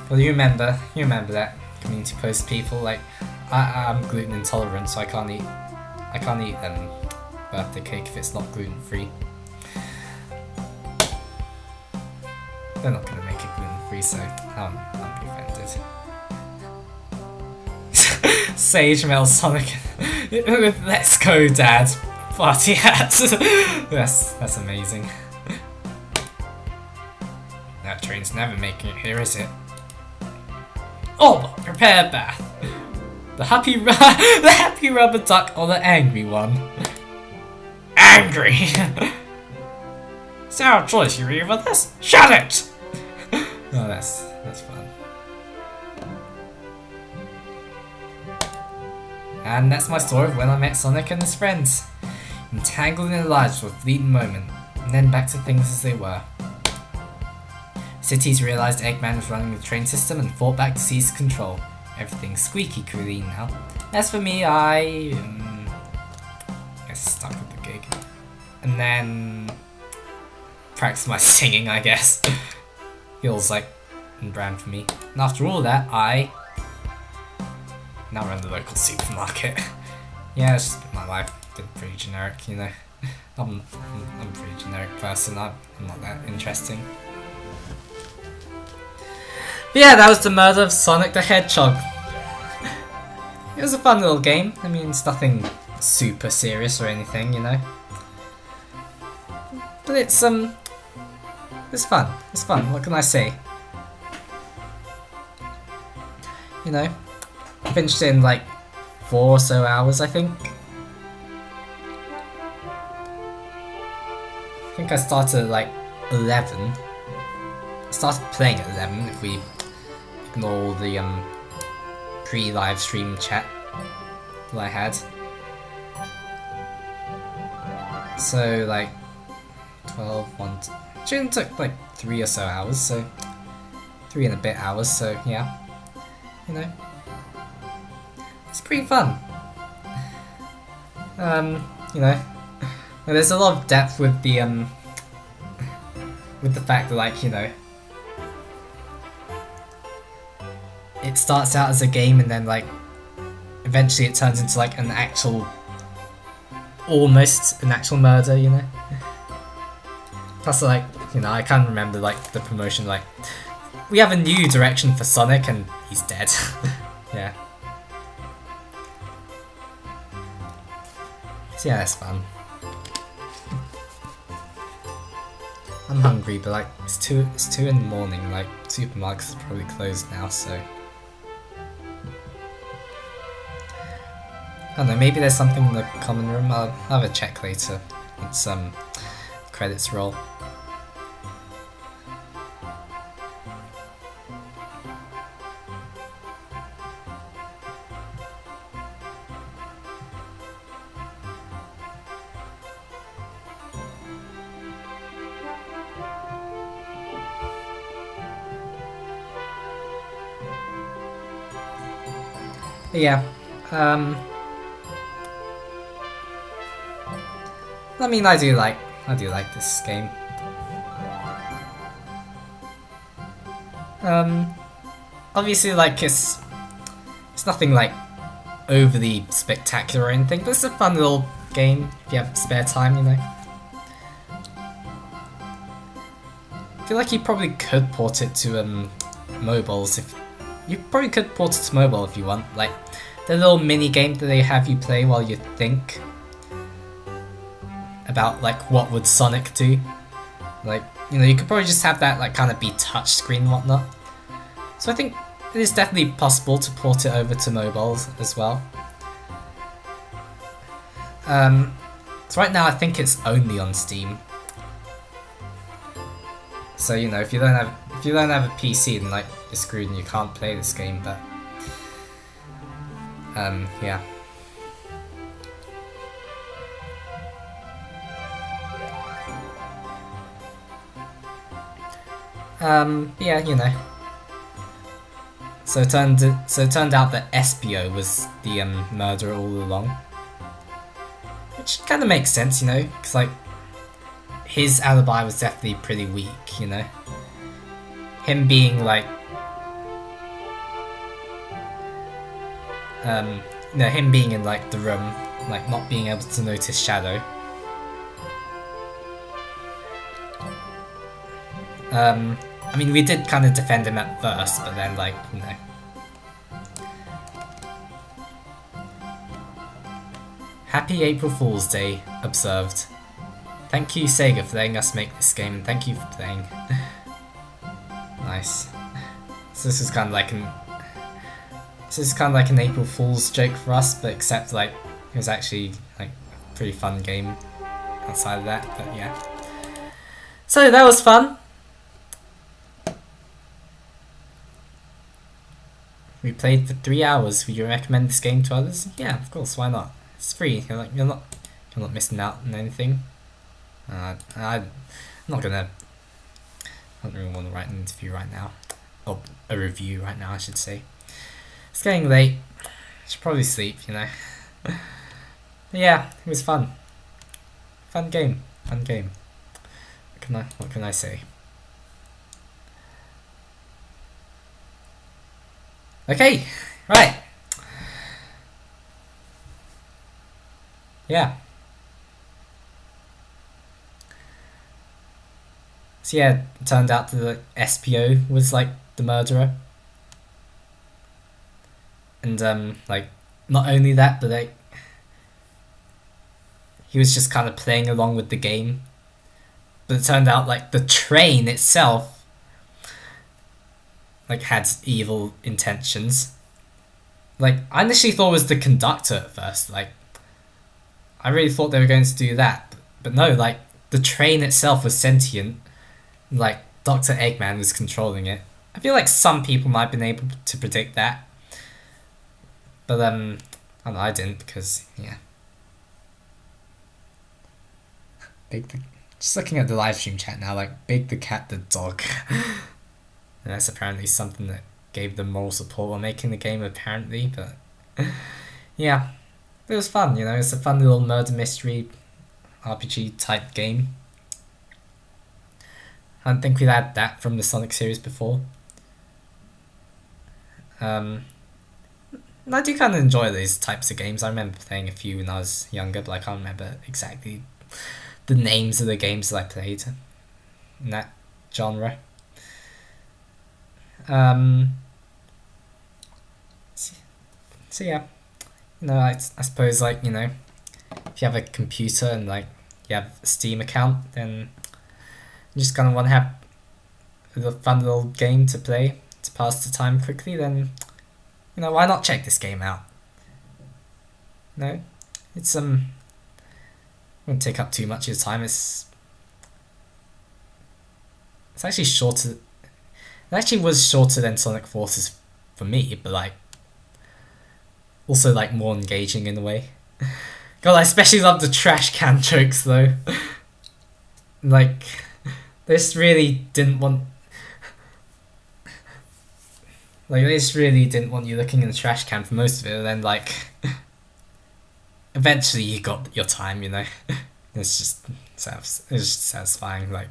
Speaker 1: Well, you remember that community post people, like, I'm gluten intolerant, so I can't eat birthday cake if it's not gluten free. They're not gonna make it gluten free, so I'll be offended. Sage Mel Sonic. Let's go, Dad. Party hat. That's amazing. That train's never making it here, is it? Oh, prepare bath. The happy rubber duck or the angry one? Angry! Sour choice, you read with this? Shut it! Oh, that's fun. And that's my story of when I met Sonic and his friends. Entangled in their lives for a fleeting moment, and then back to things as they were. Cities realised Eggman was running the train system and fought back to seize control. Everything's squeaky clean now. As for me, I guess stuck with the gig. And then practice my singing, I guess. Feels like in brand for me. And after all that, I now run the local supermarket. Yeah, it's just my life. Been pretty generic, you know. I'm a pretty generic person. I'm not that interesting. But yeah, that was the murder of Sonic the Hedgehog. It was a fun little game. I mean, it's nothing super serious or anything, you know. But it's fun. It's fun. What can I say? You know, I finished it in like 4 or so hours, I think. I think I started at like 11. I started playing at 11 if we ignore all the pre-live stream chat that I had. So like 12, 1, 2, it took like 3 or so hours, so 3 and a bit hours, so yeah. You know, it's pretty fun. You know, there's a lot of depth with the fact that, like, you know, it starts out as a game and then like eventually it turns into like an actual, almost an actual murder, you know. Plus, like, you know, I can't remember like the promotion, like, we have a new direction for Sonic and he's dead. Yeah. So yeah, that's fun. I'm hungry, but like it's 2 in the morning. Like supermarkets are probably closed now, so I don't know. Maybe there's something in the common room. I'll have a check later once credits roll. Yeah, I mean, I do like this game. Obviously, like, it's nothing, like, overly spectacular or anything, but it's a fun little game if you have spare time, you know. I feel like you probably could port it to, mobiles if... You probably could port it to mobile if you want, like, the little mini game that they have you play while you think about, like, what would Sonic do. Like, you know, you could probably just have that, like, kind of be touchscreen and whatnot. So I think it is definitely possible to port it over to mobiles as well. So right now I think it's only on Steam. So, you know, if you don't have a PC, then, like, you're screwed and you can't play this game, but yeah. Yeah, you know. So it turned out that Espio was the murderer all along, which kind of makes sense, you know, because like his alibi was definitely pretty weak, you know. Him being like, you know, him being in like the room, like not being able to notice Shadow. I mean, we did kind of defend him at first, but then, like, you know. Happy April Fool's Day, observed. Thank you, Sega, for letting us make this game, and thank you for playing. Nice. So this is kind of like an April Fool's joke for us, but except, like, it was actually, like, a pretty fun game outside of that, but yeah. So that was fun. We played for 3 hours. Would you recommend this game to others? Yeah, of course. Why not? It's free. You're not missing out on anything. I'm not gonna. I don't really want to write an interview right now, or a review right now, I should say. It's getting late. I should probably sleep. You know. But yeah, it was fun. Fun game. Fun game. What can I say? Okay, right. Yeah. So yeah, it turned out that the SPO was like the murderer. And like, not only that, but like, he was just kind of playing along with the game. But it turned out like the train itself like had evil intentions. Like, I initially thought it was the conductor at first. Like, I really thought they were going to do that, but no. Like, the train itself was sentient. Like, Dr. Eggman was controlling it. I feel like some people might have been able to predict that, but I don't know, I didn't, because yeah. Just looking at the live stream chat now, like, Big the Cat the Dog. And that's apparently something that gave them moral support while making the game, apparently, but yeah. It was fun, you know, it's a fun little murder mystery RPG type game. I don't think we've had that from the Sonic series before. And I do kind of enjoy these types of games. I remember playing a few when I was younger, but I can't remember exactly the names of the games that I played in that genre. So yeah, you know, I suppose, like, you know, if you have a computer and like you have a Steam account, then you just kind of want to have a fun little game to play to pass the time quickly, then, you know, why not check this game out? No, it's won't take up too much of your time. It's actually shorter. It actually was shorter than Sonic Forces for me, but like also like more engaging in a way. God, I especially love the trash can jokes though. Like, this really didn't want. Like, they just really didn't want you looking in the trash can for most of it, and then like eventually you got your time, you know. It's just satisfying, like.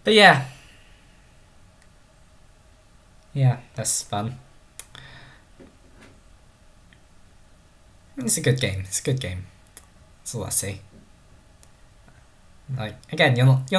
Speaker 1: But yeah. yeah, that's fun. It's a good game. It's a good game. That's all I say. Like again, you're not